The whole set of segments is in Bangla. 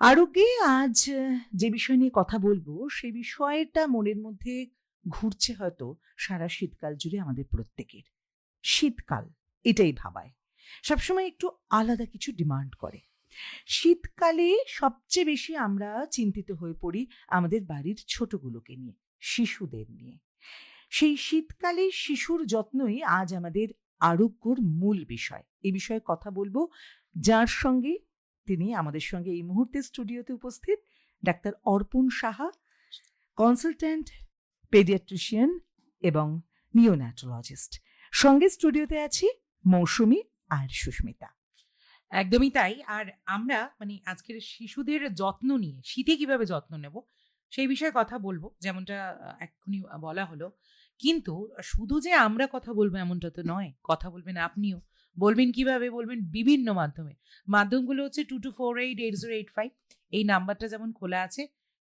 আরোগ্যে আজ যে বিষয় নিয়ে কথা বলবো সেই বিষয়টা মনের মধ্যে ঘুরছে হয়তো সারা শীতকাল জুড়ে আমাদের প্রত্যেকের। শীতকাল এটাই ভাবায়, সবসময় একটু আলাদা কিছু ডিমান্ড করে। শীতকালে সবচেয়ে বেশি আমরা চিন্তিত হয়ে পড়ি আমাদের বাড়ির ছোটগুলোকে নিয়ে, শিশুদের নিয়ে। সেই শীতকালে শিশুর যত্নই আজ আমাদের আরোগ্যর মূল বিষয়। এই বিষয়ে কথা বলবো যার সঙ্গে, তিনি আমাদের সঙ্গে এই মুহূর্তে স্টুডিওতে উপস্থিত, ডাক্তার অর্পণ সাহা, কনসালট্যান্ট পেডিয়াট্রিশিয়ান এবং নিওন্যাটোলজিস্ট। সঙ্গে স্টুডিওতে আছি মৌসুমী আর সুস্মিতা। একদমই তাই। আর আমরা আজকের শিশুদের যত্ন নিয়ে শীতে কিভাবে যত্ন নেব সেই বিষয়ে কথা বলবো, যেমনটা এক্ষুনি বলা হলো। কিন্তু শুধু যে আমরা কথা বলবো এমনটা তো নয়, কথা বলবেন আপনিও। বলবেন কিভাবে? বলবেন বিভিন্ন মাধ্যমে। মাধ্যমগুলো হচ্ছে 22488085। এই নাম্বারটা যেমন খোলা আছে,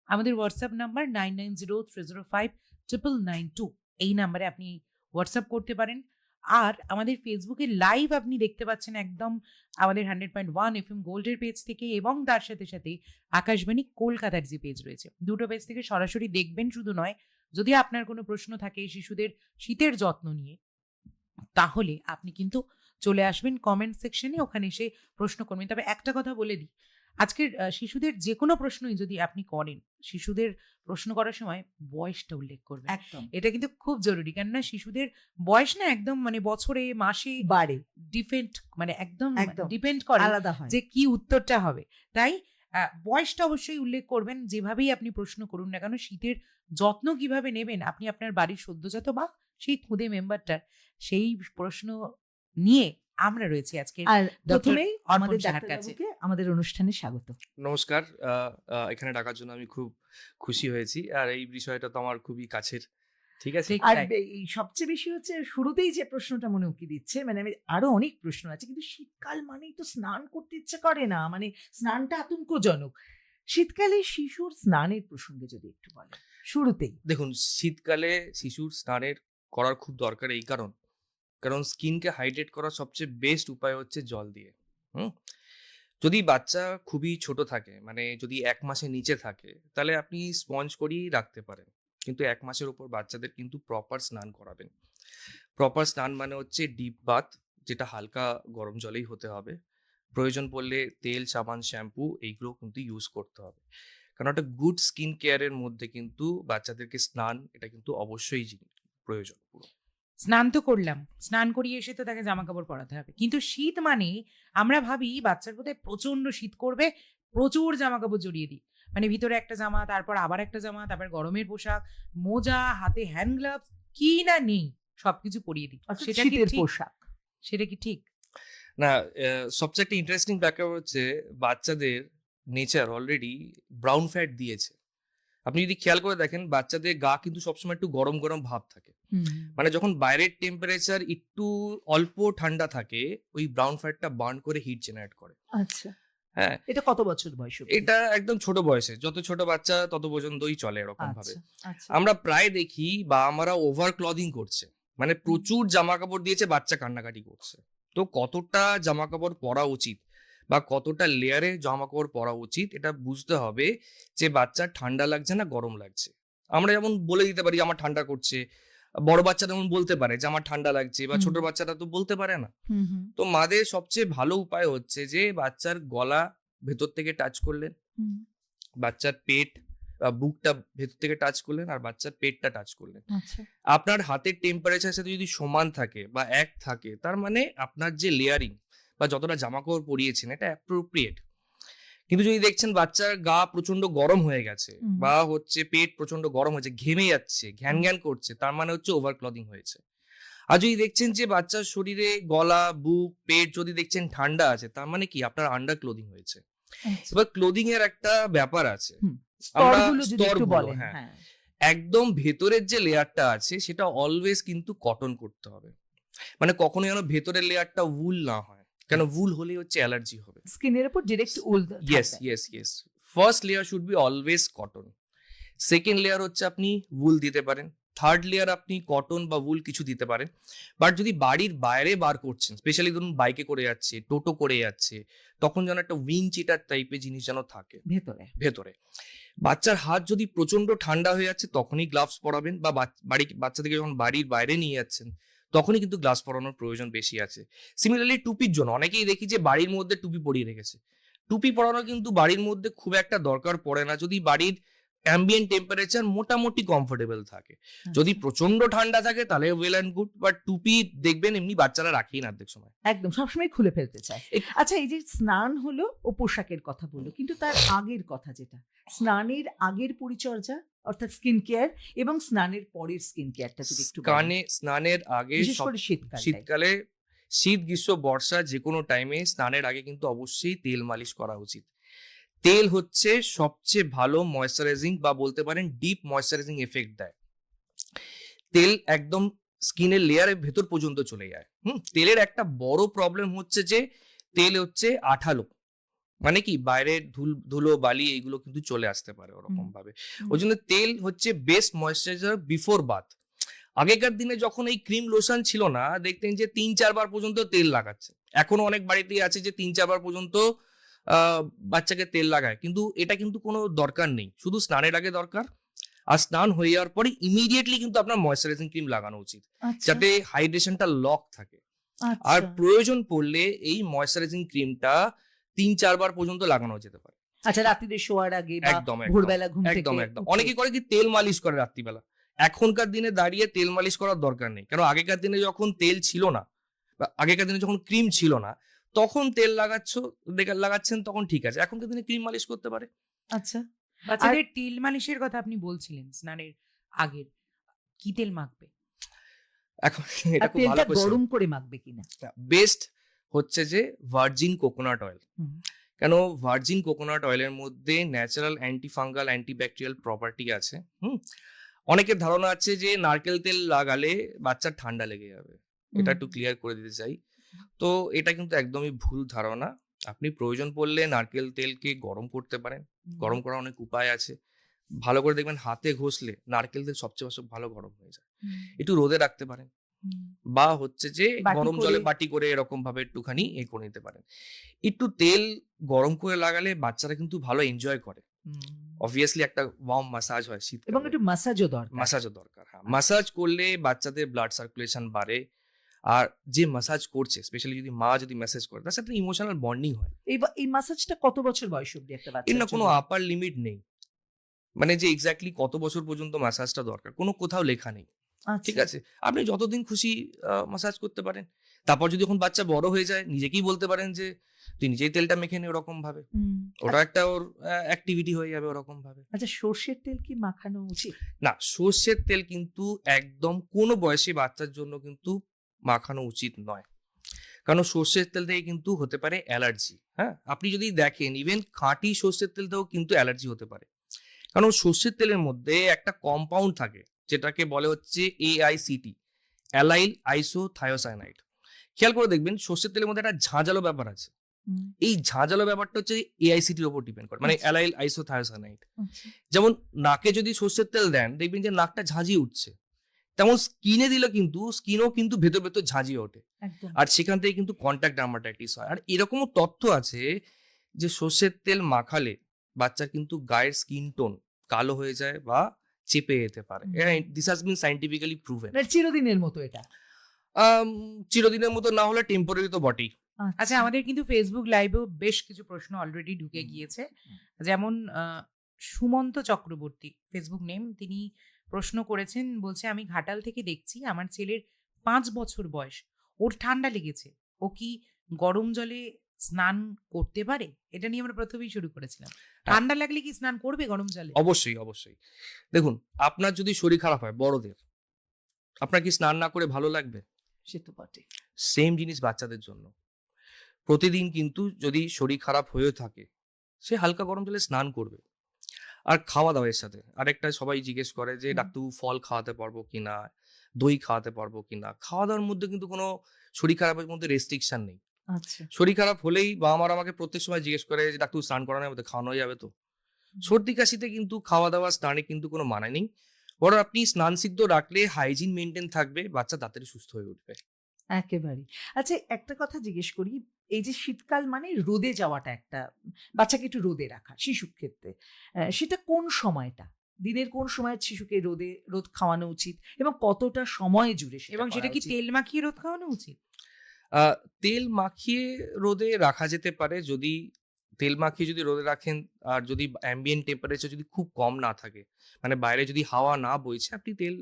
আমাদের হোয়াটসঅ্যাপ নাম্বার 9903059992। এই নাম্বারে আপনি হোয়াটসঅ্যাপ করতে পারেন। আর আমাদের ফেসবুকে লাইভ আপনি দেখতে পাচ্ছেন একদম আমাদের 100.1 FM গোল্ডের পেজ থেকে, এবং তার সাথে সাথে আকাশবাণী কলকাতার যে পেজ রয়েছে, দুটো পেজ থেকে সরাসরি দেখবেন। শুধু নয়, যদি আপনার কোনো প্রশ্ন থাকে শিশুদের শীতের যত্ন নিয়ে, তাহলে আপনি কিন্তু চলে আসবেন কমেন্ট সেকশনে, ওখানে এসে প্রশ্ন করবেন। তবে একটা কথা বলে দিই, আজকের শিশুদের যে কোনো প্রশ্নই যদি আপনি করেন, শিশুদের প্রশ্ন করার সময় বয়সটা উল্লেখ করবেন। একদম এটা কিন্তু খুব জরুরি, কেননা শিশুদের বয়স না একদম বছরে মাসে বাড়ে, ডিপেন্ড একদম একদম ডিপেন্ড করে আলাদা হয়। যে কি উত্তরটা হবে। তাই বয়সটা অবশ্যই উল্লেখ করবেন, যেভাবেই আপনি প্রশ্ন করুন না কেন। শীতের যত্ন কিভাবে নেবেন আপনি আপনার বাড়ির সদ্যজাত বা সেই খুদে মেম্বারটার, সেই প্রশ্ন নিয়ে আমরা রয়েছি আজকে। আর ডক্টর প্রথমেই আমাদের অর্পণ সাহার কাছে। ডাক্তারবাবুকে আমাদের অনুষ্ঠানে স্বাগত। নমস্কার। এখানে ডাকার জন্য আমি খুব খুশি হয়েছি। আর এই বিষয়টা তো আমার খুবই কাছের। ঠিক আছে? ঠিক আর তাই। এই সবচেয়ে বেশি হচ্ছে শুরুতেই যে প্রশ্নটা মনে উকি দিচ্ছে, আমি আরো অনেক প্রশ্ন আছে, কিন্তু শীতকাল মানেই তো স্নান করতে ইচ্ছে করে না, স্নানটা আতঙ্কজনক। শীতকালে শিশুর স্নানের প্রসঙ্গে যদি একটু বলেন শুরুতেই। দেখুন, শীতকালে শিশুর স্নানের করার খুব দরকার এই কারণ স্কিনকে হাইড্রেট করার সবচেয়ে বেস্ট উপায় হচ্ছে জল দিয়ে। হুম? যদি বাচ্চা খুবই ছোট থাকে, যদি ১ মাসের নিচে থাকে, তাহলে আপনি স্পঞ্জ করিয়েই রাখতে পারেন। কিন্তু ১ মাসের উপর বাচ্চাদের কিন্তু প্রপার স্নান করাবেন। প্রপার স্নান মানে হচ্ছে ডিপ বাথ, যেটা হালকা গরম জলেই হতে হবে। প্রয়োজন পড়লে তেল, সাবান, শ্যাম্পু এইগুলো কিন্তু ইউজ করতে হবে। কারণ একটা গুড স্কিন কেয়ারের মধ্যে কিন্তু বাচ্চাদেরকে স্নান এটা কিন্তু অবশ্যই প্রয়োজন পুরো। স্নান তো করলাম, স্নান করিয়ে এসে তো তাকে জামা কাপড় পরাতে হবে। কিন্তু শীত আমরা ভাবি বাচ্চার বোধহয় প্রচন্ড শীত করবে, প্রচুর জামা কাপড় জড়িয়ে দিই। ভিতরে একটা জামা, তারপর আবার একটা জামা, তারপর গরমের পোশাক, মোজা, হাতে হ্যান্ড গ্লাভস, কি না নেই সবকিছু পরিয়ে দিই। সেটা কি শীতের ঠিক? পোশাক সেটা কি ঠিক? না, সবচেয়ে একটা ইন্টারেস্টিং ব্যাপার হচ্ছে বাচ্চাদের নেচার অলরেডি ব্রাউন ফ্যাট দিয়েছে। আপনি যদি খেয়াল করে দেখেন, বাচ্চাদের গা কিন্তু সবসময় একটু গরম গরম ভাব থাকে। যখন বাইরের টেম্পারেচার একটু অল্প ঠান্ডা থাকে, ওই ব্রাউন ফ্যাটটা বার্ন করে হিট জেনারেট করে। আচ্ছা, হ্যাঁ, এটা কত বছর বয়স অবধি? এটা একদম ছোট বয়সে, যত ছোট বাচ্চা তত পর্যন্তই চলে এরকম ভাবে। আচ্ছা, আমরা প্রায় দেখি বা আমরা ওভার ক্লদিং করছে, প্রচুর জামা কাপড় দিয়েছে, বাচ্চা কান্নাকাটি করছে। তো কতটা জামা কাপড় পরা উচিত বা কতটা লেয়ারে জামা কাপড় পরা উচিত, এটা বুঝতে হবে যে বাচ্চা ঠান্ডা লাগছে না গরম লাগছে। আমরা যেমন বলে দিতে পারি আমার ঠান্ডা করছে, বড় বাচ্চা যেমন বলতে পারে যে আমার ঠান্ডা লাগছে, বা ছোট বাচ্চাটা তো বলতে পারে না। তো মাদের সবচেয়ে ভালো উপায় হচ্ছে যে বাচ্চার গলা ভেতর থেকে টাচ করলেন, বাচ্চার পেট বুকটা ভেতর থেকে টাচ করলেন, আর বাচ্চার পেটটা টাচ করলেন। আপনার হাতের টেম্পারেচার সাথে যদি সমান থাকে বা এক থাকে, তার মানে আপনার যে লেয়ারিং বা যতটা জামা কাপড় পরিয়েছেন এটা অ্যাপ্রোপ্রিয়েট। কিন্তু যদি দেখছেন বাচ্চার গা প্রচন্ড গরম হয়ে গেছে বা পেট প্রচন্ড গরম হয়েছে, ঘেমে যাচ্ছে, ঘ্যান ঘ্যান করছে, তার মানে হচ্ছে ওভার ক্লদিং হয়েছে। আর যদি দেখছেন যে বাচ্চার শরীরে গলা, বুক, পেট যদি দেখছেন ঠান্ডা আছে, তার মানে কি আপনার আন্ডার ক্লোদিং হয়েছে। এবার ক্লোদিং এর একটা ব্যাপার আছে, হ্যাঁ, একদম ভেতরের যে লেয়ারটা আছে সেটা অলওয়েজ কিন্তু কটন করতে হবে। কখনো যেন ভেতরের লেয়ারটা উল না হয়, কেন উল হলে হচ্ছে অ্যালার্জি হবে স্কিনের উপর direct wool. Yes, first layer should be always cotton. Second layer হচ্ছে আপনি উল দিতে পারেন, থার্ড লেয়ার আপনি কটন বা উল কিছু দিতে পারেন। বাট যদি বাড়ির বাইরে বার করছেন, স্পেশালি ধরুন বাইকে করে যাচ্ছে, টোটো করে যাচ্ছে, তখন যেন একটা উইন চিটার টাইপের জিনিস যেন থাকে ভেতরে। ভেতরে। বাচ্চার হাত যদি প্রচন্ড ঠান্ডা হয়ে যাচ্ছে তখনই গ্লাভস পরাবেন, বা বাচ্চাদেরকে যখন বাড়ির বাইরে নিয়ে যাচ্ছেন তখনই কিন্তু গ্লাভস পরানোর প্রয়োজন বেশি আছে। সিমিলারলি টুপির জন্য অনেকেই দেখি যে বাড়ির মধ্যে টুপি পরিয়ে রেখেছে। টুপি পরানো কিন্তু বাড়ির মধ্যে খুব একটা দরকার পড়ে না যদি বাড়ির অ্যাম্বিয়েন্ট টেম্পারেচার মোটামুটি কমফোর্টেবল থাকে। যদি আচ্ছা। প্রচন্ড ঠান্ডা থাকে তাহলে ওয়েল অ্যান্ড গুড, বাট টুপি দেখবেন এমনি বাচ্চারা রাখেই না অর্ধেক সময়। একদম সবসময় খুলে ফেলতে চায়। এক- আচ্ছা, এই যে স্নান হলো ও পোশাকের কথা বললো, কিন্তু তার আগের কথা যেটা, স্নানের আগের পরিচর্যা অর্থাৎ স্কিন কেয়ার এবং স্নানের পরের স্কিন কেয়ারটা যদি একটু বলেন। স্নানের আগে বিশেষ করে শীতকালে। শীতকালে, শীত গ্রীষ্ম বর্ষা যে কোনো টাইমে স্নানের আগে কিন্তু অবশ্যই তেল মালিশ করা উচিত। তেল হচ্ছে সবচেয়ে ভালো ময়েশ্চারাইজিং বা বলতে পারেন ডিপ ময়েশ্চারাইজিং এফেক্ট দেয়। তেল একদম স্কিনের লেয়ারের ভেতর পর্যন্ত চলে যায়। তেলের একটা বড় প্রবলেম হচ্ছে যে তেল হচ্ছে আঠালো, মানে কি বাইরের ধুলো বালি এগুলো কিন্তু চলে আসতে পারে ওরকম ভাবে। ওই জন্য তেল হচ্ছে বেস্ট ময়েশ্চারাইজার বিফোর বাথ। আগেকার দিনে যখন এই ক্রিম লোশন ছিল না, দেখতেন যে 3-4 বার পর্যন্ত তেল লাগাচ্ছে। এখনো অনেক বাড়িতেই আছে যে 3-4 বার পর্যন্ত বাচ্চাকে তেল লাগায়, কিন্তু এটা কিন্তু কোনো দরকার নেই। শুধু স্নানের আগে দরকার, আর স্নান হয়ে যাওয়ার পরে ইমিডিয়েটলি কিন্তু আপনার ময়েশ্চারাইজিং ক্রিম লাগানো উচিত, আচ্ছা, যাতে হাইড্রেশনটা লক থাকে। আচ্ছা। আর প্রয়োজন পড়লে এই ময়েশ্চারাইজিং ক্রিমটা 3-4 বার পর্যন্ত লাগানো যেতে পারে। আচ্ছা, রাত্রিরে শোয়ার আগে বা একদম ভোরবেলা ঘুম থেকে একদম একদম উঠে। অনেকে করে কি তেল মালিশ করে রাত্রিবেলা। এখনকার দিনে দাঁড়িয়ে তেল মালিশ করার দরকার নেই, কারণ আগেকার দিনে যখন তেল ছিল না বা আগেকার দিনে যখন ক্রিম ছিল না তখন তেল লাগাচ্ছেন তখন ঠিক আছে। এখনকার দিনে ক্রিম মালিশ করতে পারে। আচ্ছা, বাচ্চাদের তেল মালিশের কথা আপনি বলছিলেন স্নানের আগের, কি তেল মাখবে? এখন আর এটা খুব ভালো তেলটা কোশ্চেন। গরম করে মাখবে কিনা? বেস্ট হচ্ছে যে ভার্জিন কোকোনাট অয়েল। হুম। কেন ভার্জিন কোকোনাট অয়েলের মধ্যে ন্যাচারাল অ্যান্টিফাঙ্গাল অ্যান্টিব্যাকটেরিয়াল প্রপার্টি আছে। অনেকের ধারণা আছে যে নারকেল তেল লাগালে বাচ্চার ঠান্ডা লেগে যাবে, এটা একটু ক্লিয়ার করে দিতে চাই। তো এটা কিন্তু একদমই ভুল ধারণা। আপনি প্রয়োজন পড়লে নারকেল তেলকে গরম করতে পারেন, গরম করার অনেক উপায় আছে। ভালো করে দেখবেন হাতে ঘষলে নারকেল তেল সবচেয়ে ভালো গরম হয়ে যায়। একটু রোদে রাখতে পারেন, বা হচ্ছে যে বাটি গরম করে- জলে বাটি করে এরকম ভাবে একটুখানি করে নিতে পারেন। একটু তেল গরম করে লাগালে বাচ্চারা কিন্তু ভালো এনজয় করে। অবভিয়াসলি একটা ওয়ার্ম মাসাজ হয় শীতকালে, এবং একটু মাসাজও দরকার। মাসাজও দরকার। হ্যাঁ, মাসাজ করলে বাচ্চাদের ব্লাড সার্কুলেশন বাড়ে। আর যে মাসাজ করছে, স্পেশালি যদি মা যদি মেসেজ করে, তার সাথে ইমোশনাল বন্ডিং হয়। এই মাসাজটা কত বছর বয়স অবধি একটা এর বাচ্চার না কোনো জন্য? আপার লিমিট নেই, মানে যে এক্স্যাক্টলি কত বছর পর্যন্ত মাসাজটা দরকার কোনো কোথাও লেখা নেই। আচ্ছা। ঠিক আছে, আপনি যতদিন খুশি মাসাজ করতে পারেন। তারপর যদি যখন বাচ্চা বড় হয়ে যায় নিজেকেই বলতে পারেন যে তুই নিজেই তেলটা মেখে নে ওরকম ভাবে, ওটা একটা ওর অ্যাক্টিভিটি হয়ে যাবে ওরকম ভাবে। আচ্ছা, সর্ষের তেল কি মাখানো উচিত? না, সর্ষের তেল কিন্তু একদম কোনো বয়সী বাচ্চার জন্য কিন্তু মাখানো উচিত নয়, কারণ সর্ষের তেল থেকে কিন্তু হতে পারে অ্যালার্জি। হ্যাঁ, আপনি যদি দেখেন ইভেন খাঁটি সর্ষের তেল থেকেও কিন্তু অ্যালার্জি হতে পারে, কারণ সর্ষের তেলের মধ্যে একটা কম্পাউন্ড থাকে যেটাকে বলে হচ্ছে AICT, অ্যালাইল আইসোথায়োসায়ানাইড। খেয়াল করে দেখবেন সর্ষের তেলের মধ্যে একটা ঝাঁঝালো ব্যাপার আছে। এই ঝাঁঝালো ব্যাপারটা হচ্ছে AICT এর উপর ডিপেন্ড করে, মানে আচ্ছা। অ্যালাইল আইসোথায়োসায়ানাইড। আচ্ছা। যেমন নাকে যদি সর্ষের তেল দেন দেখবেন যে নাকটা ঝাঁঝিয়ে উঠছে, তেমন স্কিনে দিলে কিন্তু স্কিনও কিন্তু ভেতর ভেতর ঝাঁঝিয়ে ওঠে, একদম। আর সেখান থেকে কিন্তু কন্ট্যাক্ট ডার্মাটাইটিস হয়। আর এরকমও তথ্য আছে যে সর্ষের তেল মাখালে বাচ্চার কিন্তু গায়ের স্কিন টোন কালো হয়ে যায় বা চেপে যেতে পারে। This has been scientifically proven. মানে চিরদিনের মতো এটা? চিরদিনের মতো না হলে টেম্পোরারি তো বটেই। আচ্ছা, আমাদের কিন্তু ফেসবুক লাইভেও বেশ কিছু প্রশ্ন অলরেডি ঢুকে গিয়েছে। যেমন সুমন্ত চক্রবর্তী, ফেসবুক নেম, তিনি প্রশ্ন করেছেন, বলছে আমি ঘাটাল থেকে দেখছি আমার ছেলের 5 বছর বয়স, ওর ঠান্ডা লেগেছে, ও কি গরম জলে স্নান করতে পারে? এটা নিয়ে আমরা প্রথমেই শুরু করেছিলাম। ঠান্ডা লাগলে কি স্নান করবে গরম জলে? অবশ্যই অবশ্যই। দেখুন, আপনার যদি শরীর খারাপ হয় বড়দের, আপনার কি স্নান না করে ভালো লাগবে? সে তো বটে। সেম জিনিস বাচ্চাদের জন্য। প্রতিদিন কিন্তু যদি শরীর খারাপ হয়ে থাকে সে হালকা গরম জলে স্নান করবে। আর খাওয়া দাওয়ার সাথে আরেকটা সবাই জিজ্ঞেস করে যে ডাক্তার ফল খাওয়াতে পারবো কিনা, দই খাওয়াতে পারবো কিনা। খাওয়া দাওয়ার মধ্যে কিন্তু কোনো শরীর খারাপের মধ্যে রেস্ট্রিকশন নেই। আচ্ছা। শরীর খারাপ হলেই বাবা মারা আমাকে প্রত্যেক সময় জিজ্ঞেস করে যে ডাক্তার স্নান করানো যাবে তো, খাওয়ানো যাবে তো। সর্দি কাশিতে কিন্তু খাওয়া দাওয়া স্নানে কিন্তু কোনো মানে নেই। বরং আপনি স্নান সিদ্ধ রাখলে হাইজিন মেনটেন থাকবে, বাচ্চা তাড়াতাড়ি সুস্থ হয়ে উঠবে। একেবারে। আচ্ছা, একটা কথা জিজ্ঞেস করি, এই যে শীতকাল মানে রোদে যাওয়াটা একটা, বাচ্চাকে একটু রোদে রাখা শিশুর ক্ষেত্রে, সেটা কোন সময়টা? দিনের কোন সময় শিশুকে রোদ খাওয়ানো উচিত এবং কতটা সময় জুড়ে এবং সেটা করা কি উচিত? তেল মাখিয়ে রোদ খাওয়ানো উচিত? তেল মাখিয়ে রোদে রাখা যেতে পারে, যদি তেল মাখিয়ে যদি রোদে রাখেন আর যদি অ্যাম্বিয়েন্ট টেম্পারেচার যদি খুব কম না থাকে, মানে বাইরে যদি হাওয়া না বইছে, আপনি তেল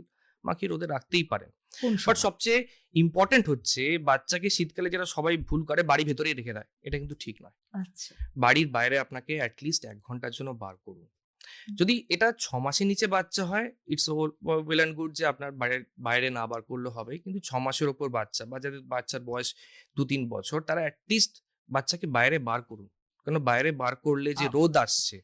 মাখিয়ে রোদে রাখতেই পারেন। কোন বাট সময়? সবচেয়ে ইম্পর্টেন্ট হচ্ছে বাচ্চাকে শীতকালে যেটা সবাই ভুল করে বাড়ি ভেতরেই রেখে দেয়, এটা কিন্তু ঠিক নয়। আচ্ছা। বাড়ির বাইরে আপনাকে অ্যাটলিস্ট 1 ঘন্টার জন্য বার করুন। যদি এটা 6 মাসের নিচে বাচ্চা হয়, ইটস ওয়েল অ্যান্ড গুড যে আপনার বাইরে না বার করলে হবে। কিন্তু 6 মাসের ওপর বাচ্চা বা যাদের বাচ্চার বয়স 2-3 বছর, তারা অ্যাটলিস্ট বাচ্চাকে বাইরে বার করুন। কারণ বাইরে বার করলে যে রোদ আসছে,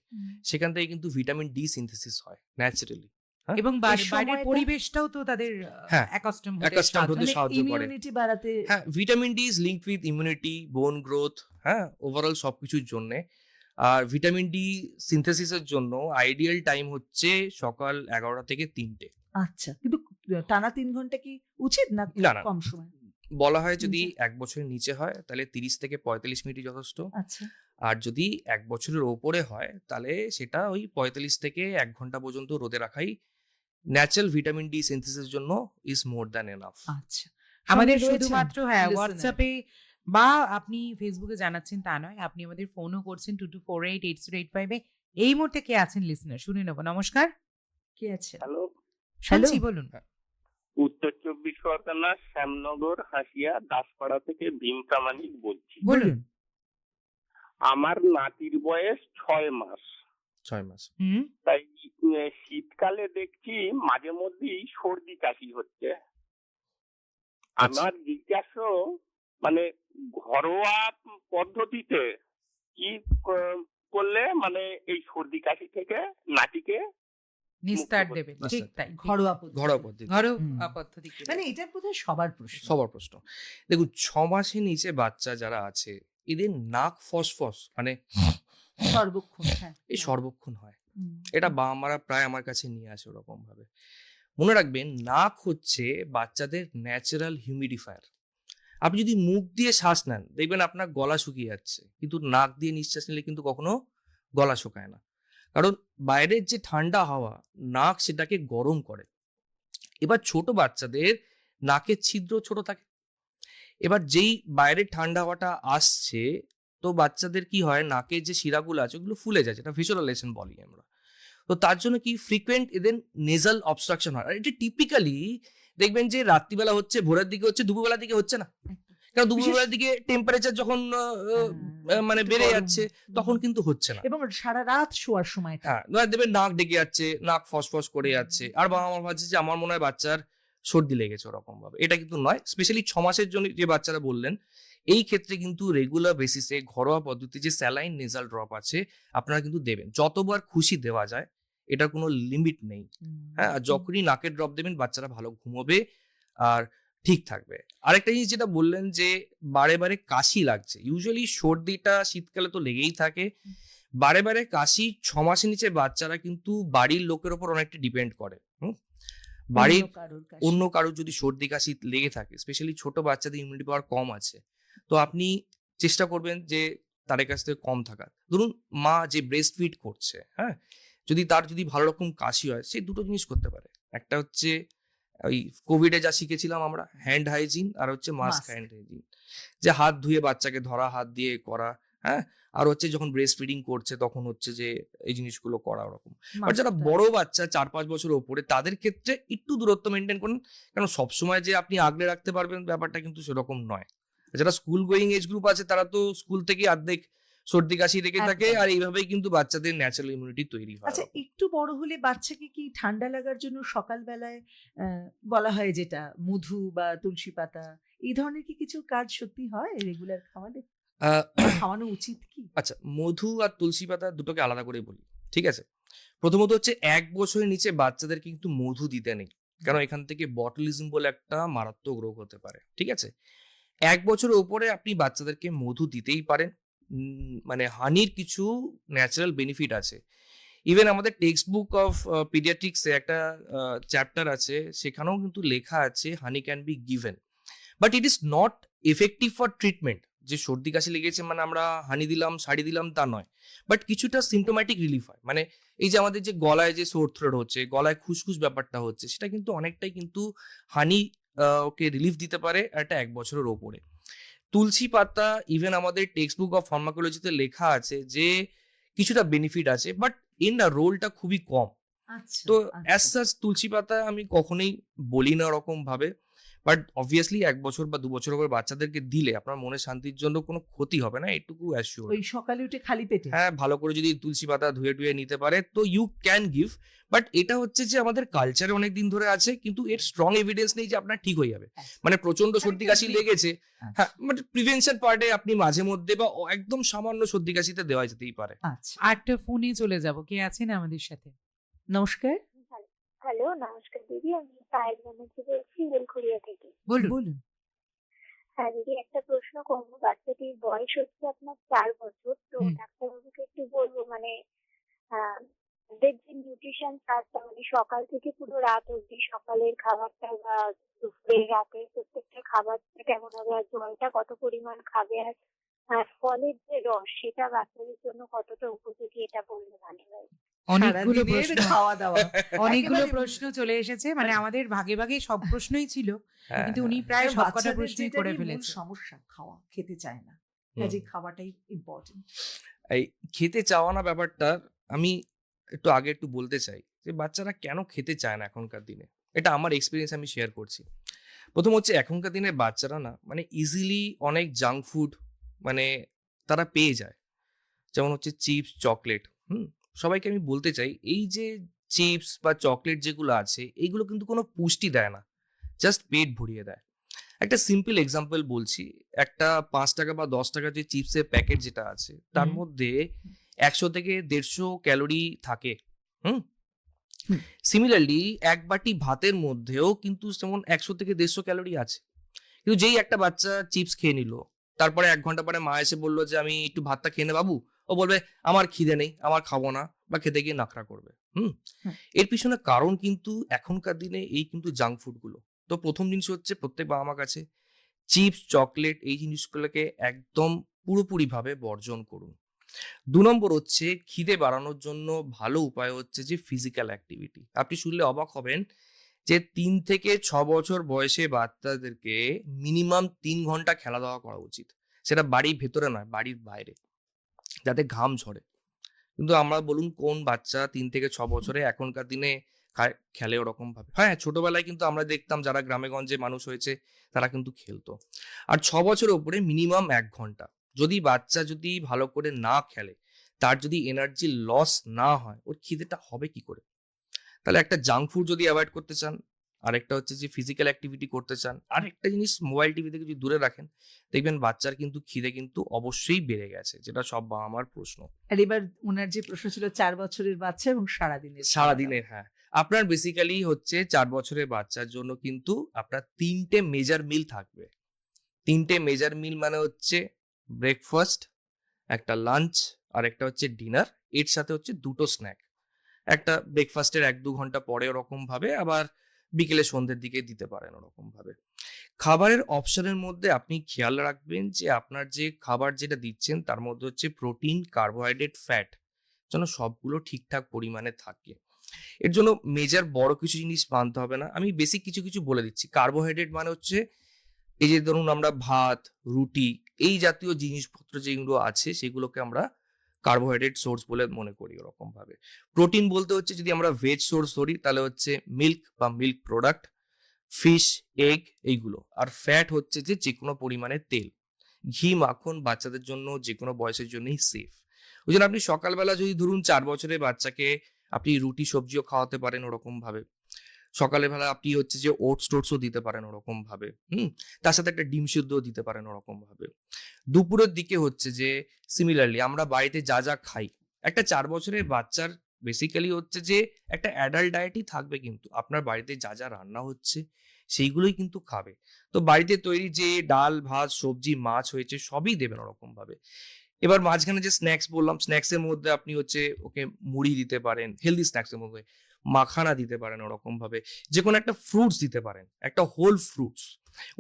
সেখান থেকে কিন্তু ভিটামিন ডি সিনথেসিস হয় ন্যাচারালি। হ্যাঁ? এবং এই বাইরের সময়টা- পরিবেশটাও তো তাদের হ্যাঁ, অ্যাকাস্টম accustomed হতে মানে সাহায্য করে। ইমিউনিটি বাড়াতে। হ্যাঁ, vitamin D is linked with immunity, বোন গ্রোথ, হ্যাঁ, ওভারঅল সবকিছুর জন্যে। আর ভিটামিন ডি সিনথেসিসের জন্য আইডিয়াল টাইম হচ্ছে সকাল 11টা থেকে 3টে। আচ্ছা, কিন্তু টানা 3 ঘন্টা কি উচিত না না, না। কম সময়? বলা হয় যদি 1 বছরের নিচে হয় তাহলে 30 থেকে 45 মিনিটই যথেষ্ট। আচ্ছা। আর যদি 1 বছরের ওপরে হয় তাহলে সেটা ওই 45 থেকে 1 ঘন্টা পর্যন্ত রোদে রাখাই ন্যাচারাল ভিটামিন ডি সিনথেসিসের জন্য ইজ মোর দ্যান এনাফ। আচ্ছা। আমাদের সঙ্গে রয়েছেন শুধুমাত্র listener। হোয়াটসঅ্যাপে বা আপনি ফেসবুকে জানাচ্ছেন তা নয়, আপনি আমাদের ফোনও করছেন 22488085 এ। এই মুহূর্তে কে আছেন লিসনার শুনে নেব। নমস্কার, কে আছে? হ্যালো, শুনছি, বলুন। উত্তর চব্বিশ পরগনা শ্যামনগর হাসিয়া দাসপাড়া থেকে ভীম প্রামাণিক বলছি। বলুন। আমার নাতির বয়স 6 মাস। 6 মাস। হুম। তাই শীতকালে দেখছি মাঝে মধ্যেই সর্দি কাশি হচ্ছে। আমার জিজ্ঞাসা, মানে ঘরোয়া পদ্ধতিতে কি করলে মানে এই সর্দি কাশি থেকে নাতিকে নিস্তার মুক্ত দেবেন, করতে ঠিক পারবেন। তাই। ঘরোয়া পদ্ধতি। ঘরোয়া পদ্ধতি। ঘরোয়া পদ্ধতি কি? মানে এটা বোধহয় সবার প্রশ্ন। সবার প্রশ্ন। দেখুন, 6 মাসের নিচে বাচ্চা যারা আছে এদের নাক ফসফস মানে সর্বক্ষণ, হ্যাঁ। এই সর্বক্ষণ হয়। হুম। এটা বাবা-মারা প্রায় আমার কাছে নিয়ে আসে ওরকম ভাবে। মনে রাখবেন, নাক হচ্ছে বাচ্চাদের ন্যাচারাল হিউমিডিফায়ার। আপনি যদি মুখ দিয়ে শ্বাস নেন দেখবেন আপনার গলা শুকিয়ে যাচ্ছে, কিন্তু নাক দিয়ে নিঃশ্বাস নিলে কিন্তু কখনো গলা শুকায় না। কারণ বাইরের যে ঠান্ডা হাওয়া, নাক সেটাকে গরম করে। এবার ছোট বাচ্চাদের নাকের ছিদ্র ছোট থাকে। এবার যেই বাইরের ঠান্ডা হাওয়াটা আসছে, তো বাচ্চাদের কি হয়, নাকের যে শিরাগুলো আছে ওগুলো ফুলে যায়, যেটা ভিজুয়ালাইজেশন বলি আমরা। তো তার জন্য কি ফ্রিকোয়েন্ট এদের নেজাল অবস্ট্রাকশন হয়। আর এটা টিপিক্যালি দেখবেন যে রাত্রিবেলা হচ্ছে, ভোরের দিকে হচ্ছে, দুপুরবেলার দিকে হচ্ছে না। কারণ দুপুরবেলার দিকে টেম্পারেচার যখন মানে একটু বেড়ে গরম। যাচ্ছে, তখন কিন্তু হচ্ছে না। এবং সারা রাত শোয়ার সময়টা। হ্যাঁ, নয় দেখবেন নাক ডেকে যাচ্ছে, নাক ফসফস করে যাচ্ছে, আর বাবা আমার ভাবছে যে আমার মনে হয় বাচ্চার সর্দি লেগেছে ওরকম ভাবে। এটা কিন্তু নয়। স্পেশালি 6 মাসের জন্য যে বাচ্চারা বললেন, এই ক্ষেত্রে কিন্তু রেগুলার বেসিসে ঘরোয়া পদ্ধতি যে স্যালাইন নেজাল ড্রপ আছে আপনারা কিন্তু দেবেন, যতবার খুশি দেওয়া যায়, এটার কোনো লিমিট নেই। হ্যাঁ, আর যখনই নাকের ড্রপ দেবেন বাচ্চারা ভালো ঘুমোবে আর ঠিক থাকবে। আরেকটা জিনিস যেটা বললেন যে বারে বারে কাশি লাগছে, ইউজুয়ালি সর্দিটা শীতকালে তো লেগেই থাকে। বারে বারে কাশি 6 মাসের নিচে বাচ্চারা কিন্তু বাড়ির লোকের ওপর অনেকটা ডিপেন্ড করে। বাড়ির অন্য কারোর যদি সর্দি কাশি লেগে থাকে, স্পেশালি ছোট বাচ্চাদের ইমিউনিটি পাওয়ার কম আছে, তো আপনি চেষ্টা করবেন যে তাদের কাছ থেকে কম থাকার। ধরুন মা যে ব্রেস্ট ফিড করছে, হ্যাঁ, যদি তার যদি ভালো রকম কাশি হয়, সে দুটো জিনিস করতে পারে। একটা হচ্ছে ওই কোভিডে যা শিখেছিলাম আমরা, হ্যান্ড হাইজিন, আর হচ্ছে মাস্ক Mask। হ্যান্ড হাইজিন, যে হাত ধুয়ে বাচ্চাকে ধরা, হাত দিয়ে করা, হ্যাঁ, আর হচ্ছে যখন ব্রেস্ট ফিডিং করছে তখন হচ্ছে যে এই জিনিসগুলো করা ওরকম। আর যারা বড় বাচ্চা 4-5 বছরের ওপরে, তাদের ক্ষেত্রে একটু দূরত্ব মেনটেন করুন, কারণ সবসময় যে আপনি আগলে রাখতে পারবেন ব্যাপারটা কিন্তু সেরকম নয়। যারা স্কুল গোয়িং এজ গ্রুপ আছে তারা তো স্কুল থেকে অর্ধেক সর্দি কাশি রেখে থাকে, একদম। আর এইভাবেই কিন্তু বাচ্চাদের ন্যাচারাল ইমিউনিটি তৈরি হয়। আচ্ছা, একটু বড় হলে বাচ্চাকে কি ঠান্ডা লাগার জন্য সকালবেলায় বলা হয় যেটা মধু বা তুলসী পাতা, এই ধরনের কি কিছু কাজ সত্যি হয় রেগুলার খাওয়ালে? খাওয়ানো উচিত কি? আচ্ছা, মধু আর তুলসী পাতা দুটোকে আলাদা করে বলি, ঠিক আছে? প্রথমত হচ্ছে 1 বছরের নিচে বাচ্চাদের কিন্তু মধু দিতে নেই, কারণ এখান থেকে বটলিজম বলে একটা মারাত্মক রোগ হতে পারে, ঠিক আছে? 1 বছরের উপরে আপনি বাচ্চাদেরকে মধু দিতেই পারেন। মানে হানির কিছু ন্যাচারাল বেনিফিট আছে। ইভেন আমাদের টেক্সট বুক অফ পিডিয়াট্রিক্সে একটা চ্যাপ্টার আছে, সেখানেও কিন্তু লেখা আছে honey can be given, but it is not effective for treatment. যে সর্দি কাশি লেগেছে মানে আমরা হানি দিলাম, শাড়ি দিলাম, তা নয়, বাট কিছুটা সিমটোম্যাটিক রিলিফ হয়। মানে এই যে আমাদের যে গলায় যে সোর থ্রোট হচ্ছে, গলায় খুসখুস ব্যাপারটা হচ্ছে, সেটা কিন্তু অনেকটাই কিন্তু হানি ওকে রিলিফ দিতে পারে, আর এটা 1 বছরের ওপরে। তুলসী পাতা ইভেন আমাদের টেক্সট বুক অফ ফার্মাকোলজিতে লেখা আছে যে কিছুটা বেনিফিট আছে, বাট এর না রোলটা খুবই কম। আচ্ছা তো অ্যাজ সাচ তুলসী পাতা আমি কখনোই বলি না ওরকম ভাবে, বাট অবভিয়াসলি 1 বছর বা 2 বছর করে বাচ্চাদেরকে দিলে আপনার মনের শান্তির জন্য কোনো ক্ষতি হবে না, এটুকু অ্যাসিওর। ওই সকালে উঠে খালি পেটে হ্যাঁ, ভালো করে যদি তুলসী পাতা ধুয়ে টুয়ে নিতে পারে তো ইউ ক্যান গিভ, বাট এটা হচ্ছে যে আমাদের কালচারে অনেক দিন ধরে আছে, কিন্তু এর স্ট্রং এভিডেন্স নেই যে আপনার ঠিক হয়ে যাবে। মানে প্রচন্ড সর্দি কাশি লেগেছে, হ্যাঁ, বাট প্রিভেনশন পার্টে আপনি মাঝে মধ্যে বা একদম সামান্য সর্দি কাশিতে দেওয়া যেতেই পারে। আচ্ছা, আরেকটা ফোনে চলে যাব, কে আছেন আমাদের সাথে? নমস্কার, হ্যালো, নমস্কার দিদি। আমি পায়েল ব্যানার্জি বলছি, বেলঘড়িয়া থেকে। বলুন। বলুন। হ্যাঁ দিদি, একটা প্রশ্ন করবো। বাচ্চাটির বয়স হচ্ছে আপনার 4 বছর। তো হুম। ডাক্তারবাবুকে একটু বলবো, মানে ওদের যে নিউট্রিশন চার্টটা, মানে সকাল থেকে পুরো রাত অবধি সকালের খাবারটা বা দুপুরে রাতের প্রত্যেকটা খাবারটা কেমন হবে, আর জলটা কত পরিমাণ খাবে, আর ফলের যে রস সেটা বাচ্চাদের জন্য কতটা উপযোগী, এটা বললে ভালো হয়। অনেকগুলো সারাদিনের প্রশ্ন, খাওয়া দাওয়া অনেকগুলো একেবারে- প্রশ্ন চলে এসেছে, মানে আমাদের ভাগে ভাগে সব প্রশ্নই ছিল, হ্যাঁ, কিন্তু হ্যাঁ। উনি প্রায় সবকটা বাচ্চাদের প্রশ্নই যেটারই করে মূল ফেলেছে। সমস্যা খাওয়া, খেতে চায় না, হুম। কাজে খাওয়াটাই ইম্পর্টেন্ট। এই খেতে চাওয়া না ব্যাপারটা আমি একটু বলতে চাই যে বাচ্চারা কেন খেতে চায় না এখনকার দিনে। এটা আমার এক্সপিরিয়েন্স আমি শেয়ার করছি। প্রথম হচ্ছে এখনকার দিনে বাচ্চারা না মানে ইজিলি অনেক জাঙ্ক ফুড মানে তারা পেয়ে যায়, যেমন হচ্ছে চিপস, চকলেট। সবাইকে আমি বলতে চাই এই যে চিপস বা চকলেট যেগুলো আছে এইগুলো কিন্তু কোনো পুষ্টি দেয় না, জাস্ট পেট ভরিয়ে দেয়। একটা সিম্পল এক্সাম্পল বলছি, একটা 5 টাকা বা 10 টাকা যে চিপসের প্যাকেট যেটা আছে তার হুম। মধ্যে 100 থেকে 150 ক্যালোরি থাকে। হুম হুম। সিমিলারলি এক বাটি ভাতের মধ্যেও কিন্তু যেমন 100 থেকে 150 ক্যালোরি আছে, কিন্তু যেই একটা বাচ্চা চিপস খেয়ে নিল, তারপরে 1 ঘন্টা পরে মা এসে বললো যে আমি একটু ভাতটা খেয়ে নে বাবু, ও বলবে আমার খিদে নেই, আমার খাবো না, বা খেতে গিয়ে নাখরা করবে। হুম। এর পিছনে কারণ কিন্তু এখনকার দিনে এই কিন্তু জাঙ্ক ফুড গুলো। তো প্রথম জিনিস হচ্ছে প্রত্যেক বাবা মার কাছে চিপস, চকলেট এই জিনিসগুলোকে একদম পুরোপুরি ভাবে বর্জন করুন। 2 নম্বর হচ্ছে খিদে বাড়ানোর জন্য ভালো উপায় হচ্ছে যে ফিজিক্যাল অ্যাক্টিভিটি। আপনি শুনলে অবাক হবেন যে 3 থেকে 6 বছর বয়সে বাচ্চাদেরকে মিনিমাম 3 ঘন্টা খেলাধুলা করা উচিত, সেটা বাড়ির ভেতরে নয়, বাড়ির বাইরে, যাতে ঘাম ঝরে। কিন্তু আমরা বলুন কোন বাচ্চা 3 থেকে 6 বছরে এখনকার দিনে খেলে ওরকম ভাবে? হ্যাঁ, ছোটবেলায় কিন্তু আমরা দেখতাম যারা গ্রামে গঞ্জে মানুষ হয়েছে তারা কিন্তু খেলতো। আর 6 বছরের উপরে মিনিমাম 1 ঘন্টা। যদি বাচ্চা যদি ভালো করে না খেলে, তার যদি এনার্জি লস না হয়, ওর খিদেটা হবে কি করে? তাহলে একটা জাঙ্ক ফুড যদি অ্যাভয়েড করতে চান, আরেকটা হচ্ছে যে ফিজিক্যাল অ্যাক্টিভিটি করতে চান, আরেকটা জিনিস মোবাইল টিভি থেকে যদি দূরে রাখেন, দেখবেন বাচ্চার কিন্তু খিদে কিন্তু অবশ্যই বেড়ে গেছে, যেটা সব বাবা মার প্রশ্ন। আর এবার ওনার যে প্রশ্ন ছিল 4 বছরের বাচ্চা এবং সারাদিনের সারাদিনের, হ্যাঁ, আপনার বেসিক্যালি হচ্ছে 4 বছরের বাচ্চার জন্য কিন্তু আপনার 3টে মেজার মিল থাকবে। 3টে মেজার মিল মানে হচ্ছে ব্রেকফাস্ট, একটা লাঞ্চ, আর একটা হচ্ছে ডিনার, এর সাথে হচ্ছে 2টো স্ন্যাক। একটা ব্রেকফাস্টের 1-2 ঘন্টা পরে ওরকম ভাবে, আবার বিকেলে সন্ধ্যের দিকে দিতে পারেন ওরকম ভাবে। খাবারের অপশনের মধ্যে আপনি খেয়াল রাখবেন যে আপনার যে খাবার যেটা দিচ্ছেন তার মধ্যে হচ্ছে প্রোটিন, কার্বোহাইড্রেট, ফ্যাট যেন সবগুলো ঠিকঠাক পরিমাণে থাকে। এর জন্য মেজার বড় কিছু জিনিস মানতে হবে না, আমি বেসিক কিছু কিছু বলে দিচ্ছি। কার্বোহাইড্রেট মানে হচ্ছে এই যে ধরুন আমরা ভাত, রুটি এই জাতীয় জিনিসপত্র যেগুলো আছে সেগুলোকে আমরা কার্বোহাইড্রেট সোর্স বলে মনে করি ওরকম ভাবে। প্রোটিন বলতে হচ্ছে যদি আমরা ভেজ সোর্স ধরি তাহলে হচ্ছে মিল্ক বা মিল্ক প্রোডাক্ট, ফিশ, এগ এইগুলো। আর ফ্যাট হচ্ছে যে কোনো পরিমাণে তেল, ঘি, মাখন বাচ্চাদের জন্য যে কোনো বয়সের জন্যই সেফ। ওই জন্য আপনি সকালবেলা যদি ধরুন 4 বছরের বাচ্চাকে আপনি রুটি সবজিও খাওয়াতে পারেন ওরকম ভাবে, সকালে বেলা আপনি হচ্ছে যে ওটস টোটসও দিতে পারেন ওরকম ভাবে, তার সাথে একটা ডিম সিদ্ধও দিতে পারেন ওরকম ভাবে। দুপুরের দিকে হচ্ছে যে সিমিলারলি আমরা বাড়িতে যা যা খাই, একটা 4 বছরের বাচ্চার বেসিক্যালি হচ্ছে যে একটা অ্যাডাল্ট ডায়েটই থাকবে, কিন্তু আপনার বাড়িতে যা যা রান্না হচ্ছে সেইগুলোই কিন্তু খাবে। তো বাড়িতে তৈরি যে ডাল, ভাত, সবজি, মাছ হয়েছে সবই দেবেন ওরকম ভাবে। এবার মাঝখানে যে স্ন্যাক্স বললাম, স্ন্যাক্সের মধ্যে আপনি হচ্ছে ওকে মুড়ি দিতে পারেন, হেলদি স্ন্যাক্সের মধ্যে মাখানা দিতে পারেন, ওরকম ভাবে যে কোনো একটা ফ্রুটস দিতে পারেন, একটা হোল ফ্রুটস।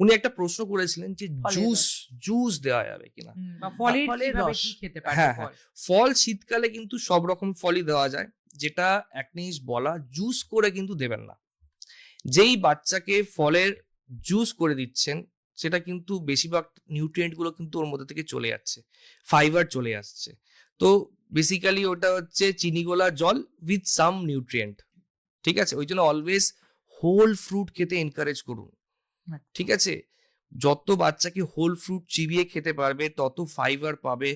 উনি একটা প্রশ্ন করেছিলেন যে ফলের জুস রস। জুস দেওয়া যাবে কিনা। বা ফলের ফলের কিভাবে রস। কি খেতে পারে হ্যাঁ, ফল? ফল শীতকালে কিন্তু সব রকম ফলই দেওয়া যায়, যেটা এক জিনিস বলা, জুস করে কিন্তু দেবেন না। যেই বাচ্চাকে ফলের জুস করে দিচ্ছেন সেটা কিন্তু বেশিরভাগ নিউট্রিয়েন্ট গুলো কিন্তু ওর মধ্যে থেকে চলে যাচ্ছে, ফাইবার চলে আসছে। তো বেসিক্যালি ওটা হচ্ছে চিনি গোলা জল উইথ সাম নিউট্রিয়েন্ট। ঠিক আছে, ওই জন্য অলওয়েজ হোল ফ্রুট খেতে এনকারেজ করুন। ঠিক আছে, যত বাচ্চাকে হোল ফ্রুট চিবিয়ে খেতে পারবে তত ফাইবার পাবে,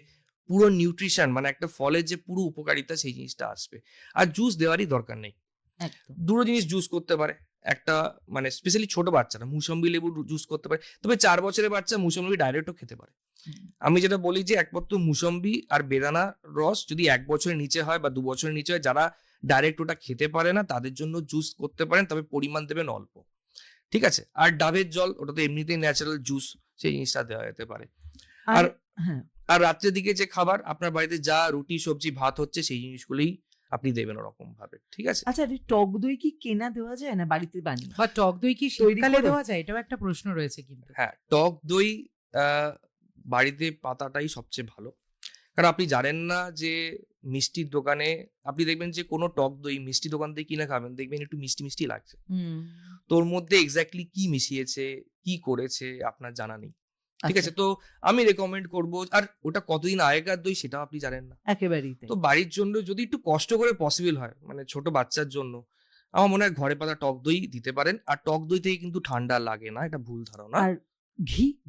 পুরো নিউট্রিশন মানে একটা ফলের যে পুরো উপকারিতা সেই জিনিসটা আসবে। আর জুস দেওয়ারই দরকার নেই। একদম। দুটো জিনিস জুস করতে পারে, একটা মানে স্পেশালি ছোট বাচ্চারা মুসম্বি লেবু জুস করতে পারে, তবে 4 বছরের বাচ্চা মুসম্বি ডাইরেক্টও খেতে পারে। আমি যেটা বলি যে একমাত্র মুসম্বি আর বেদানা রস যদি 1 বছরের নিচে হয় বা 2 বছরের নিচে হয়, যারা ডাইরেক্ট ওটা খেতে পারে না তাদের জন্য জুস করতে পারেন, তবে পরিমাণ দেবেন অল্প। ঠিক আছে, আর ডাবের জল ওটা তো এমনিতেই ন্যাচারাল জুস, সেই জিনিসটা দেওয়া যেতে পারে। আর আর হ্যাঁ, আর রাত্রের দিকে যে খাবার আপনার বাড়িতে যা রুটি সবজি ভাত হচ্ছে সেই জিনিসগুলোই আপনি দেবেন ওরকম ভাবে। ঠিক আছে, আচ্ছা, এই টক দই কি কেনা দেওয়া যায় না বাড়িতে বানিয়ে? বা টক দই কি তৈরি শীতকালে করো? দেওয়া যায়? এটাও একটা প্রশ্ন রয়েছে কিন্তু। হ্যাঁ, টক দই বাড়িতে পাতাটাই সবচেয়ে ভালো। কারণ আপনি জানেন না যে মিষ্টির দোকানে আপনি দেখবেন যে কোনো টক দই মিষ্টি দোকান থেকে কিনে খাবেন, দেখবেন একটু মিষ্টি মিষ্টি লাগছে। তোর মধ্যে এক্স্যাক্টলি কি মিশিয়েছে, কি করেছে আপনার জানা নেই। ঠিক আছে, তো আমি রেকমেন্ড করব, আর ওটা কতদিন আগেকার দই সেটাও আপনি জানেন না। একেবারেই তাই। তো বাড়ির জন্য যদি একটু কষ্ট করে পসিবল হয়, মানে ছোট বাচ্চার জন্য, আমার মনে হয় ঘরে পাতা টক দই দিতে পারেন। আর টক দই থেকে কিন্তু ঠান্ডা লাগে না, এটা ভুল ধারণা। আর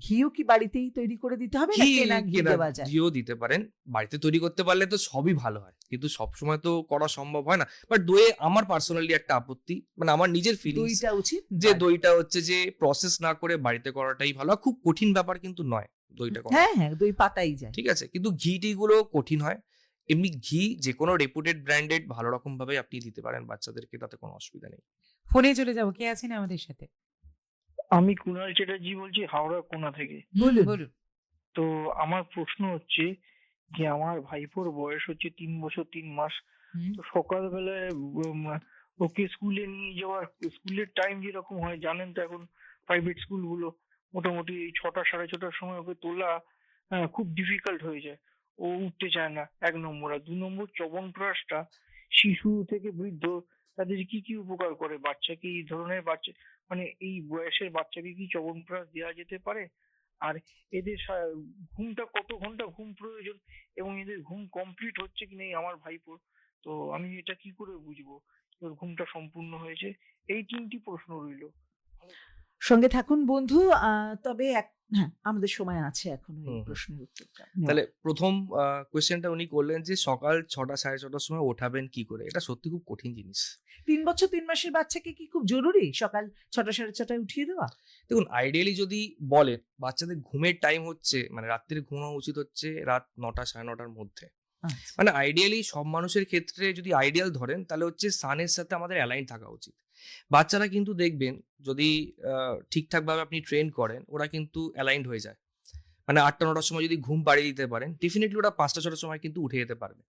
ঘিও কি বাড়িতেই তৈরি করে দিতে হবে না কেনা ঘি দেওয়া যায়? ঘিও দিতে পারেন, বাড়িতে তৈরি করতে পারলে তো সবই ভালো হয়, কিন্তু সবসময় তো করা সম্ভব হয় না। বাট দইয়ে আমার পার্সোনালি একটা আপত্তি, মানে আমার নিজের ফিলিংস, দইটা উচিত যে দইটা হচ্ছে যে প্রসেস না করে বাড়িতে করাটাই ভালো। আর খুব কঠিন ব্যাপার কিন্তু নয় দইটা করা। হ্যাঁ হ্যাঁ, দই পাতাই যায়। ঠিক আছে, কিন্তু ঘি টি গুলো কঠিন হয়। এমনি ঘি যে কোনো রেপুটেড ব্র্যান্ডেড ভালো রকম ভাবে আপনি দিতে পারেন বাচ্চাদেরকে, তাতে কোনো অসুবিধা নেই। ফোনে চলে যাবো, কে আছেন আমাদের সাথে? আমি কুণাল চ্যাটার্জি বলছি হাওড়া কোনা থেকে। বলুন। বলুন। তো আমার প্রশ্ন হচ্ছে যে আমার ভাইপোর বয়স হচ্ছে 3 বছর 3 মাস। হুম, তো সকালবেলায় ওকে স্কুলে নিয়ে যাওয়ার, স্কুলের টাইম যেরকম হয় জানেন তো এখন প্রাইভেট স্কুলগুলো মোটামুটি 6টা 6:30টার সময় ওকে তোলা খুব ডিফিকাল্ট হয়ে যায়। ও উঠতে চায় না, 1 নম্বর। আর 2 নম্বর, চ্যবনপ্রাশটা শিশু থেকে বৃদ্ধ তাদের কি কি উপকার করে? বাচ্চাকে এই ধরনের বাচ্চা মানে এই বয়সের বাচ্চাকে কি চ্যবনপ্রাশ দেওয়া যেতে পারে? আর এদের ঘুমটা কত ঘন্টা ঘুম প্রয়োজন এবং এদের ঘুম কমপ্লিট হচ্ছে কিনা এই আমার ভাইপোর, তো আমি এটা কি করে বুঝবো ওর ঘুমটা সম্পূর্ণ হয়েছে? এই 3টি প্রশ্ন রইল। সঙ্গে থাকুন বন্ধু। তবে হ্যাঁ, আমাদের সময় আছে এখনো এই হুম, হুম। প্রশ্নের উত্তরটা তাহলে নেওয়ার। প্রথম কোয়েশ্চেনটা উনি করলেন যে সকাল 6টা 6:30টার সময় ওঠাবেন কি করে। এটা সত্যি খুব কঠিন জিনিস। 3 বছর 3 মাসের বাচ্চাকে কি খুব জরুরি সকাল 6টা 6:30টায় উঠিয়ে দেওয়া? দেখুন, আইডিয়ালি যদি বলেন বাচ্চাদের ঘুমের টাইম হচ্ছে, মানে রাত্রে ঘুমানো উচিত হচ্ছে রাত 9টা 9:30টার মধ্যে। আচ্ছা। মানে আইডিয়ালি সব মানুষের ক্ষেত্রে যদি আইডিয়াল ধরেন তাহলে হচ্ছে সানের সাথে আমাদের অ্যালাইন থাকা উচিত। বাচ্চারা কিন্তু দেখবেন যদি ঠিকঠাক ভাবে আপনি ট্রেন করেন, ওরা কিন্তু অ্যালাইন্ড হয়ে যায়। মানে 8টা 9টার সময় যদি ঘুম পাড়িয়ে দিতে পারেন, ডেফিনেটলি ওরা 5টা 6টার সময় কিন্তু উঠে যেতে পারবে।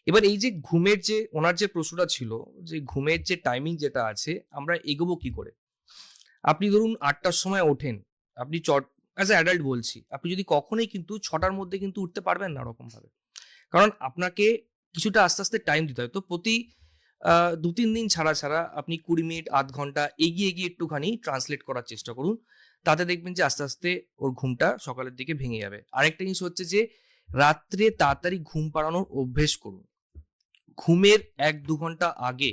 এবার এই যে ঘুমের যে ওনার যে প্রশ্নটা ছিল, যে ঘুমের যে টাইমিং যেটা আছে, আমরা এগোবো কি করে? আপনি ধরুন 8টার সময় ওঠেন, আপনি অ্যাজ এ অ্যাডাল্ট বলছি, আপনি যদি কখনোই কিন্তু 6টার মধ্যে কিন্তু উঠতে পারবেন না ওরকম ভাবে। কারণ আপনাকে কিছুটা আস্তে আস্তে টাইম দিতে হয়। তো প্রতি 2-3 দিন ছাড়া ছাড়া আপনি 20 মিনিট আধ ঘন্টা এগিয়ে গিয়ে একটুখানি ট্রান্সলেট করার চেষ্টা করুন। তাতে দেখবেন যে আস্তে আস্তে ওর ঘুমটা সকালের দিকে ভেঙে যাবে। আরেকটা জিনিস হচ্ছে যে রাত্রে তাড়াতাড়ি ঘুম পাড়ানোর অভ্যেস করুন। ঘুমের 1-2 ঘন্টা আগে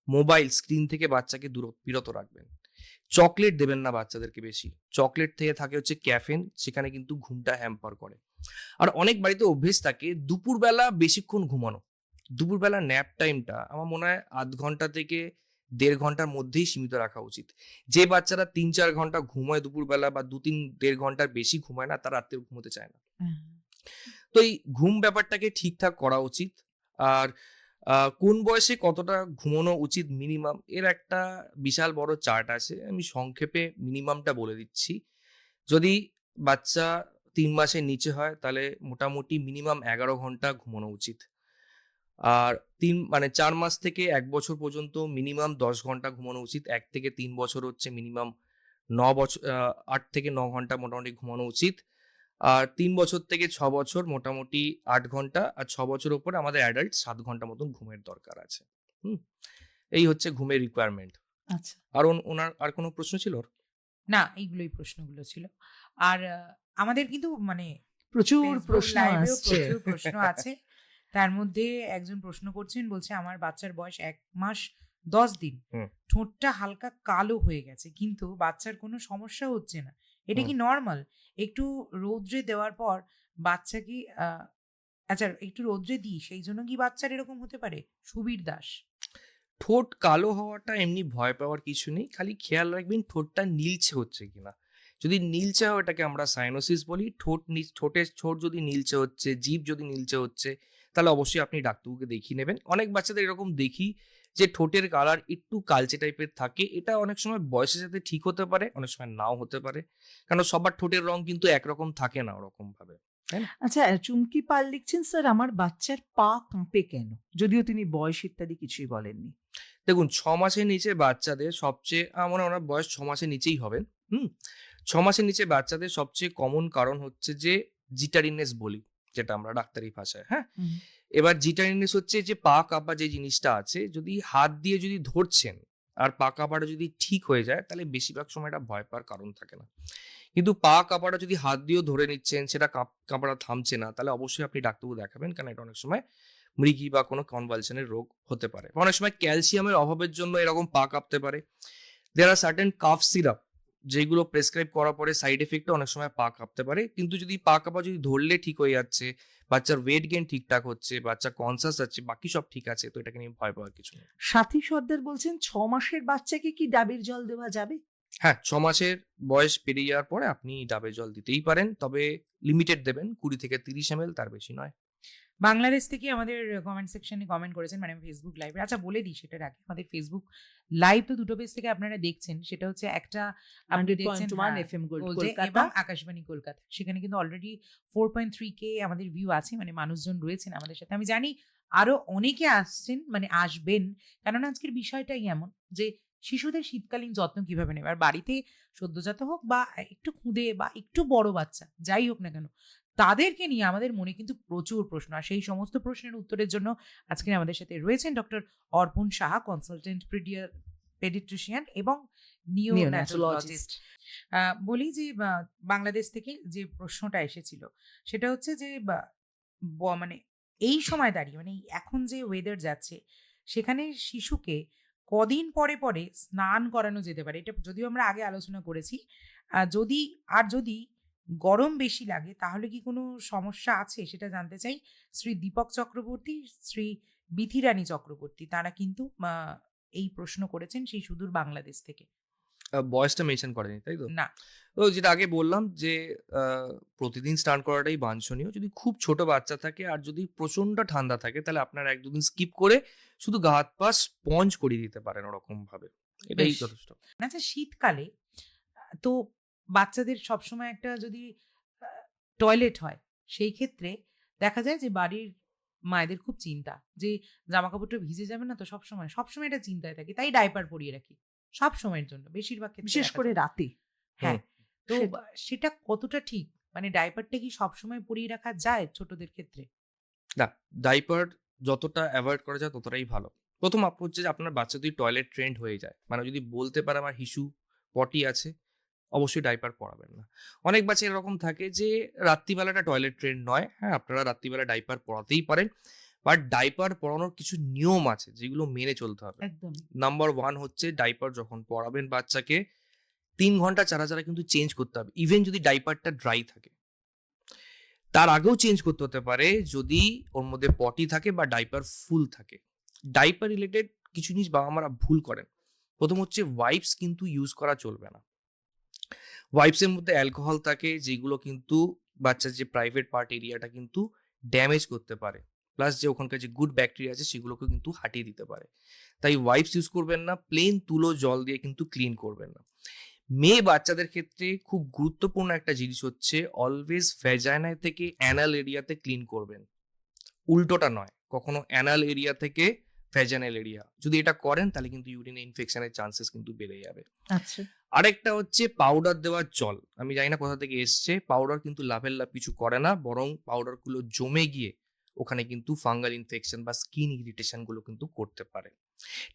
মোবাইল স্ক্রিন থেকে বাচ্চাকে বিরত রাখবেন। চকলেট দেবেন না বাচ্চাদেরকে বেশি। চকলেট থেকে থাকে হচ্ছে ক্যাফেন, সেখানে কিন্তু ঘুমটা হ্যাম্পার করে। আর অনেক বাড়িতে অভ্যেস থাকে দুপুরবেলা বেশিক্ষণ ঘুমানো। দুপুরবেলা ন্যাপ টাইমটা আমার মনে হয় আধ ঘন্টা থেকে 1.5 ঘন্টার মধ্যেই সীমিত রাখা উচিত। যে বাচ্চারা 3-4 ঘন্টা ঘুমায় দুপুরবেলা বা 2-3-1.5 ঘন্টার বেশি ঘুমায় না, তারা রাত্রে ঘুমোতে চায় না। তো এই ঘুম ব্যাপারটাকে ঠিকঠাক করা উচিত। আর কোন বয়সে কতটা ঘুমানো উচিত মিনিমাম, এর একটা বিশাল বড় চার্ট আছে। আমি সংক্ষেপে মিনিমামটা বলে দিচ্ছি। যদি বাচ্চা 3 মাসের নিচে হয় তাহলে মোটামুটি মিনিমাম 11 ঘন্টা ঘুমানো উচিত। আর 4 মাস থেকে 1 বছর পর্যন্ত মিনিমাম 10 ঘন্টা ঘুমানো উচিত। 1 থেকে 3 বছর হচ্ছে মিনিমাম 8 থেকে 9 ঘন্টা মোটামুটি ঘুমানো উচিত। আর 3 বছর থেকে 6 বছর মোটামুটি 8 ঘন্টা, আর 6 বছর উপরে আমাদের অ্যাডাল্ট 7 ঘন্টা মতন ঘুমের দরকার আছে। হুম, এই হচ্ছে ঘুমের রিকোয়ারমেন্ট। আচ্ছা, আর ওনার আর কোনো প্রশ্ন ছিল ওর? না, এইগুলোই প্রশ্নগুলো ছিল। আর আমাদের কিন্তু মানে প্রচুর Facebook প্রশ্ন লাইভেও আসছে। প্রচুর প্রশ্ন আছে। তার মধ্যে একজন প্রশ্ন করছেন, বলছে আমার বাচ্চার বয়স 1 মাস 10 দিন। হুম। ঠোঁটটা হালকা কালো হয়ে গেছে কিন্তু বাচ্চার কোনো সমস্যা হচ্ছে না। এটা কি নরমাল? একটু রৌদ্রে দেওয়ার পর বাচ্চা কি আচ্ছা একটু রৌদ্রে দিই সেই জন্য কি বাচ্চার এরকম হতে পারে? সুবীর দাস। ঠোঁট কালো হওয়াটা এমনি ভয় পাওয়ার কিছু নেই, খালি খেয়াল রাখবেন ঠোঁটটা নীলচে হচ্ছে কিনা। যদি নীলচে হয় ওটাকে আমরা সাইনোসিস বলি। ঠোঁট যদি নীলচে হচ্ছে, জিভ যদি নীলচে হচ্ছে, তাহলে অবশ্যই আপনি ডাক্তারবাবুকে দেখিয়ে নেবেন। অনেক বাচ্চাদের এরকম দেখি যে ঠোঁটের কালার একটু কালচে টাইপের থাকে। এটা অনেক সময় বয়সের সাথে ঠিক হতে পারে, অনেক সময় নাও হতে পারে, কারণ সবার ঠোঁটের রং কিন্তু একরকম থাকে না ওরকম ভাবে। আচ্ছা, চুমকি পাল লিখছেন, স্যার আমার বাচ্চার পা কাঁপে কেন? যদিও তিনি বয়স ইত্যাদি কিছুই বলেননি। দেখুন, 6 মাসের নিচে বাচ্চাদের সবচেয়ে আমার ওনার বয়স 6 মাসের নিচেই হবেন। 6 মাসের নিচে বাচ্চাদের সবচেয়ে কমন কারণ হচ্ছে যে জিটারিনেস বলি, যেটা আমরা ডাক্তারি ভাষায়। হ্যাঁ, এবার জিটারিনেস হচ্ছে যে পা কাঁপা যে জিনিসটা আছে, যদি হাত দিয়ে যদি ধরছেন আর পা কাঁপাটা যদি ঠিক হয়ে যায় তাহলে বেশিরভাগ সময় এটা ভয় পাওয়ার কারণ থাকে না। কিন্তু পা কাঁপাটা যদি হাত দিয়েও ধরে নিচ্ছেন, সেটা কাঁপাটা থামছে না, তাহলে অবশ্যই আপনি ডাক্তারবাবু দেখাবেন, কারণ এটা অনেক সময় মৃগী বা কোনো কনভালশনের রোগ হতে পারে। অনেক সময় ক্যালসিয়ামের অভাবের জন্য এরকম পা কাঁপতে পারে। দেয়ার আর সার্টেন কাফ সিরাপ যেগুলো প্রেসক্রাইব করার পরে সাইড এফেক্টে অনেক সময় পা কাঁপতে পারে। কিন্তু যদি পা কাঁপা যদি ধরলে ঠিক হয়ে যাচ্ছে, বাচ্চার ওয়েট গেইন ঠিকঠাক হচ্ছে, বাচ্চা কনসাস আছে, বাকি সব ঠিক আছে, তো এটাকে নিয়ে ভয় পাওয়ার কিছু নেই। সাথী সর্দার বলছেন 6 মাসের বাচ্চাকে কি ডাবের জল দেওয়া যাবে? হ্যাঁ, 6 মাসের বয়স পেরিয়ে যাওয়ার পরে আপনি ডাবের জল দিতেই পারেন, তবে লিমিটেড দেবেন, 20 থেকে 30 ml, তার বেশি নয়। বাংলাদেশ থেকে আমাদের কমেন্ট সেকশনে কমেন্ট করেছেন, মানে ফেসবুক লাইভে। আচ্ছা বলে দিই সেটার আগে, আমাদের ফেসবুক লাইভ তো দুটো পেজ থেকে আপনারা দেখছেন। সেটা হচ্ছে একটা আপনি দেখছেন 100.1 FM গোল্ড কলকাতা এবং আকাশবাণী কলকাতা। সেখানে কিন্তু অলরেডি 4.3K আমাদের ভিউ আছে, মানে মানুষজন রয়েছেন আমাদের সাথে। আমি জানি আরো অনেকে আসছেন, মানে আসবেন, কেননা আজকের বিষয়টাই এমন যে শিশুদের শীতকালীন যত্ন কিভাবে নেবে। আর বাড়িতে সদ্যজাত হোক বা একটু খুদে বা একটু বড় বাচ্চা যাই হোক না কেন, তাদেরকে নিয়ে আমাদের মনে কিন্তু প্রচুর প্রশ্ন। আর সেই সমস্ত প্রশ্নের উত্তরের জন্য আজকে আমাদের সাথে রয়েছেন ডক্টর অর্পণ সাহা, কনসালটেন্ট পেডিয়াট্রিশিয়ান এবং নিওন্যাটোলজিস্ট। বলি যে বাংলাদেশ থেকে যে প্রশ্নটা এসেছিল সেটা হচ্ছে যে মানে এই সময় দাঁড়িয়ে, মানে এখন যে ওয়েদার যাচ্ছে সেখানে শিশুকে কদিন পরে পরে স্নান করানো যেতে পারে? এটা যদিও আমরা আগে আলোচনা করেছি। যদি গরম বেশি লাগে তাহলে কি কোনো সমস্যা আছে সেটা জানতে চাই। শ্রী দীপক চক্রবর্তী, শ্রী বিথিরানী চক্রবর্তী, তারা কিন্তু এই প্রশ্ন করেছেন সেই সুদূর বাংলাদেশ থেকে। বয়সটা মেনশন করেনি, তাই তো? না, তো যেটা আগে বললাম যে প্রতিদিন স্নান করাটাই বাঞ্ছনীয়। যদি খুব ছোট বাচ্চা থাকে আর যদি প্রচন্ড ঠান্ডা থাকে তাহলে আপনার 1-2 দিন স্কিপ করে শুধু গা হাত পা স্পঞ্জ করিয়ে দিতে পারেন ওরকম ভাবে, এটাই বেশ। যথেষ্ট। আচ্ছা শীতকালে তো বাচ্চাদের সবসময় একটা যদি টয়লেট হয়, সেই ক্ষেত্রে দেখা যায় যে বাড়ির মায়েদের খুব চিন্তা যে জামা কাপড়টা ভিজে যাবে না তো। সবসময় এটা চিন্তায় থাকি, তাই ডাইপার পরিয়ে রাখি সব সময়ের জন্য, বেশিরভাগ ক্ষেত্রে বিশেষ দেখা করে যায়। রাতে। হ্যাঁ, তো সেটা- সেটা কতটা ঠিক? মানে ডাইপারটা কি সবসময় পরিয়ে রাখা যায় ছোটদের ক্ষেত্রে? না, ডাইপার যতটা অ্যাভয়েড করা যায় ততটাই ভালো। প্রথম হচ্ছে যে আপনার বাচ্চা যদি টয়লেট ট্রেন্ড হয়ে যায়, মানে যদি বলতে পারে আমার হিসু পটি আছে, অবশ্যই ডাইপার পরাবেন না। অনেক বাচ্চা এরকম থাকে যে রাত্রিবেলাটা টয়লেট ট্রেন্ড নয়। হ্যাঁ, আপনারা রাত্রিবেলা ডাইপার পরাতেই পারেন, বাট ডাইপার পরানোর কিছু নিয়ম আছে যেগুলো মেনে চলতে হবে। একদম। নাম্বার 1 হচ্ছে ডাইপার যখন পরাবেন বাচ্চাকে 3 ঘন্টা ছাড়া কিন্তু চেঞ্জ করতে হবে, ইভেন যদি ডাইপারটা ড্রাই থাকে। তার আগেও চেঞ্জ করতে হতে পারে যদি ওর মধ্যে পটি থাকে বা ডাইপার ফুল থাকে। ডাইপার রিলেটেড কিছু জিনিস বাবা মারা ভুল করেন। প্রথম হচ্ছে ওয়াইপস কিন্তু ইউজ করা চলবে না। ওয়াইপসের মধ্যে অ্যালকোহল থাকে, যেগুলো কিন্তু বাচ্চার যে প্রাইভেট পার্ট এরিয়াটা কিন্তু ড্যামেজ করতে পারে, প্লাস যে ওখানকার যে গুড ব্যাকটেরিয়া আছে সেগুলোকে কিন্তু হাটিয়ে দিতে পারে। তাই ওয়াইপস ইউজ করবেন না, প্লেন তুলো জল দিয়ে কিন্তু ক্লিন করবেন না। মেয়ে বাচ্চাদের ক্ষেত্রে খুব গুরুত্বপূর্ণ একটা জিনিস হচ্ছে অলওয়েজ ভ্যাজাইনা থেকে অ্যানাল এরিয়াতে ক্লিন করবেন, উল্টোটা নয়, কখনো অ্যানাল এরিয়া থেকে ভ্যাজাইনাল এরিয়া। যদি এটা করেন তাহলে কিন্তু ইউরিনে ইনফেকশনের চান্সেস কিন্তু বেড়ে যাবে। আচ্ছা। আরেকটা হচ্ছে পাউডার দেওয়ার জল। আমি জানি না কোথা থেকে এসছে, পাউডার কিন্তু লাভের লাভ কিছু করে না, বরং পাউডার গুলো জমে গিয়ে ওখানে কিন্তু ফাঙ্গাল ইনফেকশন বা স্কিন ইরিটেশন গুলো কিন্তু করতে পারে।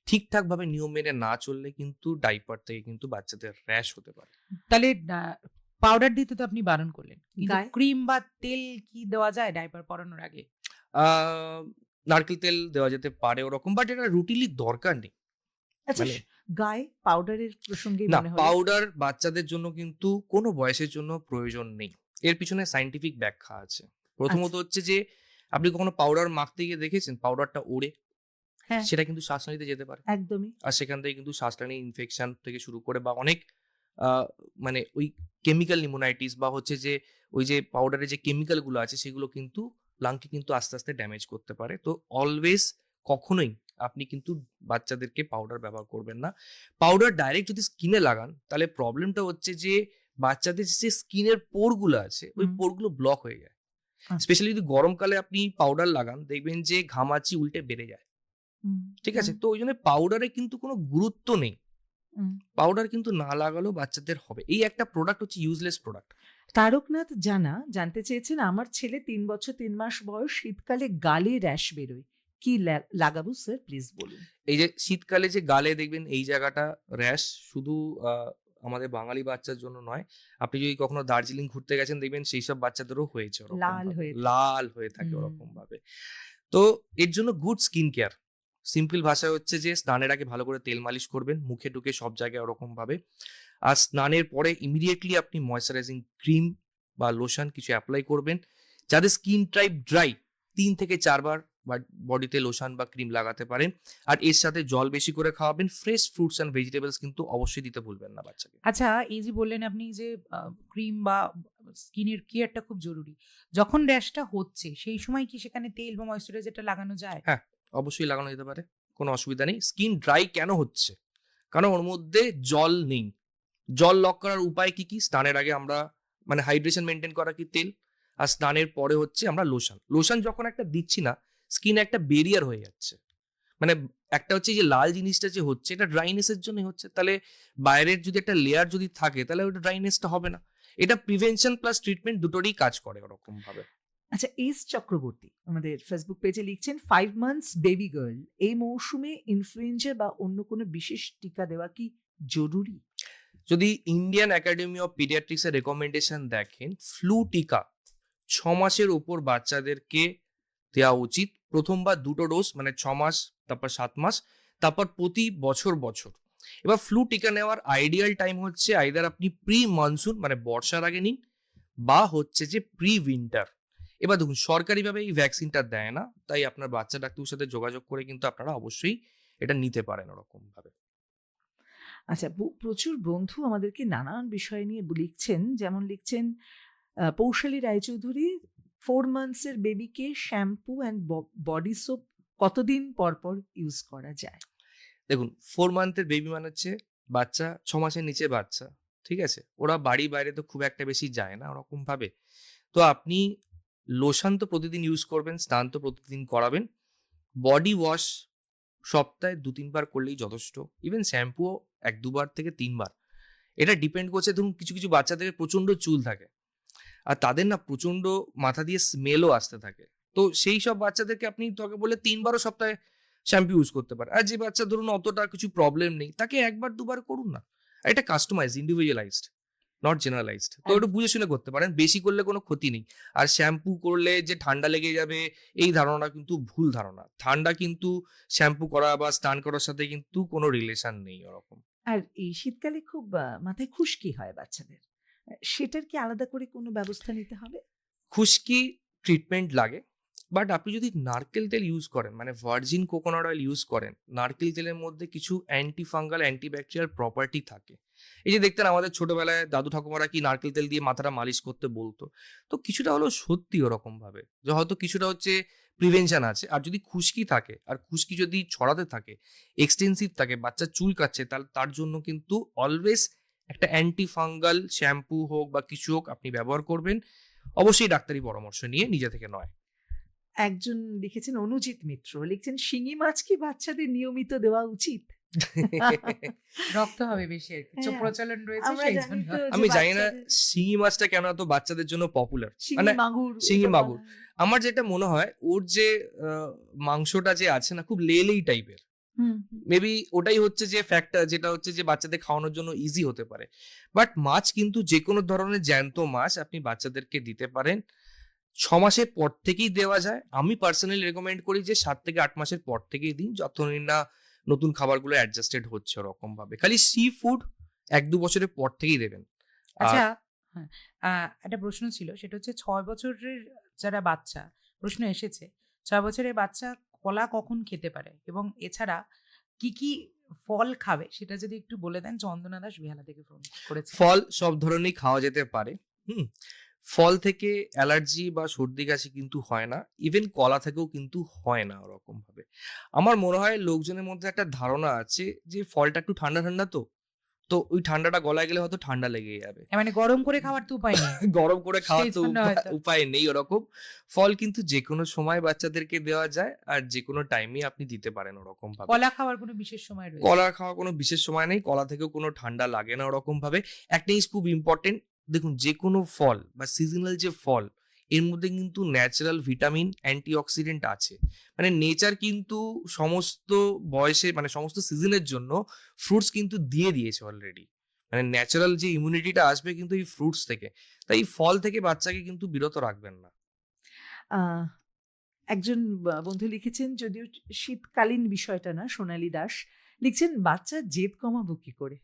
ঠিকঠাক ভাবে নিয়ম মেনে না চললে কিন্তু ডাইপার থেকে কিন্তু বাচ্চাদের র্যাশ হতে পারে। তাহলে পাউডার দিতে তো আপনি বারণ করলেন, কিন্তু গায়ে? ক্রিম বা তেল কি দেওয়া যায় ডাইপার পরানোর আগে? আহ নারকেল তেল দেওয়া যেতে পারে ওরকম, বাট এটা রুটিনলি দরকার নেই। আচ্ছা, মানে- গায়ে পাউডারের প্রসঙ্গে না, মনে হলো পাউডার বাচ্চাদের জন্য কিন্তু কোনো বয়সের জন্য প্রয়োজন নেই। এর পিছনে সাইন্টিফিক ব্যাখ্যা আছে। প্রথমত হচ্ছে যে আপনি কখনো পাউডার মাখতে গিয়ে দেখেছেন পাউডারটা ওড়ে? হ্যাঁ, সেটা কিন্তু শ্বাসনালীতে যেতে পারে, একদমই। আর সেখান থেকে কিন্তু শ্বাসনালী ইনফেকশন থেকে শুরু করে বা অনেক মানে ওই কেমিক্যাল নিউমোনাইটিস বা হচ্ছে যে ওই যে পাউডারে যে কেমিক্যাল গুলো আছে সেগুলো কিন্তু লাংকে কিন্তু আস্তে আস্তে ড্যামেজ করতে পারে। তো অলওয়েজ কখনোই আপনি কিন্তু বাচ্চাদেরকে পাউডার ব্যবহার করবেন না। পাউডার ডাইরেক্ট যদি স্কিনে লাগান তাহলে প্রবলেমটা হচ্ছে যে বাচ্চাদের যে স্কিনের পোরগুলো আছে ওই হুম। পোরগুলো ব্লক হয়ে যায়। আচ্ছা। স্পেশালি যদি গরমকালে আপনি পাউডার লাগান দেখবেন যে ঘামাচি উল্টে বেড়ে যায়। হুম, ঠিক আছে, তো ওই জন্য পাউডারে কিন্তু কোনো গুরুত্ব নেই। হুম। পাউডার কিন্তু না লাগালেও বাচ্চাদের হবে। এই একটা প্রোডাক্ট হচ্ছে ইউজলেস প্রোডাক্ট। তারকনাথ জানতে চেয়েছেন, আমার ছেলে 3 বছর 3 মাস বয়স, শীতকালে গালে র্যাশ বেরোয়, কি লাগাবো স্যার, প্লিজ বলুন। এই যে শীতকালে যে গালে দেখবেন এই জায়গাটা র্যাশ, শুধু আমাদের বাঙালি বাচ্চার জন্য নয়, আপনি যদি কখনো দার্জিলিং ঘুরতে গেছেন দেখবেন সেই সব বাচ্চাদেরও হয়েছে ওরকম লাল ভাবে। হয়ে থাকে। লাল হয়ে থাকে হুম। ওরকম ভাবে। তো এর জন্য গুড স্কিন কেয়ার, সিম্পল ভাষায় হচ্ছে যে স্নানের আগে ভালো করে তেল মালিশ করবেন মুখে টুকে সব জায়গায় ওরকম ভাবে। আর স্নানের পরে ইমিডিয়েটলি আপনি ময়শ্চারাইজিং ক্রিম বা লোশন কিছু অ্যাপ্লাই করবেন। যাদের স্কিন টাইপ ড্রাই 3 থেকে 4 বার বডিতে লোশন বা ক্রিম লাগাতে পারেন। আর এর সাথে জল বেশি করে খাওয়াবেন। ফ্রেশ ফ্রুটস অ্যান্ড ভেজিটেবলস কিন্তু অবশ্যই দিতে ভুলবেন না বাচ্চাকে। আচ্ছা, এই যে বললেন আপনি যে ক্রিম বা স্কিনের কেয়ারটা খুব জরুরি, যখন র্যাশটা হচ্ছে সেই সময় কি সেখানে তেল বা ময়শ্চারাইজারটা লাগানো যায়? হ্যাঁ, অবশ্যই লাগানো যেতে পারে, কোনো অসুবিধা নেই। স্কিন ড্রাই কেন হচ্ছে? কারণ ওর মধ্যে জল নেই। জল লক করার উপায় কি কি? স্নানের আগে আমরা মানে হাইড্রেশন মেনটেন করা কি তেল, আর স্নানের পরে হচ্ছে আমরা লোশন। লোশন যখন একটা দিচ্ছি না স্কিনে একটা বেরিয়ার হয়ে যাচ্ছে, মানে একটা হচ্ছে যে লাল জিনিসটা যে হচ্ছে এটা ড্রাইনেসের জন্য হচ্ছে, তাহলে বাইরের যদি একটা লেয়ার যদি থাকে তাহলে ওটা ড্রাইনেসটা হবে না। এটা প্রিভেনশন প্লাস ট্রিটমেন্ট দুটোরই কাজ করে ওরকম ভাবে। আচ্ছা, এস চক্রবর্তী আমাদের ফেসবুক পেজে লিখছেন, 5 মান্থস বেবি গার্ল, এই মৌসুমে ইনফ্লুয়েঞ্জা বা অন্য কোনো বিশেষ টিকা দেওয়া কি জরুরি? যদি ইন্ডিয়ান একাডেমি অফ পিডিয়াট্রিক্স এর রেকমেন্ডেশন দেখেন, ফ্লু টিকা 6 মাসের উপর বাচ্চাদেরকে দেওয়া উচিত। প্রথমবার 2টো ডোজ, মানে 6 মাস, তারপর 7 মাস, তারপর প্রতি বছর বছর। এবার ফ্লু টিকা নেওয়ার আইডিয়াল টাইম হচ্ছে আইদার আপনি প্রি মনসুন মানে বর্ষার আগে নিন, বা হচ্ছে যে প্রি উইন্টার। এবার দেখুন সরকারিভাবে এই ভ্যাকসিনটা দেয় না, তাই আপনার বাচ্চা ডাক্তারের সাথে যোগাযোগ করে কিন্তু আপনারা অবশ্যই এটা নিতে পারেন ওরকম ভাবে। আচ্ছা, প্রচুর বন্ধু আমাদেরকে নানান বিষয় নিয়ে লিখছেন, যেমন লিখছেন পৌশালী রায়চৌধুরী, 4 মান্থসের বেবিকে শ্যাম্পু অ্যান্ড বডি সোপ কতদিন পর পর ইউজ করা যায়? দেখুন 4 মান্থের বেবি মানে হচ্ছে বাচ্চা 6 মাসের নিচে বাচ্চা, ঠিক আছে, ওরা বাড়ি বাইরে তো খুব একটা বেশি যায় না ওরকম ভাবে। তো আপনি লোশন তো প্রতিদিন ইউজ করবেন, স্নান তো প্রতিদিন করাবেন, বডি ওয়াশ সপ্তাহে 2-3 বার করলেই যথেষ্ট। ইভেন শ্যাম্পুও 1-2 বার থেকে 3 বার। এটা ডিপেন্ড করছে, ধরুন কিছু কিছু বাচ্চাদের প্রচন্ড চুল থাকে আর তাদের না প্রচন্ড মাথা দিয়ে স্মেলও আসতে থাকে, তো সেই সব বাচ্চাদেরকে আপনি তোকে বলে 3 বারও সপ্তাহে শ্যাম্পু ইউজ করতে পারে। আর যে বাচ্চা ধরুন অতটা কিছু প্রবলেম নেই তাকে 1-2 বার করুন না। আর এটা কাস্টমাইজ, ইন্ডিভিজুয়ালাইজড, নট জেনারেলাইজড। তো একটু বুঝে শুনে করতে পারেন, বেশি করলে কোনো ক্ষতি নেই। আর শ্যাম্পু করলে যে ঠান্ডা লেগে যাবে এই ধারণা কিন্তু ভুল ধারণা। ঠান্ডা কিন্তু শ্যাম্পু করা বা স্নান করার সাথে কিন্তু কোনো রিলেশন নেই ওরকম। আর এই শীতকালে খুব মাথায় খুশকি হয় বাচ্চাদের, সেটার কি আলাদা করে কোনো ব্যবস্থা নিতে হবে? খুশকি ট্রিটমেন্ট লাগে, বাট আপনি যদি নারকেল তেল ইউজ করেন মানে ভার্জিন কোকোনাট অয়েল ইউজ করেন, নারকেল তেলের মধ্যে কিছু অ্যান্টি ফাঙ্গাল অ্যান্টিব্যাকটেরিয়াল প্রপার্টি থাকে। এই যে দেখতেন আমাদের ছোটবেলায় দাদু ঠাকুমারা কি নারকেল তেল দিয়ে মাথাটা মালিশ করতে বলতো, তো কিছুটা হলো সত্যি ওরকম ভাবে যে হয়তো কিছুটা হচ্ছে প্রিভেনশন আছে। আর যদি খুশকি থাকে আর খুশকি যদি ছড়াতে থাকে, এক্সটেন্সিভ থাকে, বাচ্চা চুল কাচ্ছে, তাহলে তার জন্য কিন্তু অলওয়েজ একটা অ্যান্টি ফাঙ্গাল শ্যাম্পু হোক বা কিছু হোক আপনি ব্যবহার করবেন, অবশ্যই ডাক্তারি পরামর্শ নিয়ে, নিজে থেকে নয়। একজন লিখেছেন অনুজিৎ মিত্র, লিখছেন শিঙি মাছ কি বাচ্চাদের নিয়মিত দেওয়া উচিত? রক্ত হবে বেশি আর কি, হ্যাঁ, প্রচলন রয়েছে আমরা সেই জানি জন্য। তো যে আমি জানি না বাচ্চাদের শিঙি মাছটা কেন এত বাচ্চাদের জন্য পপুলার, শিঙি মানে মাগুর, শিঙি এটা মাগুর। বলা হয়। আমার যেটা মনে হয় ওর যে মাংসটা যে আছে না, খুব লেলেই টাইপের, হুম, হুম। মেবি ওটাই হচ্ছে যে ফ্যাক্টর, যেটা হচ্ছে যে বাচ্চাদের খাওয়ানোর জন্য ইজি হতে পারে। বাট মাছ কিন্তু যে কোনো ধরনের জ্যান্ত মাছ আপনি বাচ্চাদেরকে দিতে পারেন। 6 মাসের পর থেকেই দেওয়া যায়। আমি পার্সোনালি রেকমেন্ড করি যে 7 থেকে 8 মাসের পর থেকেই দিন, যতদিন না নতুন খাবারগুলো অ্যাডজাস্টেড হচ্ছে ওরকম ভাবে। খালি সি ফুড 1-2 বছরের পর থেকেই দেবেন। আচ্ছা, হ্যাঁ, একটা প্রশ্ন ছিল, সেটা হচ্ছে 6 বছরের যারা বাচ্চা, প্রশ্ন এসেছে 6 বছরের বাচ্চা কলা কখন খেতে পারে এবং এছাড়া কি কি ফল খাবে সেটা যদি একটু বলে দেন। চন্দনা দাস বেহালা থেকে ফোন করেছে। ফল সব ধরনেরই খাওয়া যেতে পারে। ফল থেকে অ্যালার্জি বা সর্দি কাশি কিন্তু হয় না, ইভেন কলা থেকেও কিন্তু হয় না ওরকম ভাবে। আমার মনে হয় লোকজনের মধ্যে একটা ধারণা আছে যে ফলটা একটু ঠান্ডা ঠান্ডা, তো ওই ঠান্ডাটা গলায় গেলে হয়তো ঠান্ডা লেগে যাবে, মানে গরম করে খাওয়ার তো উপায় নেই। গরম করে খাওয়ার সেই তো জন্য হয়তো। উপায় নেই ওরকম। ফল কিন্তু যে কোনো সময় বাচ্চাদেরকে দেওয়া যায়, আর যে কোনো টাইমে আপনি দিতে পারেন ওরকম ভাবে। কলা খাওয়ার কোনো বিশেষ সময় রয়েছে? কলা খাওয়া কোনো বিশেষ সময় নেই, কলা থেকেও কোনো ঠান্ডা লাগে না ওরকম ভাবে। একটা জিনিস খুব ইম্পর্টেন্ট, দেখুন যে কোনো ফল বা সিজনাল যে ফল, এর মধ্যে কিন্তু ন্যাচারাল ভিটামিন, অ্যান্টিঅক্সিডেন্ট আছে। মানে নেচার কিন্তু সমস্ত বয়সে, মানে সমস্ত সিজনের জন্য ফ্রুটস কিন্তু দিয়ে দিয়েছে অলরেডি। মানে ন্যাচারাল যে ইমিউনিটিটা আসবে কিন্তু এই ফ্রুটস থেকে। তাই ফল থেকে বাচ্চাকে কিন্তু বিরত রাখবেন না। আহ, একজন বন্ধু লিখেছেন, যদিও শীতকালীন বিষয়টা না, সোনালী দাস লিখছেন বাচ্চা জেদ কমাবো কি করে?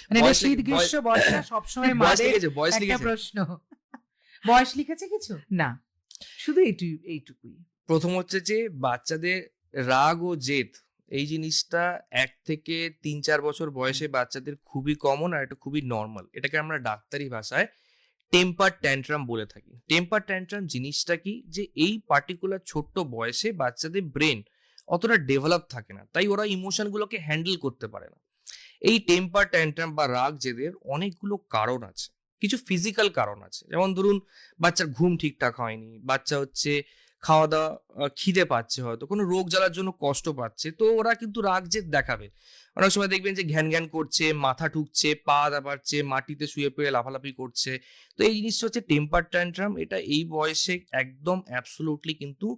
মানে এটা বয়স শীত লিখে- গ্রীষ্ম বর্ষা সবসময় বয়স মাদের লিখেছে, বয়স একটা লিখেছে। প্রশ্ন। বয়স লিখেছে কিছু? না, শুধু এইটুকুই। প্রথম হচ্ছে যে বাচ্চাদের রাগ ও জেদ, এই জিনিসটা 1 থেকে 3-4 বছর বয়সে বাচ্চাদের খুবই কমন, আর এটা খুবই নর্মাল। এটাকে আমরা ডাক্তারি ভাষায় টেম্পার ট্যান্ট্রাম বলে থাকি। টেম্পার ট্যান্ট্রাম জিনিসটা কি, যে এই পার্টিকুলার ছোট্ট বয়সে বাচ্চাদের ব্রেন অতটা ডেভেলপ থাকে না, তাই ওরা ইমোশনগুলোকে হ্যান্ডেল করতে পারে না। এই টেম্পার ট্যান্ট্রাম বা রাগ জেদের অনেকগুলো কারণ আছে। কিছু ফিজিক্যাল কারণ আছে, যেমন ধরুন বাচ্চার ঘুম ঠিকঠাক হয়নি, বাচ্চা হচ্ছে খাওয়া দাওয়া খিদে পাচ্ছে, হয়তো কোনো রোগ জ্বালার জন্য কষ্ট পাচ্ছে, তো ওরা কিন্তু রাগ জেদ দেখাবে। অনেক সময় দেখবেন যে ঘ্যান ঘ্যান করছে, মাথা ঠুকছে, পা দাবাচ্ছে, মাটিতে শুয়ে পড়ে লাফালাফি করছে। তো এই জিনিসটা হচ্ছে টেম্পার ট্যান্ট্রাম। এটা এই বয়সে একদম অ্যাবসোলুটলি কিন্তু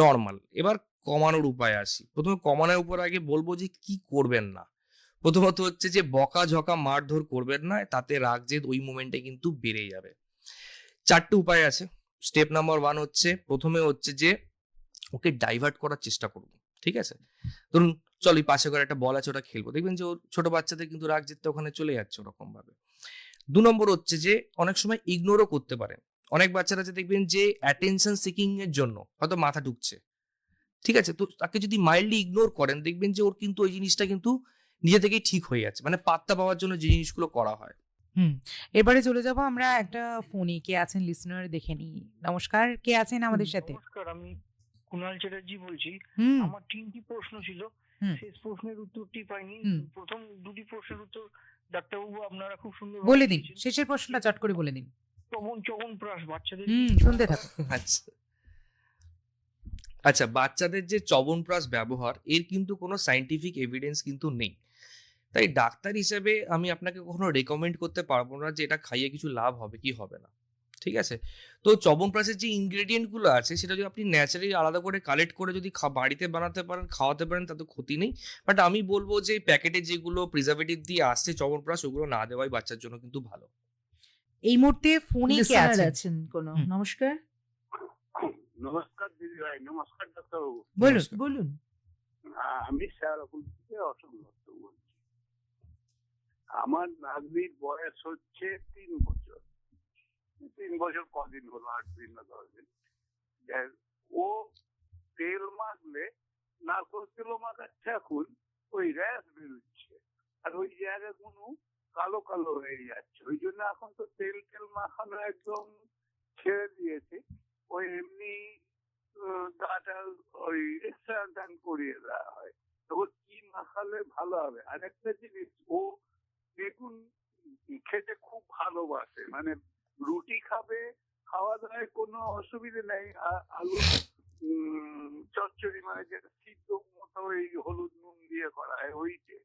নর্মাল। এবার কমানোর উপায় আসি। প্রথমে কমানোর উপর আগে বলবো যে কি করবেন না। প্রথমত হচ্ছে যে বকাঝকা মারধর করবেন না, তাতে রাগ জেদ ওই মোমেন্টে কিন্তু বেড়ে যাবে। 4টে উপায় আছে। স্টেপ নাম্বার 1 হচ্ছে, প্রথমে হচ্ছে যে ওকে ডাইভার্ট করার চেষ্টা করুন, ঠিক আছে? ধরুন চল এই পাশে করে একটা বল আছে, ওটা খেলবো, দেখবেন যে ওর ছোট বাচ্চাদের কিন্তু রাগ জেদটা ওখানে চলে যাচ্ছে ওরকম ভাবে। 2 নম্বর হচ্ছে যে অনেক সময় ইগনোরও করতে পারেন। অনেক বাচ্চারা আছে দেখবেন যে অ্যাটেনশন সিকিং এর জন্য হয়তো মাথা ঢুকছে, ঠিক আছে? তো তাকে যদি মাইল্ডলি ইগনোর করেন, দেখবেন যে ওর কিন্তু ওই জিনিসটা কিন্তু নিজে থেকেই ঠিক হয়ে যাচ্ছে, মানে পাত্তা পাওয়ার জন্য যে জিনিসগুলো করা হয়। এবারে চলে যাব আমরা একটা ফোনে, কে আছেন লিসনার দেখে নিই। নমস্কার, কে আছেন আমাদের সাথে? নমস্কার, আমি কুণাল চ্যাটার্জি বলছি। হুম আমার 3টি প্রশ্ন ছিল, হুম। শেষ প্রশ্নের উত্তরটি পাইনি। হুম। প্রথম 2টি প্রশ্নের উত্তর ডাক্তারবাবু আপনারা খুব সুন্দর বলে দিন, শেষের প্রশ্নটা চট করে বলে দিন। চবনপ্রাশ বাচ্চাদের শুনতে থাকুন। আচ্ছা আচ্ছা, বাচ্চাদের যে চবনপ্রাশ ব্যবহার, এর কিন্তু কোনো সায়েন্টিফিক এভিডেন্স কিন্তু নেই। তাই ডাক্তার হিসেবে আমি আপনাকে কখনো রেকমেন্ড করতে পারবো না যে এটা খাইয়ে কিছু লাভ হবে কি হবে না, ঠিক আছে? তো চবনপ্রাশের যে ইনগ্রেডিয়েন্ট গুলো আছে, সেটা যদি আপনি ন্যাচারালি আলাদা করে কালেক্ট করে যদি বাড়িতে বানাতে পারেন, খাওয়াতে পারেন, তাতে ক্ষতি নেই। বাট আমি বলবো যে প্যাকেটে যেগুলো প্রিজারভেটিভ দিয়ে আসছে চবনপ্রাশ, ওগুলো না দেওয়াই বাচ্চার জন্য কিন্তু ভালো। এই মুহূর্তে ফোনে কে Listener আছেন? আছেন কোনো? হুম। নমস্কার, নমস্কার দিদি ভাই, নমস্কার ডাক্তারবাবু। বলুন। বলুন। আমি শেয়ারপুর থেকে অশোক দত্ত বলছি। আমার নাতনির বয়স হচ্ছে 3 বছর। 3 বছর কদিন হলো, 8 দিন না 10 দিন। ও তেল মাখলে, নারকোল তেলও মাখাচ্ছে এখন, ওই র্যাশ বেরোচ্ছে, আর ওই জায়গাগুলো কালো কালো হয়ে যাচ্ছে। ওই জন্য এখন তো তেল মাখানো একদম ছেড়ে দিয়েছে। ওই এমনি গাটা ওই এক্সট্রা দান করিয়ে দেওয়া হয়। তখন কি মাখা খাওয়ালে ভালো হবে। আর একটা জিনিস, ও বেগুন খেতে খুব ভালোবাসে, মানে রুটি খাবে, খাওয়া দাওয়ায় কোনো অসুবিধে নেই। আলু চচ্চড়ি, মানে যেটা সিদ্ধ মতো ওই হলুদ নুন দিয়ে করা হয় ওইটে,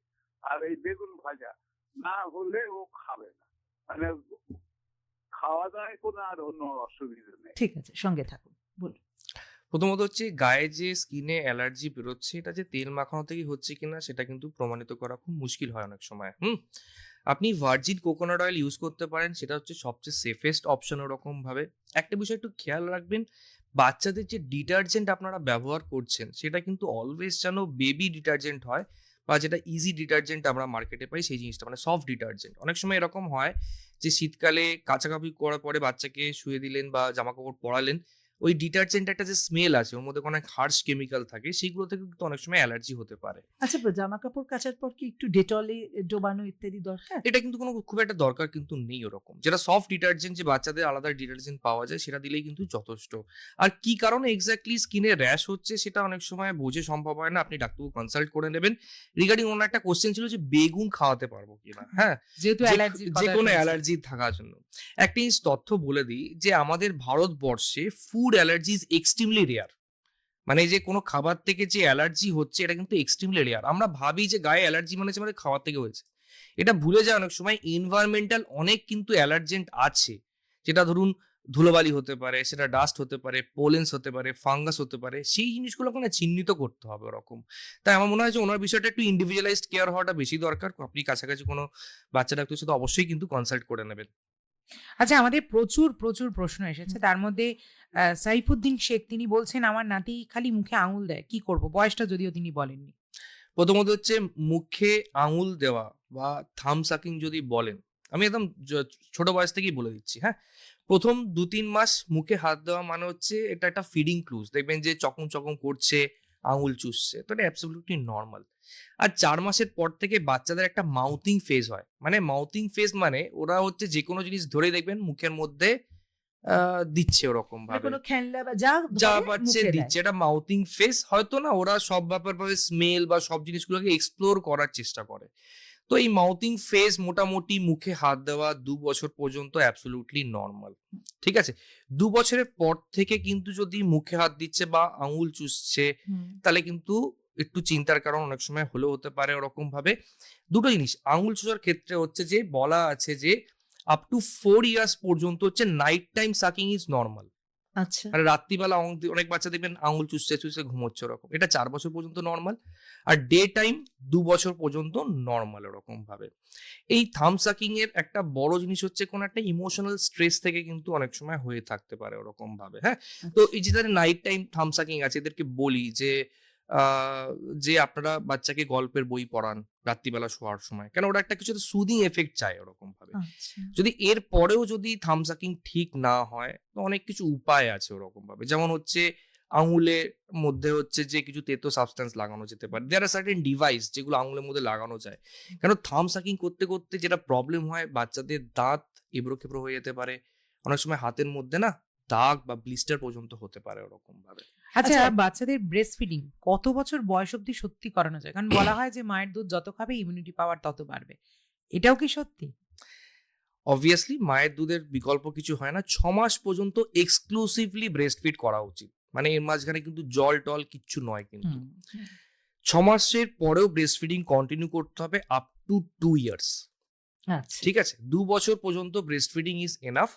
আর এই বেগুন ভাজা না হলে ও খাবে না, মানে খাওয়া দাওয়ায় কোনো আর অন্য অসুবিধা নেই। ঠিক আছে, সঙ্গে থাকুন, বলুন। প্রথমত হচ্ছে গায়ে যে স্কিনে অ্যালার্জি বেরোচ্ছে, এটা যে তেল মাখানো থেকে হচ্ছে কিনা সেটা কিন্তু প্রমাণিত করা খুব মুশকিল হয় অনেক সময়। আপনি ভার্জিন কোকোনাট অয়েল ইউজ করতে পারেন, সেটা হচ্ছে সবচেয়ে সেফেস্ট অপশন। ওরকম ভাবে একটা বিষয় একটু খেয়াল রাখবেন, বাচ্চাদের যে ডিটারজেন্ট আপনারা ব্যবহার করছেন সেটা কিন্তু অলওয়েজ যেন বেবি ডিটারজেন্ট হয়, বা যেটা ইজি ডিটারজেন্ট আমরা মার্কেটে পাই সেই জিনিসটা, মানে সফট ডিটারজেন্ট। অনেক সময় এরকম হয় যে শীতকালে কাচাকাচি করার পরে বাচ্চাকে শুয়ে দিলেন বা জামা কাপড় পরালেন, ওই ডিটারজেন্ট একটা যে স্মেল আছে, ওর মধ্যে অনেক হার্শ কেমিক্যাল থাকে, সেইগুলো থেকে কিন্তু অনেক সময় অ্যালার্জি হতে পারে। আচ্ছা, জামা কাপড় কাচার পর কি একটু ডেটলে ডোবানো ইত্যাদি দরকার? এটা কিন্তু কোনো খুব একটা দরকার কিন্তু নেই ওরকম। যেটা সফট ডিটারজেন্ট, যে বাচ্চাদের আলাদা ডিটারজেন্ট পাওয়া যায়, সেটা দিলেই কিন্তু যথেষ্ট। আর কি কারণে এক্স্যাক্টলি স্কিনে র্যাশ হচ্ছে সেটা অনেক সময় বোঝে সম্ভব হয় না, আপনি ডাক্তারকে কনসাল্ট করে নেবেন। রিগার্ডিং ওনার একটা কোশ্চেন ছিল যে বেগুন খাওয়াতে পারবো কিনা, হ্যাঁ, যেহেতু অ্যালার্জি, যে কোনো অ্যালার্জি থাকার জন্য একটা জিনিস তথ্য বলে দিই, যে আমাদের ভারতবর্ষে food allergy is extremely rare. মানে যে কোনো খাবার থেকে যে অ্যালার্জি হচ্ছে এটা কিন্তু এক্সট্রিমলি রেয়ার। আমরা ভাবি যে গায়ে অ্যালার্জি মানে আমাদের খাবার থেকে হয়েছে, এটা ভুলে যায় অনেক সময়। এনভায়রনমেন্টাল অনেক কিন্তু অ্যালার্জেন্ট আছে, যেটা ধরুন ধুলোবালি হতে পারে, সেটা ডাস্ট হতে পারে, পোলেন্স হতে পারে, ফাঙ্গাস হতে পারে, সেই জিনিসগুলোকে না চিহ্নিত করতে হবে ওরকম। তাই আমার মনে হয় যে ওনার বিষয়টা একটু ইন্ডিভিজুয়ালাইজড কেয়ার হওয়াটা বেশি দরকার। আপনি কাছাকাছি কোনো বাচ্চা ডাক্তারের সাথে অবশ্যই কিন্তু কনসাল্ট করে নেবেন। আচ্ছা, আমাদের প্রচুর প্রচুর প্রশ্ন এসেছে। তার মধ্যে সাইফুদ্দিন শেখ তিনি বলছেন, আমার নাতি খালি মুখে আঙুল দেয়, কি করব? বয়সটা যদিও তিনি বলেননি। প্রথমত হচ্ছে মুখে আঙুল দেওয়া বা থাম সাকিং যদি বলেন, আমি একদম ছোট বয়স থেকেই বলে দিচ্ছি, হ্যাঁ, প্রথম 2-3 মাস মুখে হাত দেওয়া মানে হচ্ছে এটা একটা ফিডিং ক্লুজ। দেখবেন যে চকম চকম করছে, আঙুল চুষছে, তো এটা অ্যাবসলিউটলি নর্মাল। আর 4 মাসের পর থেকে বাচ্চাদের একটা মাউথিং ফেজ হয়। মানে মাউথিং ফেজ মানে ওরা হচ্ছে যে কোনো জিনিস ধরে দেখবেন মুখের মধ্যে দিচ্ছে ওরকম মানে ভাবে, কোনো খেলনা বা যা যা ধরে পাচ্ছে মুখে দেয়। দিচ্ছে, এটা মাউথিং ফেস। হয়তো না ওরা সব ব্যাপার ভাবে স্মেল বা সব জিনিসগুলোকে এক্সপ্লোর করার চেষ্টা করে। তো এই মাউথিং ফেস, মোটামুটি মুখে হাত দেওয়া 2 বছর পর্যন্ত অ্যাবসলিউটলি নর্মাল। ঠিক আছে, 2 বছরের পর থেকে কিন্তু যদি মুখে হাত দিচ্ছে বা আঙুল চুষছে, তাহলে কিন্তু একটু চিন্তার কারণ অনেক সময় হলেও হতে পারে ওরকম ভাবে। দুটো জিনিস আঙুল চুষার ক্ষেত্রে হচ্ছে যে বলা আছে যে আপ টু 4 ইয়ার্স পর্যন্ত হচ্ছে night time sucking is normal. আচ্ছা, মানে রাত্রিবেলা অনেক বাচ্চা দেখবেন আঙুল চুষছে চুষছে ঘুমোচ্ছে ওরকম, এটা 4 বছর পর্যন্ত নর্মাল। আর ডে টাইম 2 বছর পর্যন্ত নর্মাল ওরকম ভাবে। এই থাম সাকিং এর একটা বড় জিনিস হচ্ছে কোন একটা ইমোশনাল স্ট্রেস থেকে কিন্তু অনেক সময় হয়ে থাকতে পারে ওরকম ভাবে, হ্যাঁ। তো এই যে যাদের নাইট টাইম থাম সাকিং আছে, এদেরকে বলি যে আপনারা বাচ্চাকে গল্পের বই পড়ান রাত্রিবেলা শোয়ার সময়, কেন ওরা একটা কিছু সুদিং এফেক্ট চায় ওরকম ভাবে। আচ্ছা। যদি এর পরেও যদি থাম সাকিং ঠিক না হয়, তো অনেক কিছু উপায় আছে ওরকম ভাবে। যেমন হচ্ছে আঙুলের মধ্যে হচ্ছে যে কিছু তেতো সাবস্টেন্স লাগানো যেতে পারে। দেয়ার আর সার্টেন ডিভাইস যেগুলো আঙুলের মধ্যে লাগানো যায়। কেন থাম সাকিং করতে করতে যেটা প্রবলেম হয়, বাচ্চাদের দাঁত এবড়ো খেবড়ো হয়ে যেতে পারে, অনেক সময় হাতের মধ্যে না দাগ বা ব্লিস্টার পর্যন্ত হতে পারে ওরকম ভাবে। আচ্ছা, আচ্ছা। বাচ্চাদের ব্রেস্ট ফিডিং কত বছর বয়স অবধি সত্যি করানো যায়? কারণ বলা হয় যে মায়ের দুধ যত খাবে ইমিউনিটি পাওয়ার তত বাড়বে। এটাও কি সত্যি? অবভিয়াসলি মায়ের দুধের বিকল্প কিছু হয় না। 6 মাস পর্যন্ত এক্সক্লুসিভলি ব্রেস্ট ফিড করা উচিত। মানে এর মাঝখানে কিন্তু জল টল কিচ্ছু নয় কিন্তু। 6 মাসের পরেও ব্রেস্ট ফিডিং কন্টিনিউ করতে হবে আপ টু 2 ইয়ার্স। আচ্ছা, ঠিক আছে, 2 বছর পর্যন্ত ব্রেস্ট ফিডিং ইজ এনাফ।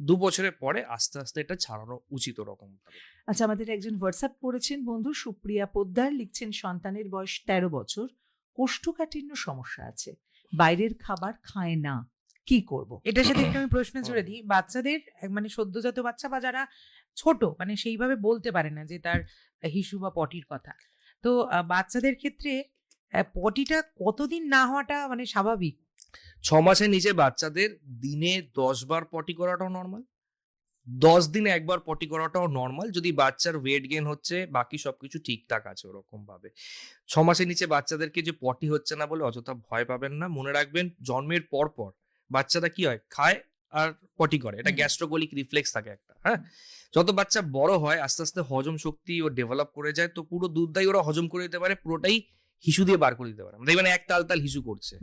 2 বছরের পরে আস্তে আস্তে এটা ছাড়ানো উচিত ওরকম ভাবে। আচ্ছা, আমাদের একজন হোয়াটসঅ্যাপ করেছেন বন্ধু সুপ্রিয়া পোদ্দার, লিখছেন সন্তানের বয়স 13 বছর, কোষ্ঠকাঠিন্য সমস্যা আছে, বাইরের খাবার খায় না, কি করব? এটার সাথে একটু আমি প্রশ্ন জুড়ে দিই। বাচ্চাদের মানে সদ্যজাত বাচ্চা বা যারা ছোট, মানে সেইভাবে বলতে পারে না যে তার হিসু বা পটির কথা, তো বাচ্চাদের ক্ষেত্রে পটিটা কতদিন না হওয়াটা মানে স্বাভাবিক? 6 মাসের নিচে বাচ্চাদের দিনে 10 বার পটি করাটাও নর্মাল, 10 দিনে একবার পটি করাটাও নর্মাল, যদি বাচ্চার ওয়েট গেইন হচ্ছে, বাকি সবকিছু ঠিকঠাক আছে ওরকম ভাবে। 6 মাসের নিচে বাচ্চাদেরকে যে পটি হচ্ছে না বলে অযথা ভয় পাবেন না। মনে রাখবেন জন্মের পর পর বাচ্চারা কি হয়, খায় আর পটি করে, এটা গ্যাস্ট্রোকোলিক রিফ্লেক্স থাকে একটা, হ্যাঁ। যত বাচ্চা বড় হয় আস্তে আস্তে হজম শক্তি ও ডেভেলপ করে যায়, তো পুরো দুধটাই ওরা হজম করে দিতে পারে, পুরোটাই হিসু দিয়ে বার করে দিতে পারে, দেখবেন এক তাল তাল হিসু করছে,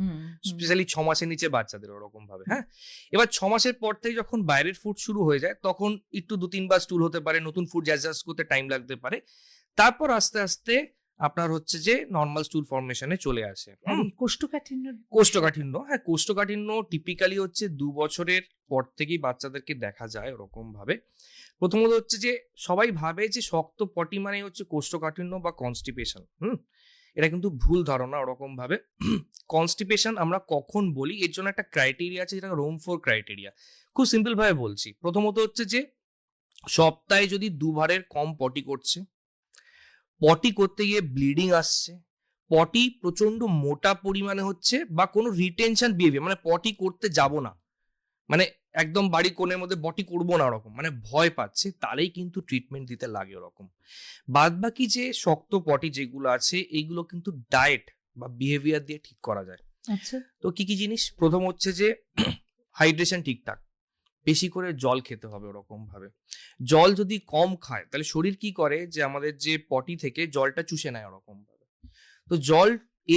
স্পেশালি 6 মাসের নিচে বাচ্চাদের ওরকম ভাবে। হ্যাঁ, এবার 6 মাসের পর থেকে যখন বাইরের ফুড শুরু হয়ে যায় তখন একটু 2-3 বার স্টুল হতে পারে, নতুন ফুড অ্যাডজাস্ট করতে টাইম লাগতে পারে, তারপর আস্তে আস্তে আপনার হচ্ছে যে নর্মাল স্টুল ফর্মেশনে চলে আসে। আর এই কোষ্ঠকাঠিন্য কোষ্ঠকাঠিন্য, হ্যাঁ কোষ্ঠকাঠিন্য টিপিক্যালি হচ্ছে 2 বছরের পর থেকেই বাচ্চাদেরকে দেখা যায় ওরকম ভাবে। প্রথমত হচ্ছে যে সবাই ভাবে যে শক্ত পটি মানে হচ্ছে কোষ্ঠকাঠিন্য বা কনস্টিপেশন। এটা কিন্তু ভুল ধারণা ওরকম ভাবে। কনস্টিপেশন আমরা কখন বলি, এর জন্য একটা ক্রাইটেরিয়া আছে, যেটা রোম-4 ক্রাইটেরিয়া। খুব সিম্পল ভাবে বলছি, প্রথমত হচ্ছে যে সপ্তাহে যদি 2 বারের কম পটি করছে, পটি করতে গিয়ে ব্লিডিং আসছে, পটি প্রচন্ড মোটা পরিমাণে হচ্ছে, বা কোনো রিটেনশন বিহেভিয়ার, মানে পটি করতে যাব না, মানে একদম বাড়ি কোণের মধ্যে পটি করবো না ওরকম, মানে ভয় পাচ্ছে, তাহলেই কিন্তু ট্রিটমেন্ট দিতে লাগে ওরকম। বাদ বাকি যে শক্ত পটি যেগুলো আছে এইগুলো কিন্তু ডায়েট বা বিহেভিয়ার দিয়ে ঠিক করা যায়। আচ্ছা, তো কি কি জিনিস, প্রথম হচ্ছে যে হাইড্রেশন ঠিকঠাক, বেশি করে জল খেতে হবে ওরকম ভাবে। জল যদি কম খায় তাহলে শরীর কি করে, যে আমাদের যে পটি থেকে জলটা চুষে নেয় ওরকম ভাবে। তো জল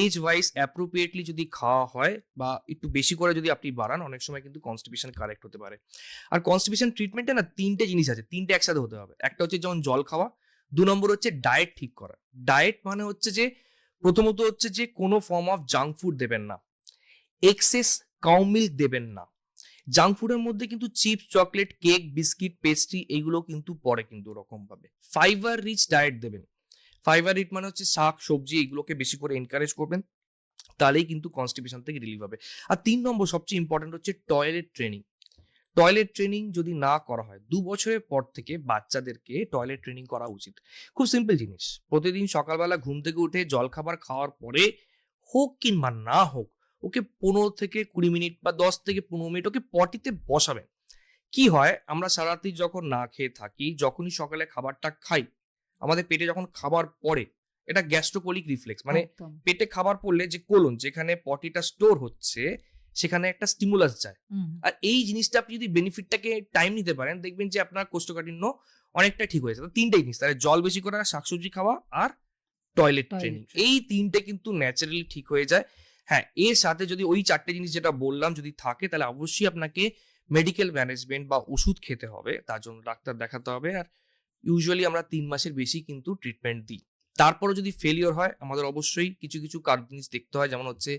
এজ ওয়াইজ অ্যাপ্রোপ্রিয়েটলি যদি খাওয়া হয় বা একটু বেশি করে যদি আপনি বাড়ান, অনেক সময় কিন্তু কনস্টিপেশন কারেক্ট হতে পারে। আর কনস্টিপেশন ট্রিটমেন্টে না 3টে জিনিস আছে, 3টে একসাথে হতে হবে। একটা হচ্ছে যেমন জল খাওয়া, 2 নম্বর হচ্ছে ডায়েট ঠিক করা। ডায়েট মানে হচ্ছে যে প্রথমত হচ্ছে যে কোনো ফর্ম অফ জাঙ্ক ফুড দেবেন না, এক্সেস কাউ মিল্ক দেবেন না। জাঙ্ক ফুডের মধ্যে কিন্তু chips, chocolate, cake, biscuit, pastry এইগুলো কিন্তু পড়ে কিন্তু ওরকম ভাবে। ফাইবার রিচ ডায়েট দেবেন। ফাইবার রিচ মানে হচ্ছে শাক সবজি, এগুলোকে বেশি করে এনকারেজ করবেন, তাহলেই কিন্তু কনস্টিপেশন থেকে রিলিভ হবে। আর 3 নম্বর সবচেয়ে ইম্পর্টেন্ট হচ্ছে টয়লেট ট্রেনিং। টয়লেট ট্রেনিং যদি না করা হয়, 2 বছরের পর থেকে বাচ্চাদেরকে টয়লেট ট্রেনিং করা উচিত। খুব সিম্পল জিনিস, প্রতিদিন সকালবেলা ঘুম থেকে উঠে জলখাবার খাওয়ার পরে হোক কিংবা না হোক, ওকে 15 থেকে 20 মিনিট বা 10 থেকে 15 মিনিট ওকে পটিতে বসাবেন। কি হয়, আমরা সারাদিন যখন না খেয়ে থাকি, যখনই সকালে খাবারটা খাই, আমাদের পেটে যখন খাবার পড়ে, এটা গ্যাস্ট্রোকোলিক রিফ্লেক্স, মানে একদম। পেটে খাবার পড়লে যে কোলন, যেখানে পটিটা স্টোর হচ্ছে, সেখানে একটা স্টিমুলাস যায়। আর এই জিনিসটা আপনি যদি বেনিফিটটাকে টাইম নিতে পারেন, দেখবেন যে আপনার কোষ্ঠকাঠিন্য অনেকটা ঠিক হয়েছে। তো 3টে জিনিস, তাহলে জল বেশি করা, শাকসবজি খাওয়া আর টয়লেট ট্রেনিং, এই 3টে কিন্তু ন্যাচারালি ঠিক হয়ে যায়। হ্যাঁ, এর সাথে যদি ওই 4টে জিনিস যেটা বললাম যদি থাকে, তাহলে অবশ্যই আপনাকে মেডিকেল ম্যানেজমেন্ট বা ওষুধ খেতে হবে, তার জন্য ডাক্তার দেখাতে হবে। আর ইউজুয়ালি আমরা 3 মাসের বেশি কিন্তু ট্রিটমেন্ট দিই। তারপরে যদি ফেলিওর হয়, আমাদের অবশ্যই কিছু কিছু জিনিস দেখতে হয়, যেমন হচ্ছে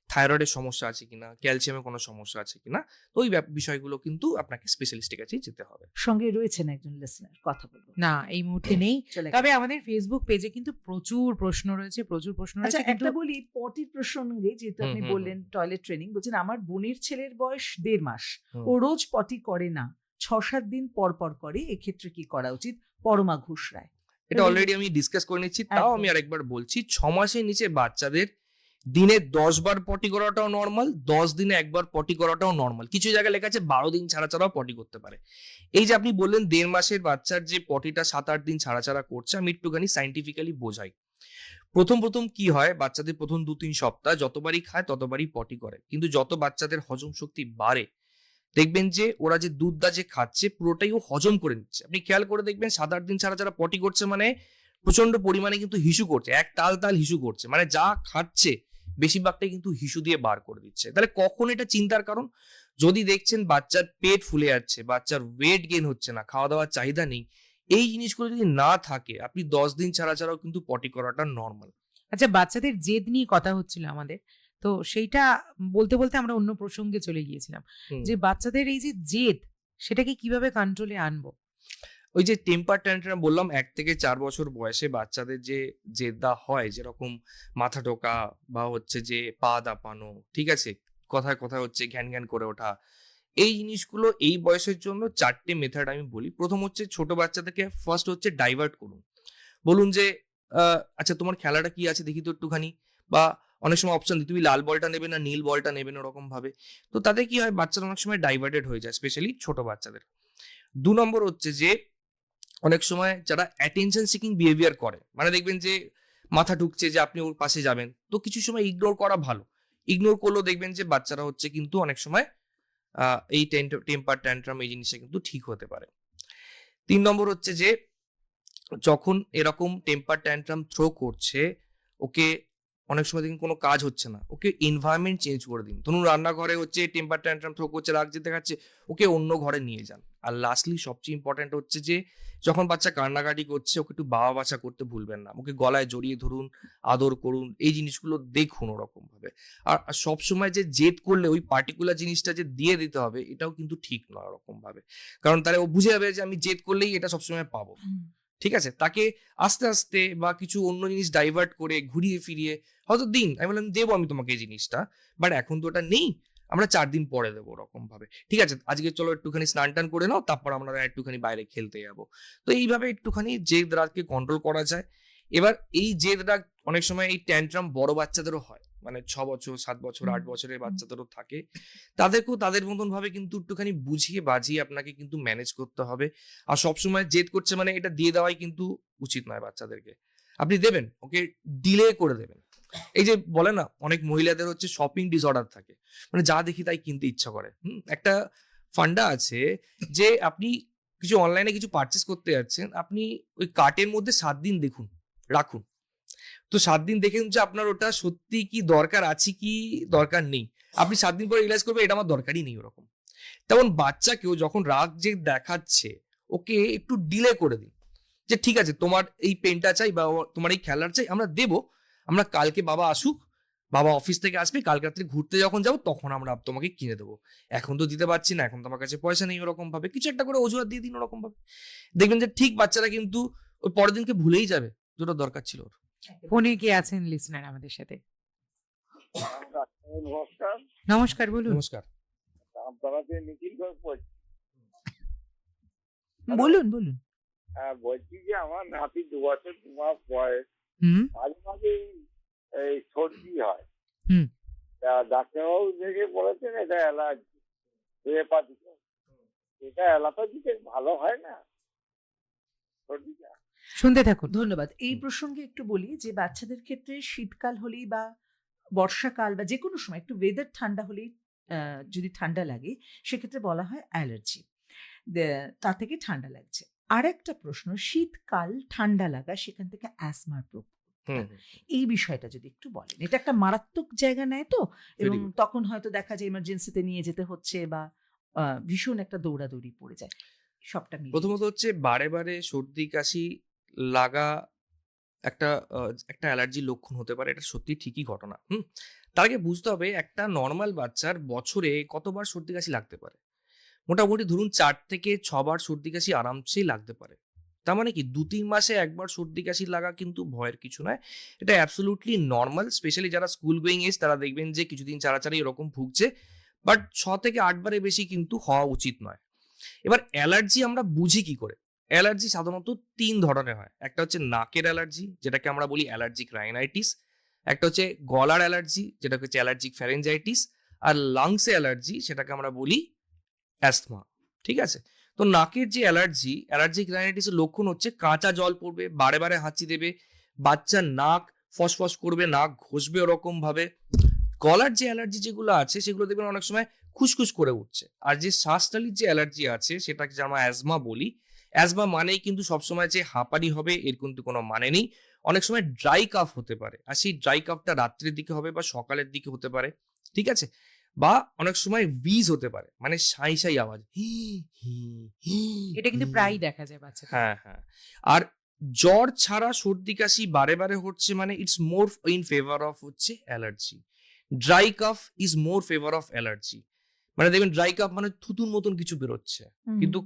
থাইরয়েডের সমস্যা আছে কিনা, ক্যালসিয়ামের কোনো সমস্যা আছে কিনা। তো ওই বিষয়গুলো কিন্তু আপনাকে স্পেশালিস্টের কাছেই যেতে হবে। সঙ্গে রয়েছেন একজন লিসনার, কথা বলবো। না, এই মুহূর্তে নেই। চলে গেল। তবে আমাদের ফেসবুক পেজে কিন্তু প্রচুর প্রশ্ন রয়েছে, প্রচুর প্রশ্ন আচ্ছা, রয়েছে, কিন্তু একটা বলি পটির প্রসঙ্গে, যেহেতু হুম, আপনি হুম, বললেন টয়লেট ট্রেনিং, বলছেন আমার বোনের ছেলের বয়স 1.5 মাস, হুম। ও রোজ পটি করে না, 6-7 দিন পর পর করে, এক্ষেত্রে কি করা উচিত? পরমা ঘোষ রায়। এটা অলরেডি আমি ডিসকাস করে নিচ্ছি, তাও একদম। আমি আরেকবার বলছি, 6 মাসের নিচে বাচ্চাদের দিনে 10 বার পটি করাটাও নর্মাল, 10 দিনে একবার পটি করাটাও নর্মাল। কিছু জায়গায় লেখা আছে 12 দিন ছাড়া ছাড়াও পটি করতে পারে। এই যে আপনি বললেন 1.5 মাসের বাচ্চার যে পটিটা 7-8 দিন ছাড়া ছাড়া করছে, আমি একটুখানি সাইন্টিফিক্যালি বোঝাই। প্রথম কি হয়, বাচ্চাদের প্রথম 2-3 সপ্তাহ যতবারই খায় ততবারই পটি করে, কিন্তু যত বাচ্চাদের হজম শক্তি বাড়ে, দেখবেন যে ওরা যে দুধটা যে খাচ্ছে পুরোটাই ও হজম করে নিচ্ছে। আপনি খেয়াল করে দেখবেন 7-8 দিন ছাড়া ছাড়া পটি করছে মানে প্রচন্ড পরিমাণে কিন্তু হিসু করছে, এক তাল তাল হিসু করছে, মানে যা খাচ্ছে বেশিরভাগটাই কিন্তু হিসু দিয়ে বার করে দিচ্ছে। তাহলে কখন এটা চিন্তার কারণ, যদি দেখছেন বাচ্চার পেট ফুলে যাচ্ছে, বাচ্চার ওয়েট গেইন হচ্ছে না, খাওয়া দাওয়ার চাহিদা নেই, এই জিনিসগুলো যদি না থাকে, আপনি 10 দিন ছাড়া ছাড়াও কিন্তু পটি করাটা নর্মাল। আচ্ছা, বাচ্চাদের জেদ নিয়ে কথা হচ্ছিল আমাদের, তো সেইটা বলতে বলতে আমরা অন্য প্রসঙ্গে চলে গিয়েছিলাম, যে বাচ্চাদের এই যে জেদ, সেটাকে কিভাবে কন্ট্রোলে আনবো? ওই যে টেম্পার ট্যান্ট্রাম বললাম, 1 থেকে 4 বছর বয়সে বাচ্চাদের যে জেদা হয়, যেরকম মাথা ঢোকা বা হচ্ছে যে পা দাপানো, ঠিক আছে, কথায় কথায় হচ্ছে ঘ্যান ঘ্যান করে ওঠা, এই জিনিসগুলো এই বয়সের জন্য 4টে মেথড আমি বলি। প্রথম হচ্ছে ছোট বাচ্চাদেরকে ফার্স্ট হচ্ছে ডাইভার্ট করুন। বলুন যে আচ্ছা তোমার খেলাটা কি আছে দেখি তো একটুখানি, বা অনেক সময় অপশন দিই, তুমি লাল বলটা নেবে না নীল বলটা নেবে না, ওরকম ভাবে। তো তাতে কি হয়, বাচ্চারা অনেক সময় ডাইভার্টেড হয়ে যায়, স্পেশালি ছোট বাচ্চাদের। 2 নম্বর হচ্ছে যে অনেক সময় যারা অ্যাটেনশন সিকিং বিহেভিয়ার করে, মানে দেখবেন যে মাথা ঢুকছে যে আপনি ওর পাশে যাবেন, তো কিছু সময় ইগনোর করা ভালো। ইগনোর করলেও দেখবেন যে বাচ্চারা হচ্ছে কিন্তু অনেক সময় এই টেম্পার ট্যান্ট্রাম এই জিনিসটা কিন্তু ঠিক হতে পারে। 3 নম্বর হচ্ছে যে যখন এরকম টেম্পার ট্যান্ট্রাম থ্রো করছে, ওকে অনেক সময় দেখুন কোনো কাজ হচ্ছে না, ওকে এনভায়রনমেন্ট চেঞ্জ করে দিন। ধরুন রান্নাঘরে হচ্ছে টেম্পার ট্যান্ট্রাম থ্রো করছে, রাগ যেতে দেখাচ্ছে, ওকে অন্য ঘরে নিয়ে যান। আর লাস্টলি সবচেয়ে ইম্পর্ট্যান্ট হচ্ছে যে যখন বাচ্চা কান্নাকাটি করছে ওকে একটু বাবা বাছা করতে ভুলবেন না, ওকে গলায় জড়িয়ে ধরুন, আদর করুন, এই জিনিসগুলো দেখুন ওরকম ভাবে। আর সবসময় যে জেদ করলে ওই পার্টিকুলার জিনিসটা যে দিয়ে দিতে হবে এটাও কিন্তু ঠিক নয় ওরকম ভাবে, কারণ তাহলে ও বুঝে যাবে যে আমি জেদ করলেই এটা সবসময় পাবো। ঠিক আছে, তাকে আস্তে আস্তে বা কিছু অন্য জিনিস ডাইভার্ট করে ঘুরিয়ে ফিরিয়ে হয়তো দিন, আমি বললাম দেবো আমি তোমাকে এই জিনিসটা, বাট এখন তো ওটা নেই, আমরা 4 দিন পরে দেবো ওরকম ভাবে। ঠিক আছে, আজকে চলো একটুখানি স্নান টান করে নাও, তারপর আমরা একটুখানি বাইরে খেলতে যাবো। তো এইভাবে একটুখানি জেদ রাগকে কন্ট্রোল করা যায়। এবার এই জেদ রাগ অনেক সময় এই ট্যান্ট্রাম বড় বাচ্চাদেরও হয়, মানে 6 বছর 7 বছর 8 বছরের বাচ্চাদেরও থাকে, তাদেরকেও তাদের মতন ভাবে কিন্তু একটুখানি বুঝিয়ে বাজিয়ে আপনাকে কিন্তু ম্যানেজ করতে হবে। আর সবসময় জেদ করছে মানে এটা দিয়ে দেওয়াই কিন্তু উচিত নয় বাচ্চাদেরকে। আপনি দেবেন, ওকে ডিলে করে দেবেন। এই যে বলে না অনেক মহিলাদের হচ্ছে শপিং ডিসঅর্ডার থাকে, মানে যা দেখি তাই কিনতে ইচ্ছা করে। একটা ফান্ডা আছে যে আপনি কিছু অনলাইনে কিছু পারচেস করতে যাচ্ছেন, আপনি ওই কার্টের মধ্যে 7 দিন দেখুন, রাখুন। তো 7 দিন দেখেন যে আপনার ওটা সত্যি কি দরকার আছে কি দরকার নেই, আপনি 7 দিন পরে রিয়েলাইজ করবে এটা আমার দরকারই নেই ওরকম। তেমন বাচ্চাকেও যখন রাগ যে দেখাচ্ছে ওকে একটু ডিলে করে দিন, যে ঠিক আছে তোমার এই পেনটা চাই বা তোমার এই খেলার চাই, আমরা দেবো, আমরা কালকে বাবা আসুক, বাবা অফিস থেকে আসবে, কালকে রাত্রে ঘুরতে যখন যাবো তখন আমরা তোমাকে কিনে দেবো, এখন তো দিতে পারছি না, এখন তো আমার কাছে পয়সা নেই, ওরকম ভাবে কিছু একটা করে অজুহাত দিয়ে দিন ওরকম ভাবে। দেখবেন যে ঠিক বাচ্চারা কিন্তু ওই পরের দিনকে ভুলেই যাবে যেটা দরকার ছিল ওর। ফোনে কে আছেন লিসনার আমাদের সাথে? নমস্কার। নমস্কার, বলুন। নমস্কার। আমতলাতে নিখিল ঘোষ বলছি। বলুন বলুন। হ্যাঁ, বলছি যে আমার নাতি 2 বছর 2 মাস বয়স, হুম মাঝে মাঝে এই সর্দি হয়। হুম। তা ডাক্তারবাবু দেখে বলেছেন এটা অ্যালার্জি, এলোপ্যাথিতে। এটা অ্যালোপ্যাথিতে ভালো হয় না সর্দিটা? শুনতে থাকুন। ধন্যবাদ। এই প্রসঙ্গে একটু বলি যে বাচ্চাদের ক্ষেত্রে শীতকাল হলেই বা বর্ষাকাল বা যে কোনো সময় একটু ওয়েদার ঠান্ডা হলেই যদি ঠান্ডা লাগে সেক্ষেত্রে বলা হয় অ্যালার্জি, তা থেকে ঠান্ডা লাগছে। আর একটা প্রশ্ন, শীতকাল ঠান্ডা লাগা সেখান থেকে অ্যাসমার এই বিষয়টা যদি একটু বলেন। এটা একটা মারাত্মক জায়গা নেয় তো, এবং Very good. তখন হয়তো দেখা যায় ইমার্জেন্সিতে নিয়ে যেতে হচ্ছে বা ভীষণ একটা দৌড়াদৌড়ি পড়ে যায়, সবটা মিলিয়ে। প্রথমত হচ্ছে বারে বারে সর্দি কাশি লাগা একটা একটা অ্যালার্জির লক্ষণ হতে পারে, এটা সত্যি ঠিকই ঘটনা। তার আগে বুঝতে হবে একটা নর্মাল বাচ্চার বছরে কতবার সর্দি কাশি লাগতে পারে। মোটামুটি ধরুন 4 থেকে 6 বার সর্দি কাশি আরামসেই লাগতে পারে। তার মানে কি 2-3 মাসে একবার সর্দি কাশি লাগা কিন্তু ভয়ের কিছু নয়, এটা অ্যাবসলিউটলি নর্মাল। স্পেশালি যারা স্কুল গোয়িং এজ তারা দেখবেন যে কিছুদিন ছাড়া ছাড়াই এরকম ভুগছে, বাট 6 থেকে 8 বারের বেশি কিন্তু হওয়া উচিত নয়। এবার অ্যালার্জি আমরা বুঝি কি করে? অ্যালার্জি সাধারণত 3 ধরনের হয়। একটা হচ্ছে নাকের অ্যালার্জি, যেটাকে আমরা বলি অ্যালার্জিক রাইনাইটিস। একটা হচ্ছে গলার অ্যালার্জি, যেটাকে হচ্ছে অ্যালার্জিক ফ্যারেঞ্জাইটিস। আর লাংসে অ্যালার্জি, সেটাকে আমরা বলি অ্যাস্থমা। ঠিক আছে? তো নাকের যে অ্যালার্জি, অ্যালার্জিক রাইনাইটিসের লক্ষণ হচ্ছে কাঁচা জল পড়বে, বারে বারে হাঁচি দেবে, বাচ্চার নাক ফসফস করবে, নাক ঘষবে ওরকম ভাবে। গলার যে অ্যালার্জি যেগুলো আছে সেগুলো দেখবেন অনেক সময় খুসখুস করে উঠছে। আর যে শ্বাসনালীর যে অ্যালার্জি আছে সেটাকে যে আমরা অ্যাজমা বলি, অ্যাজমা মানেই কিন্তু সবসময় যে হাঁপানি হবে এর কিন্তু কোনো মানে নেই। অনেক সময় ড্রাই কাফ হতে পারে, আর সেই ড্রাই কাফটা রাত্রের দিকে হবে বা সকালের দিকে হতে পারে। ঠিক আছে? বা অনেক সময় ভিজ হতে পারে, মানে সাই সাই আওয়াজ, এটা কিন্তু প্রায়ই দেখা যায় বাচ্চাদের। হ্যাঁ হ্যাঁ। আর জ্বর ছাড়া সর্দি কাশি বারে বারে হচ্ছে মানে it's more in favour of হচ্ছে allergy. Dry cough is more favour of allergy. মানে দেখবেন ড্রাই কাফ মানে থুতুর মতন কিছু বেরোচ্ছে, কিন্তু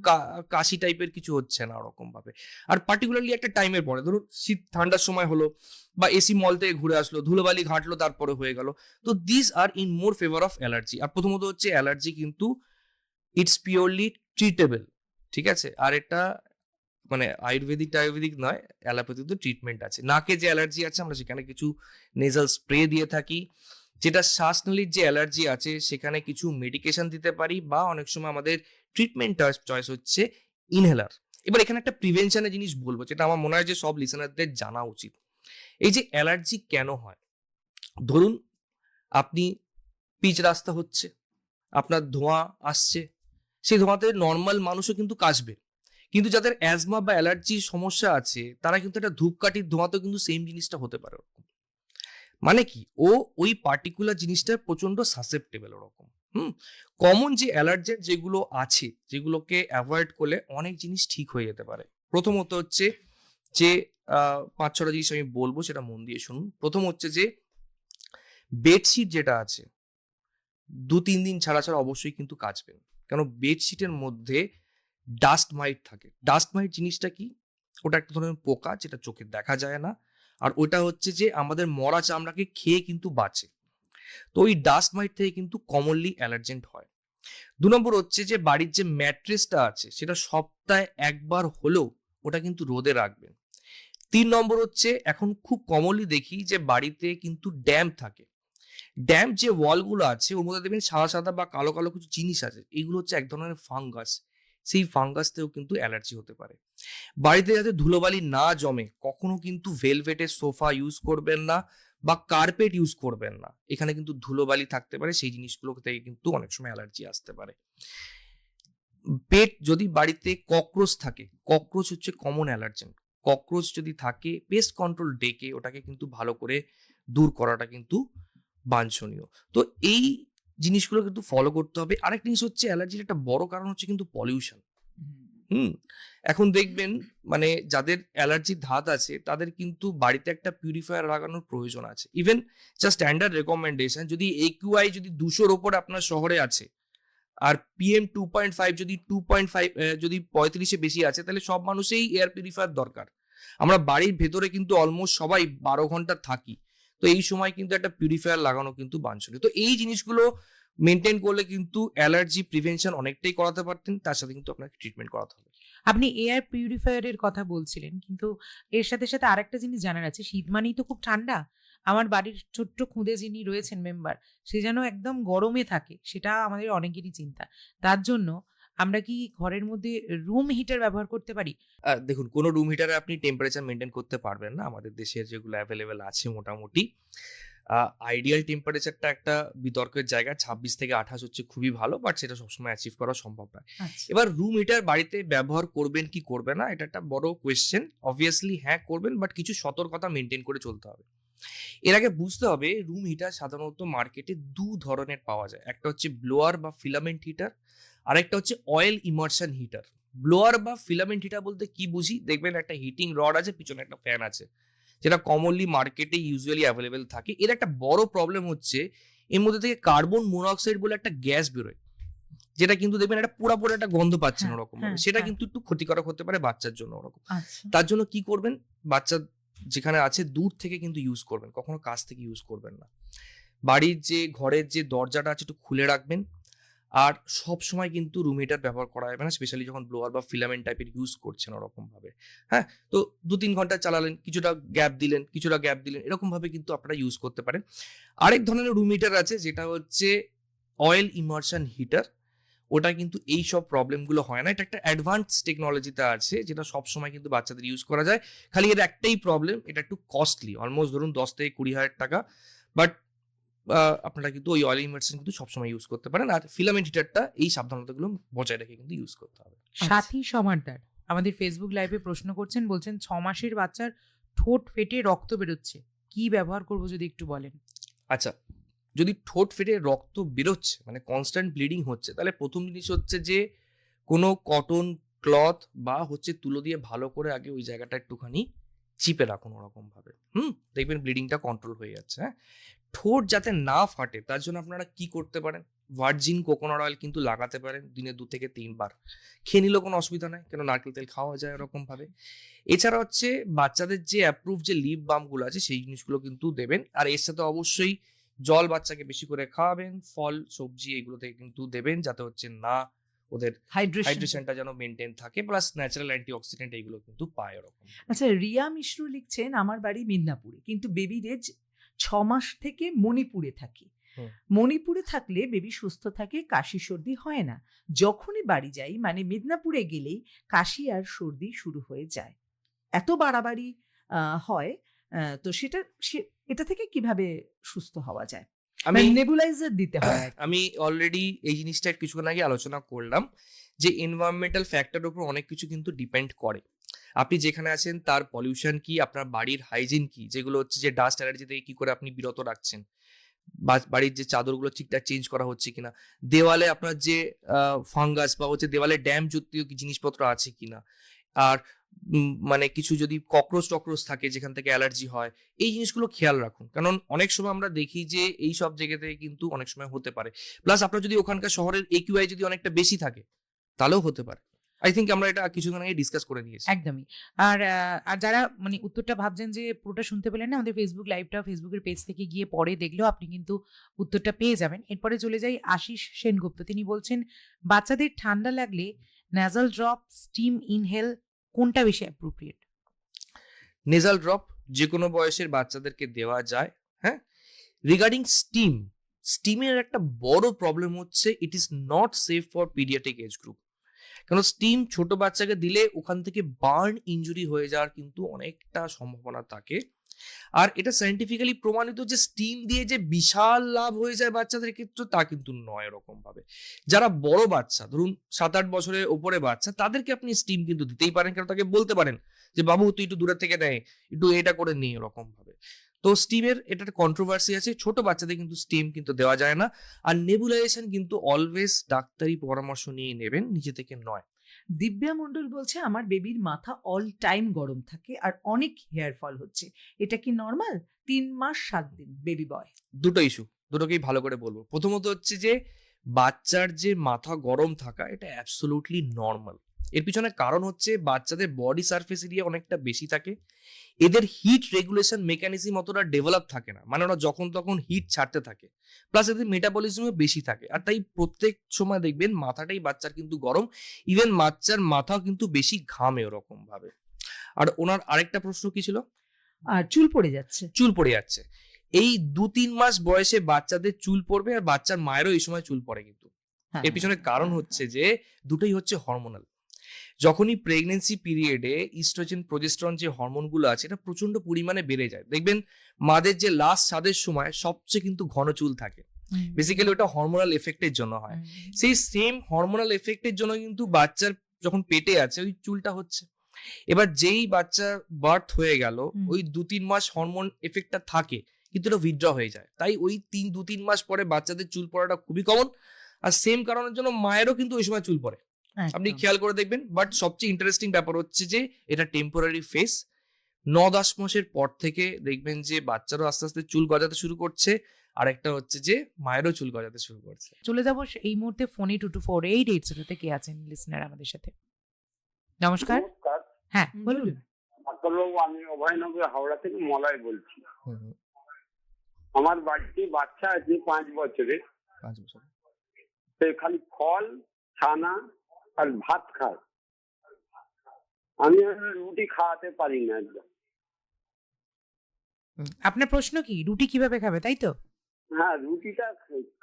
কাশি টাইপের কিছু হচ্ছে না ওরকম ভাবে। আর পার্টিকুলারলি একটা টাইমের পরে, ধরুন শীত ঠান্ডার সময় হলো বা এসি মল থেকে ঘুরে আসলো, ধুলোবালি ঘাঁটলো, তারপরে হয়ে গেল। তো this are in more favour of allergy. আর প্রথমত হচ্ছে অ্যালার্জি কিন্তু ইটস পিওরলি ট্রিটেবল। ঠিক আছে? আর এটা মানে আয়ুর্বেদিক নয়, অ্যালোপ্যাথিক তো ট্রিটমেন্ট আছে। নাকে যে অ্যালার্জি আছে আমরা সেখানে কিছু নেজাল স্প্রে দিয়ে থাকি। যেটা শ্বাসনালীর যে অ্যালার্জি আছে সেখানে কিছু মেডিকেশন দিতে পারি, বা অনেক সময় আমাদের ট্রিটমেন্ট চয়েস হচ্ছে ইনহেলার। এবার এখানে একটা প্রিভেনশনের জিনিস বলবো, যেটা আমার মনে হয় যে সব লিসেনারদের জানা উচিত। এই যে অ্যালার্জি কেন হয়, ধরুন আপনি পিচ রাস্তা হচ্ছে, আপনার ধোঁয়া আসছে, সেই ধোঁয়াতে নর্মাল মানুষও কিন্তু কাশবে, কিন্তু যাদের অ্যাজমা বা অ্যালার্জির সমস্যা আছে তারা কিন্তু একটা ধূপকাঠির ধোঁয়াতেও কিন্তু সেম জিনিসটা হতে পারে। মানে কি, ও ওই পার্টিকুলার জিনিসটা প্রচন্ড সাসেপ্টেবল ওরকম। কমন যে অ্যালার্জেন যেগুলো আছে, যেগুলোকে অ্যাভয়েড করলে অনেক জিনিস ঠিক হয়ে যেতে পারে। প্রথমত হচ্ছে যে 5-6টা জিনিস আমি বলবো, সেটা মন দিয়ে শুনুন। প্রথম হচ্ছে যে বেডশিট যেটা আছে 2-3 দিন ছাড়া ছাড়া অবশ্যই কিন্তু কাচবেন, কারণ বেডশিটের মধ্যে ডাস্ট মাইট থাকে। ডাস্ট মাইট জিনিসটা কি? ওটা একটা ধরনের পোকা, যেটা চোখে দেখা যায় না, আর ওটা হচ্ছে যে আমাদের মরা চামড়াকে খেয়ে কিন্তু বাঁচে। তো ওই ডাস্ট মাইট থেকে কিন্তু কমনলি অ্যালার্জেন্ট হয়। 2 নম্বর হচ্ছে যে বাড়ির যে ম্যাট্রেসটা আছে সেটা সপ্তাহে একবার হলেও ওটা কিন্তু রোদে রাখবেন। 3 নম্বর হচ্ছে এখন খুব কমনলি দেখি যে বাড়িতে কিন্তু ড্যাম্প থাকে। ড্যাম্প যে ওয়ালগুলো আছে ওর মধ্যে দেখবেন সাদা সাদা বা কালো কালো কিছু জিনিস আছে, এইগুলো হচ্ছে এক ধরনের ফাঙ্গাস। সেই ফাঙ্গাস থেকেও কিন্তু অ্যালার্জি হতে পারে। বাড়িতে যাতে ধুলোবালি না জমে, কখনো কিন্তু ভেলভেটের সোফা ইউজ করবেন না বা কার্পেট ইউজ করবেন না, এখানে কিন্তু ধুলোবালি থাকতে পারে, সেই জিনিসগুলো থেকে কিন্তু অনেক সময় অ্যালার্জি আসতে পারে। পেট যদি বাড়িতে ককরোচ থাকে, ককরোচ হচ্ছে কমন অ্যালার্জেন। ককরোচ যদি থাকে, পেস্ট কন্ট্রোল ডেকে ওটাকে কিন্তু ভালো করে দূর করাটা কিন্তু বাঞ্ছনীয়। তো এই জিনিসগুলো কিন্তু ফলো করতে হবে। আরেকটা জিনিস হচ্ছে অ্যালার্জির একটা বড় কারণ হচ্ছে কিন্তু পলিউশন। এখন দেখবেন মানে যাদের অ্যালার্জির ধাত আছে তাদের কিন্তু বাড়িতে একটা পিউরিফায়ার লাগানোর প্রয়োজন আছে। ইভেন জাস্ট স্ট্যান্ডার্ড রেকমেন্ডেশন, যদি AQI যদি 200-র ওপর আপনার শহরে আছে আর PM 2.5 যদি 2.5 যদি 35-এ বেশি আছে, তাহলে সব মানুষেই এয়ার পিউরিফায়ার দরকার। আমরা বাড়ির ভেতরে কিন্তু অলমোস্ট সবাই 12 ঘন্টা থাকি, তো এই সময় কিন্তু একটা পিউরিফায়ার লাগানো কিন্তু বাঞ্ছনীয়। তো এই জিনিসগুলো মেনটেন করলে কিন্তু অ্যালার্জি প্রিভেনশন অনেকটাই করাতে পারতেন, তার সাথে কিন্তু আপনাকে ট্রিটমেন্ট করাতে হবে। আপনি এয়ার পিউরিফায়ারের কথা বলছিলেন, কিন্তু এর সাথে সাথে আরেকটা জিনিস জানার আছে। শীত মানেই তো খুব ঠান্ডা। আমার বাড়ির ছোট্ট খুদে যিনি রয়েছেন মেম্বার, সে যেন একদম গরমে থাকে, সেটা আমাদের অনেকেরই চিন্তা। তার জন্য আমরা কি ঘরের মধ্যে রুম হিটার ব্যবহার করতে পারি? দেখুন, কোনো রুম হিটারে আপনি টেম্পারেচার মেনটেন করতে পারবেন না। আমাদের দেশের যেগুলো অ্যাভেলেবেল আছে মোটামুটি আইডিয়াল টেম্পারেচারটা একটা বিতর্কের জায়গা। 26 থেকে 28 হচ্ছে খুবই ভালো, বাট সেটা সবসময় অ্যাচিভ করা সম্ভব নয়। আচ্ছা। এবার রুম হিটার বাড়িতে ব্যবহার করবেন কি করবে না, এটা একটা বড় কোয়েশ্চেন। অবভিয়াসলি হ্যাঁ করবেন, বাট কিছু সতর্কতা মেনটেন করে চলতে হবে। এর আগে বুঝতে হবে রুম হিটার সাধারণত মার্কেটে 2 ধরনের পাওয়া যায়। একটা হচ্ছে ব্লোয়ার বা ফিলামেন্ট হিটার, আর একটা হচ্ছে অয়েল ইমার্শন হিটার। ব্লোয়ার বা ফিলামেন্ট হিটার বলতে কি বুঝি, দেখবেন একটা হিটিং রড আছে, পিছনে একটা ফ্যান আছে, যেটা কমনলি মার্কেটে ইউজুয়ালি অ্যাভেলেবেল থাকে। এর একটা বড় প্রবলেম হচ্ছে এর মধ্যে থেকে কার্বন মনোক্সাইড বলে একটা গ্যাস বেরোয়, যেটা কিন্তু দেখবেন একটা পুরা একটা গন্ধ পাচ্ছেন হ্যাঁ, ওরকম হ্যাঁ, ভাবে, সেটা হ্যাঁ। কিন্তু একটু ক্ষতিকারক হতে পারে বাচ্চার জন্য ওরকম। আচ্ছা। তার জন্য কি করবেন, বাচ্চা যেখানে আছে দূর থেকে কিন্তু ইউজ করবেন, কখনো কাছ থেকে ইউজ করবেন না। বাড়ির যে ঘরের যে দরজাটা আছে একটু খুলে রাখবেন, আর সব সময় কিন্তু রুম হিটার ব্যবহার করা যাবে না, স্পেশালি যখন ব্লোয়ার বা ফিলামেন্ট টাইপের ইউজ করছেন ওরকম ভাবে। হ্যাঁ, তো 2-3 ঘন্টা চালালেন, কিছুটা গ্যাপ দিলেন, এরকম ভাবে কিন্তু আপনারা ইউজ করতে পারেন। আরেক ধরনের রুম হিটার আছে যেটা হচ্ছে অয়েল ইমার্শন হিটার। ওটা কিন্তু এই সব প্রবলেমগুলো হয় না, এটা একটা অ্যাডভান্স টেকনোলজিতে আছে, যেটা সবসময় কিন্তু বাচ্চাদের ইউজ করা যায়। খালি এর একটাই প্রবলেম, এটা একটু কস্টলি, অলমোস্ট ধরুন 10 থেকে 20,000 টাকা। বাট আপনারা কিন্তু ওই অয়েল ইমার্শন কিন্তু সবসময় ইউজ করতে পারেন, আর ফিলামেন্ট হিটারটা এই সাবধানতাগুলো বজায় রেখে কিন্তু ইউজ করতে হবে। সাথী সমারদার আমাদের ফেসবুক লাইভে প্রশ্ন করছেন, বলছেন 6 মাসের বাচ্চার ঠোঁট ফেটে রক্ত বেরোচ্ছে, কি ব্যবহার করব যদি একটু বলেন। আচ্ছা, যদি ঠোঁট ফেটে রক্ত বেরোচ্ছে মানে কনস্ট্যান্ট ব্লিডিং হচ্ছে, তাহলে প্রথম জিনিস হচ্ছে যে কোনো কটন ক্লথ বা হচ্ছে তুলো দিয়ে ভালো করে আগে ওই জায়গাটা একটুখানি চিপে রাখুন ওরকম ভাবে। দেখবেন ব্লিডিংটা কন্ট্রোল হয়ে যাচ্ছে। হ্যাঁ, ঠোঁট যাতে না ফাটে তার জন্য আপনারা কি করতে পারেন, ভার্জিন কোকোনাট অয়েল কিন্তু লাগাতে পারেন দিনে 2 থেকে 3 বার। খেয়ে নিলেও কোনো অসুবিধা নাই, কেন নারকেল তেল খাওয়া যায় ওরকম ভাবে। এছাড়া হচ্ছে বাচ্চাদের যে অ্যাপ্রুভ যে লিপ বামগুলো আছে সেই জিনিসগুলো কিন্তু দেবেন, আর এর সাথে অবশ্যই জল বাচ্চাকে বেশি করে খাওয়াবেন, ফল সবজি এগুলো থেকে কিন্তু দেবেন, যাতে হচ্ছে না ওদের হাইড্রেশনটা যেন মেনটেন থাকে, প্লাস ন্যাচারাল অ্যান্টিঅক্সিডেন্ট এইগুলো কিন্তু পায় ওরকম। আচ্ছা, রিয়া মিশ্র লিখছেন, আমার বাড়ি মিদনাপুরে, কিন্তু বেবিদের 6 মাস থেকে মণিপুরে থাকি। মণিপুরে থাকলে বেবি সুস্থ থাকে, কাশি সর্দি হয় না। যখনই বাড়ি যাই মানে মিদনাপুরে গেলেই কাশি আর সর্দি শুরু হয়ে যায়, এত বাড়াবাড়ি হয়। তো এটা থেকে কিভাবে সুস্থ হওয়া যায়? আমি নেবুলাইজার দিতে হয়। আমি অলরেডি এই জিনিসটা কিছুক্ষণ আগে আলোচনা করলাম যে এনভায়রনমেন্টাল ফ্যাক্টরের উপর অনেক কিছু কিন্তু ডিপেন্ড করে। আপনি যেখানে আছেন তার পলিউশন কি, আপনার বাড়ির হাইজিন কি, যেগুলো হচ্ছে যে ডাস্ট অ্যালার্জি থেকে কি করে আপনি বিরত রাখছেন, বাড়ির যে চাদরগুলো ঠিকঠাক চেঞ্জ করা হচ্ছে কিনা, দেওয়ালে আপনার যে ফাঙ্গাস বা হচ্ছে দেওয়ালে ড্যাম জাতীয় কি জিনিসপত্র আছে কিনা, আর মানে কিছু যদি ককরোচ টকরোচ থাকে যেখান থেকে অ্যালার্জি হয়, এই জিনিসগুলো খেয়াল রাখুন। কারণ অনেক সময় আমরা দেখি যে এই সব জায়গা থেকে কিন্তু অনেক সময় হতে পারে। প্লাস আপনার যদি ওখানকার শহরের AQI যদি অনেকটা বেশি থাকে তাহলেও হতে পারে। আই থিঙ্ক আমরা এটা কিছুদিন আগে ডিসকাস করে নিয়েছি। একদমই। আর যারা মানে উত্তরটা ভাবছেন যে পুরোটা শুনতে পেলেন না, আমাদের ফেসবুক লাইভটা ফেসবুকের পেজ থেকে গিয়ে পরে দেখলেও আপনি কিন্তু উত্তরটা পেয়ে যাবেন। এরপরে চলে যাই আশিস সেনগুপ্ত। তিনি বলছেন, বাচ্চাদের ঠান্ডা লাগলে ন্যাজাল ড্রপ, স্টিম ইনহেল কোনটা বেশি অ্যাপ্রোপ্রিয়েট? নেজাল ড্রপ যে কোনো বয়সের বাচ্চাদেরকে দেওয়া যায়। হ্যাঁ, রিগার্ডিং স্টিমের একটা বড় প্রবলেম হচ্ছে it is not safe for paediatric age group. কারণ স্টিম ছোট বাচ্চাকে দিলে ওখান থেকে বার্ন ইনজুরি হয়ে যাওয়ার কিন্তু অনেকটা সম্ভাবনা থাকে। আর এটা সায়েন্টিফিক্যালি প্রমাণিত যে স্টিম দিয়ে যে বিশাল লাভ হয়ে যায় বাচ্চাদের ক্ষেত্রে তা কিন্তু নয় এরকম ভাবে। যারা বড় বাচ্চা, ধরুন 7-8 বছরের ওপরে বাচ্চা, তাদেরকে আপনি স্টিম কিন্তু দিতেই পারেন, কারণ তাকে বলতে পারেন যে বাবু তুই একটু দূরের থেকে নেয়, একটু এটা করে নে এরকম ভাবে। তো স্টিমের এটা একটা কন্ট্রোভার্সি আছে, ছোট বাচ্চাদের কিন্তু স্টিম কিন্তু দেওয়া যায় না। আর নেবুলাইজেশন কিন্তু অলওয়েজ ডাক্তারি পরামর্শ নিয়ে নেবেন, নিজে থেকে নয়। দিব্যা মণ্ডল বলছে, আমার বেবির মাথা অল টাইম গরম থাকে আর অনেক হেয়ার ফল হচ্ছে, এটা কি নর্মাল? 3 মাস 7 দিন বেবি বয়। দুটো ইস্যু, দুটোকেই ভালো করে বলবো। প্রথমত হচ্ছে যে বাচ্চার যে মাথা গরম থাকা এটা অ্যাবসোলুটলি নর্মাল। এর পিছনে কারণ হচ্ছে বাচ্চাদের বডি সারফেস এরিয়া অনেকটা বেশি থাকে, এদের হিট রেগুলেশন মেকানিজম অতটা ডেভেলপ থাকে না, মানে ওরা যখন তখন হিট ছাড়তে থাকে, প্লাস এদের মেটাবলিজমও বেশি থাকে। আর তাই প্রত্যেক সময় দেখবেন মাথাটাই বাচ্চার কিন্তু গরম, ইভেন বাচ্চার মাথাও কিন্তু বেশি ঘামে ওরকম ভাবে। আর ওনার আরেকটা প্রশ্ন কি ছিল? আর চুল পড়ে যাচ্ছে। চুল পড়ে যাচ্ছে। এই 2-3 মাস বয়সে বাচ্চাদের চুল পড়বে, আর বাচ্চার মায়েরও এই সময় চুল পড়ে কিন্তু। হ্যাঁ, এর পিছনে কারণ হচ্ছে যে দুটোই হচ্ছে হরমোনাল। যখনই প্রেগনেন্সি পিরিয়ডে ইস্ট্রোজেন প্রোজেস্টেরন যে হরমোনগুলো আছে এটা প্রচন্ড পরিমাণে বেড়ে যায়। দেখবেন মাদের যে লাস্ট স্বাদের সময় সবচেয়ে কিন্তু ঘন চুল থাকে, বেসিক্যালি ওটা হরমোনাল এফেক্টের জন্য হয়। সেই সেম হরমোনাল এফেক্টের জন্য কিন্তু বাচ্চার যখন পেটে আছে ওই চুলটা হচ্ছে। এবার যেই বাচ্চা বার্থ হয়ে গেল, ওই 2-3 মাস হরমোন এফেক্টটা থাকে কিন্তু এটা উইথড্র হয়ে যায়। তাই ওই 2-3 মাস পরে বাচ্চাদের চুল পড়াটা খুবই কমন। আর সেম কারণের জন্য মায়েরও কিন্তু ওই সময় চুল পড়ে, আপনি খেয়াল করে দেখবেন। বাট সবচেয়ে ইন্টারেস্টিং ব্যাপার হচ্ছে যে এটা টেম্পোরারি ফেস। 9-10 মাসের পর থেকে দেখবেন যে বাচ্চারও আস্তে আস্তে চুল গজাতে শুরু করছে, আর একটা হচ্ছে যে মায়েরও চুল গজাতে শুরু করছে। চলে যাবো এই মুহূর্তে ফোনে 224880 তে কে আছেন লিসনার আমাদের সাথে? নমস্কার। হ্যাঁ বলুন। ডাক্তারবাবু, আমি অভয়নগর হাওড়া থেকে মলয় বলছি। আমার বাড়িতে বাচ্চা আছে 5 বছরের, 5 বছর। সে খালি ফল, ছানা আর ভাত খায়। আমি রুটি খাওয়াতে পারি না একদম। আপনার প্রশ্ন কি, রুটি কিভাবে খাবে তাই তো? হ্যাঁ, রুটিটা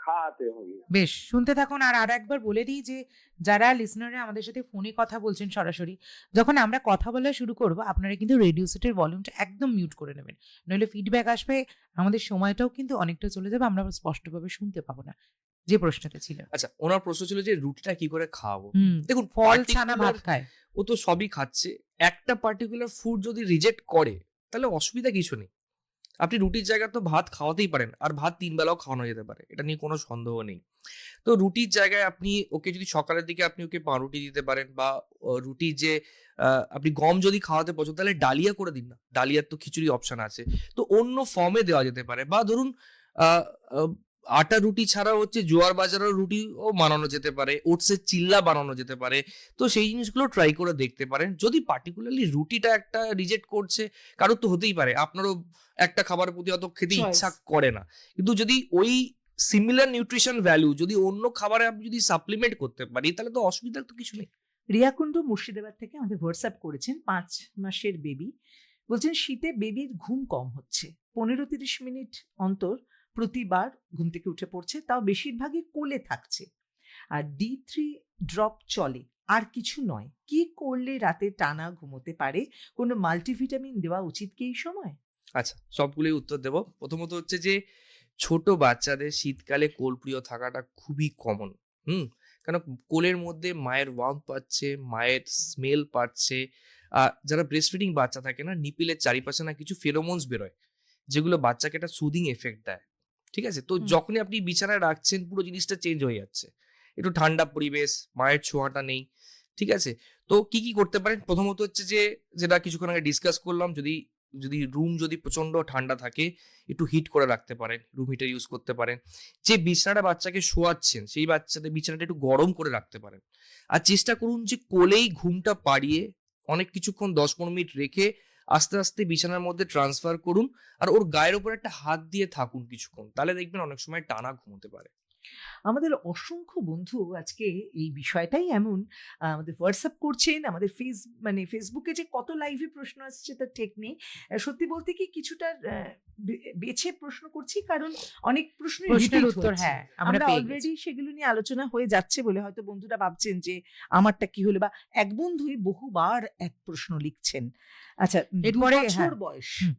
খাওয়াতে হবে। বেশ, শুনতে থাকুন। আর একবার বলে দিই যে যারা লিসনাররা আমাদের সাথে ফোনে কথা বলছেন সরাসরি, যখন আমরা কথা বলা শুরু করব আপনারা কিন্তু রেডিও সেটের ভলিউমটা একদম মিউট করে নেবেন, নইলে ফিডব্যাক আসবে, আমাদের সময়টাও কিন্তু অনেকটা চলে যাবে, আমরা স্পষ্টভাবে শুনতে পাবো না। যে প্রশ্নটা ছিল, আচ্ছা, ওনার প্রশ্ন ছিল যে রুটিটা কি করে খাওয়াবো। দেখুন, ফল ছানা ভাত খায়, ও তো সবই খাচ্ছে। একটা পার্টিকুলার ফুড যদি রিজেক্ট করে তাহলে অসুবিধা কিছু নেই, আপনি রুটির জায়গায় তো ভাত খাওয়াতেই পারেন, আর ভাত 3 বেলাও খাওয়ানো যেতে পারে, এটা নিয়ে কোনো সন্দেহ নেই। তো রুটির জায়গায় আপনি ওকে যদি সকালের দিকে আপনি ওকে পাউরুটি দিতে পারেন, বা রুটির যে আপনি গম যদি খাওয়াতে পছন্দ তাহলে ডালিয়া করে দিন না, ডালিয়ার তো খিচুড়ি অপশন আছে, তো অন্য ফর্মে দেওয়া যেতে পারে। বা ধরুন আটা রুটি ছাড়া হচ্ছে জোয়ার বাজারের রুটিও বানানো যেতে পারে, ওটসের চিল্লা বানানো যেতে পারে। তো সেই জিনিসগুলো ট্রাই করে দেখতে পারেন। যদি পার্টিকুলারলি রুটিটা একটা রিজেক্ট করছে, কারোর তো হতেই পারে, আপনারও একটা খাবারের প্রতি অত খেতে ইচ্ছা করে না, কিন্তু যদি ওই সিমিলার নিউট্রিশন ভ্যালু যদি অন্য খাবারে আপনি যদি সাপ্লিমেন্ট করতে পারি তাহলে তো অসুবিধা তো কিছু নেই। রিয়াকুণ্ড মুর্শিদাবাদ থেকে আমাদের হোয়াটসঅ্যাপ করেছেন, 5 মাসের বেবি। বলছেন শীতে বেবির ঘুম কম হচ্ছে, 15-30 মিনিট অন্তর প্রতিবার ঘুম থেকে উঠে পড়ছে, তাও বেশিরভাগই কোলে থাকছে, আর D3 ড্রপ চলে, আর কিছু নয়। কি করলে রাতে টানা ঘুমোতে পারে? কোনো মাল্টিভিটামিন দেওয়া উচিত কি এই সময়? আচ্ছা, সবগুলোই উত্তর দেব। প্রথমত হচ্ছে যে ছোট বাচ্চাদের শীতকালে কোলপ্রিয় থাকাটা খুবই কমন। কেন, কোলের মধ্যে মায়ের ওয়ার্ম পাচ্ছে, মায়ের স্মেল পাচ্ছে, যারা ব্রেস্ট ফিডিং বাচ্চা থাকে না, নিপিলের চারিপাশে না কিছু ফেরোমোনস বেরোয়, যেগুলো বাচ্চাকে একটা সুদিং এফেক্ট দেয়। ঠিক আছে, তো যখনই আপনি বিছানায় রাখছেন পুরো জিনিসটা চেঞ্জ হয়ে যাচ্ছে, একটু ঠান্ডা পরিবেশ, মায়ের ছোঁয়াটা নেই। ঠিক আছে, তো কি কি করতে পারেন? প্রথমত হচ্ছে যে, যেটা কিছুক্ষণ আগে ডিসকাস করলাম, যদি যদি রুম যদি প্রচন্ড ঠান্ডা থাকে, একটু হিট করে রাখতে পারেন, রুম হিটার ইউজ করতে পারেন। যে বিছানাটা বাচ্চাকে শোয়াচ্ছেন সেই বিছানাটা একটু গরম করে রাখতে পারেন। আর চেষ্টা করুন যে কোলেই ঘুমটা পাড়িয়ে অনেক কিছুক্ষণ 10-15 মিনিট রেখে আস্তে আস্তে বিছানার মধ্যে ট্রান্সফার করুন, আর ওর গায়ের উপর একটা হাত দিয়ে থাকুন কিছুক্ষণ, তাহলে দেখবেন অনেক সময় টানা ঘুমোতে পারে। আমাদের অসংখ্য বন্ধু আজকে এই বিষয়টাই এমন আমাদের হোয়াটসঅ্যাপ করছেন, আমাদের ফেসবুকে যে কত লাইভে প্রশ্ন আসছে তার ঠিক নেই। সত্যি বলতে কি কিছুটা বেছে প্রশ্ন করছি, কারণ অনেক প্রশ্নের প্রশ্নের repeat উত্তর হচ্ছে। হ্যাঁ আমরা আমরা পেয়ে অলরেডি গেছি। সেগুলো নিয়ে আলোচনা হয়ে যাচ্ছে বলে হয়তো বন্ধুরা ভাবছেন যে আমারটা কি হলো, বা এক বন্ধুই বহুবার এক প্রশ্ন লিখছেন। আচ্ছা, এরপরে 2 বছর হ্যাঁ। বয়স, হুম।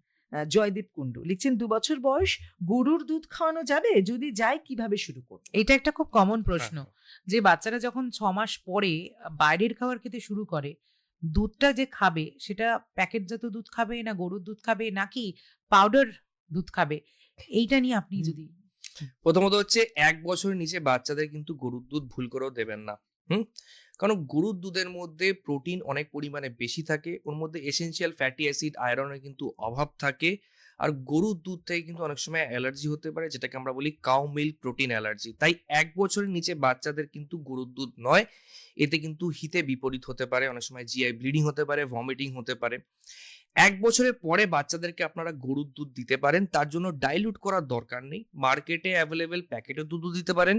জয়দীপ কুণ্ডু লিখছেন 2 বছর বয়স, গরুর দুধ খাওয়ানো যাবে? যদি যায় কিভাবে শুরু করব? এটা একটা খুব কমন প্রশ্ন, হ্যাঁ। যে বাচ্চারা যখন 6 মাস পরে বাইরের খাবার খেতে শুরু করে, দুধটা যে খাবে সেটা প্যাকেটজাত দুধ খাবে, না গরুর দুধ খাবে, নাকি পাউডার দুধ খাবে, এইটা নিয়ে আপনি যদি প্রথমত হচ্ছে 1 বছরের নিচে বাচ্চাদের কিন্তু গরুর দুধ ভুল করেও দেবেন না। কারণ গরুর দুধের মধ্যে প্রোটিন অনেক পরিমাণে বেশি থাকে, ওর মধ্যে এসেনশিয়াল ফ্যাটি অ্যাসিড, আয়রনের কিন্তু অভাব থাকে। আর গরুর দুধ থেকে কিন্তু অনেক সময় অ্যালার্জি হতে পারে, যেটাকে আমরা বলি কাউ মিল্ক প্রোটিন অ্যালার্জি। তাই 1 বছরের নিচে বাচ্চাদের কিন্তু গরুর দুধ নয়। এতে কিন্তু হিতে বিপরীত হতে পারে, অনেক সময় জিআই ব্লিডিং হতে পারে, ভমিটিং হতে পারে। 1 বছরের পরে বাচ্চাদেরকে আপনারা গরুর দুধ দিতে পারেন, তার জন্য ডাইলুট করার দরকার নেই। মার্কেটে অ্যাভেলেবেল প্যাকেটের দুধও দিতে পারেন,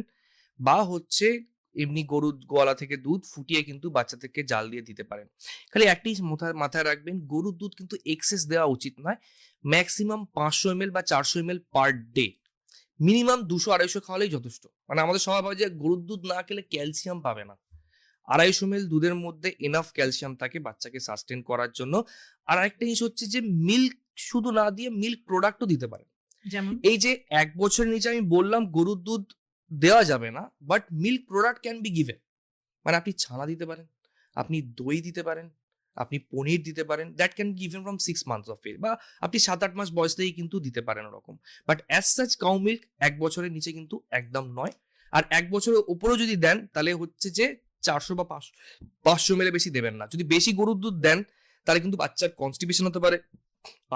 বা হচ্ছে এমনি গরুর গোয়ালা থেকে দুধ ফুটিয়ে কিন্তু বাচ্চাদেরকে জাল দিয়ে দিতে পারেন। খালি একটাই মাথায় রাখবেন, গরুর দুধ কিন্তু এক্সেস দেওয়া উচিত নয়। ম্যাক্সিমাম 500 ml বা 400 ml পার ডে, মিনিমাম 200-250 খাওয়ালেই যথেষ্ট। মানে আমাদের সবাই ভাবে যে গরুর দুধ না খেলে ক্যালসিয়াম পাবে না। 250 ml দুধের মধ্যে এনাফ ক্যালসিয়াম থাকে বাচ্চাকে সাস্টেন করার জন্য। আর আরেকটা জিনিস হচ্ছে যে মিল্ক শুধু না দিয়ে মিল্ক প্রোডাক্টও দিতে পারেন। যেমন এই যে 1 বছরের নিচে আমি বললাম গরুর দুধ দেওয়া যাবে না, but milk product can be given. মানে আপনি ছানা দিতে পারেন, আপনি দই দিতে পারেন, আপনি পনির দিতে পারেন, that can given from 6 months of age, বা আপনি 7-8 মাস বয়স থেকেই কিন্তু দিতে পারেন ওরকম। But as such cow milk 1 বছরের নিচে কিন্তু একদম নয়। আর 1 বছরের উপরেও যদি দেন তাহলে হচ্ছে যে 400 বা 500 ml বেশি দেবেন না। যদি বেশি গরুর দুধ দেন তাহলে কিন্তু বাচ্চার কনস্টিপেশন হতে পারে,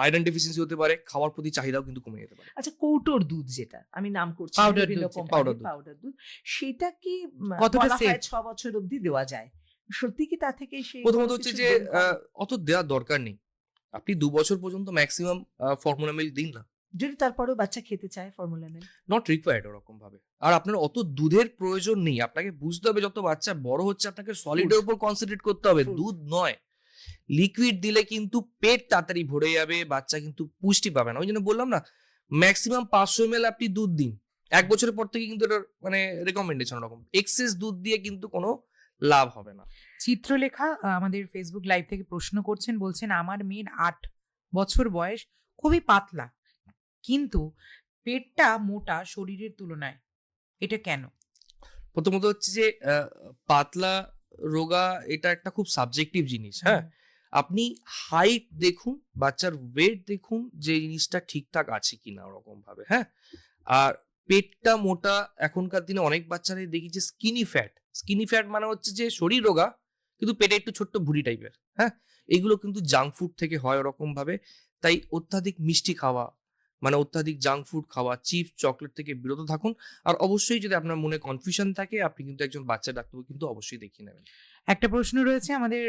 আয়রন ডেফিসিয়েন্সি হতে পারে, খাওয়ার প্রতি চাহিদাও কিন্তু কমে যেতে পারে। আচ্ছা, কৌটোর দুধ যেটা আমি নাম করছি, Powder বিভিন্ন দুধ যেটা। কোম্পানির Powder দুধ। পাউডার দুধ, সেটা কি কতটা বলা হয় safe? 6 বছর অবধি দেওয়া যায়? সত্যি কি তা থেকে সেই প্রথমত কোনো হচ্ছে কিছু যে gain করে? অত দেওয়ার দরকার নেই। আপনি 2 বছর পর্যন্ত ম্যাক্সিমাম ফর্মুলা মিল্ক দিন না। যদি তারপরেও বাচ্চা খেতে চায় ফর্মুলা মিল্ক? নট রিকোয়ার্ড ওরকম ভাবে। আর আপনার অত দুধের প্রয়োজন নেই। আপনাকে বুঝতে হবে যত বাচ্চা বড় হচ্ছে আপনাকে সলিডের উপর কনসেন্ট্রেট করতে হবে, Food. দুধ নয়। লিকুইড দিলে কিন্তু পেট তাড়াতাড়ি ভরে যাবে, বাচ্চা কিন্তু পুষ্টি পাবে না। ওই জন্য বললাম না, ম্যাক্সিমাম 500 ml আপনি দুধ দিন। 1 বছরের পর থেকে কিন্তু এটা মানে রেকমেন্ডেশন ওরকম। এক্সেস দুধ দিয়ে কিন্তু কোনো লাভ হবে না। চিত্রলেখা আমাদের ফেসবুক লাইভ থেকে প্রশ্ন করছেন, বলছেন আমার মেয়ের 8 বছর বয়স, খুবই পাতলা, কিন্তু পেটটা মোটা শরীরের তুলনায়, এটা কেন? প্রথমত হচ্ছে যে পাতলা রোগা এটা একটা খুব সাবজেক্টিভ জিনিস। হ্যাঁ, আপনি হাইট দেখুন, বাচ্চার ওয়েট দেখুন, যে জিনিসটা ঠিকঠাক আছে কিনা ওরকম ভাবে। হ্যাঁ, আর পেটটা মোটা, এখনকার দিনে অনেক বাচ্চারাই দেখি যে স্কিনি ফ্যাট মানে হচ্ছে যে শরীর রোগা কিন্তু পেটে একটু ছোট্ট ভুঁড়ি টাইপের। হ্যাঁ, এগুলো কিন্তু জাঙ্ক ফুড থেকে হয় ওরকম ভাবে। তাই অত্যাধিক মিষ্টি খাওয়া, মানে অত্যাধিক জাঙ্ক ফুড খাওয়া, চিপস চকলেট থেকে বিরত থাকুন। আর অবশ্যই যদি আপনার মনে কনফিউশন থাকে, আপনি কিন্তু একজন বাচ্চা ডাক্তারকে কিন্তু অবশ্যই দেখিয়ে নেবেন। একটা প্রশ্ন রয়েছে, আমাদের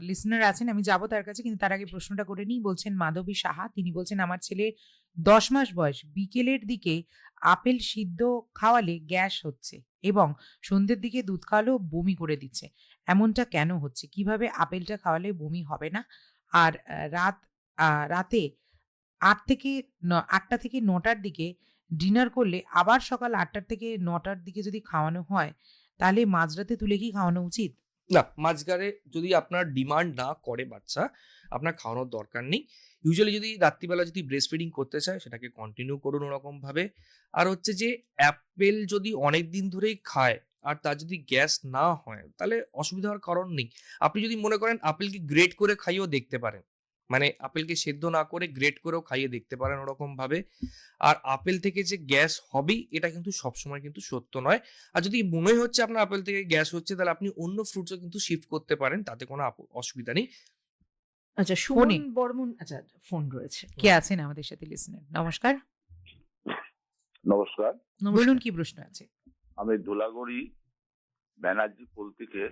লিসনার আছেন, আমি যাব তার কাছে, কিন্তু তার আগে প্রশ্নটা করে নিই। বলছেন মাধবী সাহা, তিনি বলছেন আমার ছেলে 10 মাস বয়স, বিকেলের দিকে আপেল সিদ্ধ খাওয়ালে গ্যাস হচ্ছে এবং সন্ধ্যের দিকে দুধ খাওয়ালেও বমি করে দিচ্ছে। এমনটা কেন হচ্ছে? কিভাবে আপেলটা খাওয়ালে বমি হবে না? আর রাতে 8টা থেকে 9টার দিকে ডিনার করলে আবার সকাল 8টার থেকে 9টার দিকে যদি খাওয়ানো হয়, তাহলে মাঝরাতে তুলে কি খাওয়ানো উচিত? না, মাঝখানে যদি আপনার ডিমান্ড না করে বাচ্চা, আপনার খাওয়ানোর দরকার নেই। ইউজুয়ালি যদি রাত্রিবেলা যদি ব্রেস্ট ফিডিং করতে চায় সেটাকে কন্টিনিউ করুন ওরকম ভাবে। আর হচ্ছে যে অ্যাপেল যদি অনেক দিন ধরেই খায় আর তার যদি গ্যাস না হয় তাহলে অসুবিধা হওয়ার কারণ নেই। আপনি যদি মনে করেন আপেলকে গ্রেট করে খাইয়েও দেখতে পারেন, মানে আপেলকে সেদ্ধ না করে গ্রেট করেও খাইয়ে দেখতে পারেন ওরকম ভাবে। আর আপেল থেকে যে গ্যাস হবেই এটা কিন্তু সবসময় কিন্তু সত্য নয়। আর যদি মনে হচ্ছে আপনার আপেল থেকে গ্যাস হচ্ছে তাহলে আপনি অন্য ফ্রুটসও কিন্তু শিফট করতে পারেন, তাতে কোনো অসুবিধা নেই। আচ্ছা, ফোনে। সুমন বর্মন, আচ্ছা ফোন রয়েছে। কে আছেন আমাদের সাথে লিসনার? নমস্কার, নমস্কার, বলুন কি প্রশ্ন আছে? আমি ধুলাগড়ি ব্যানার্জি পোল থেকে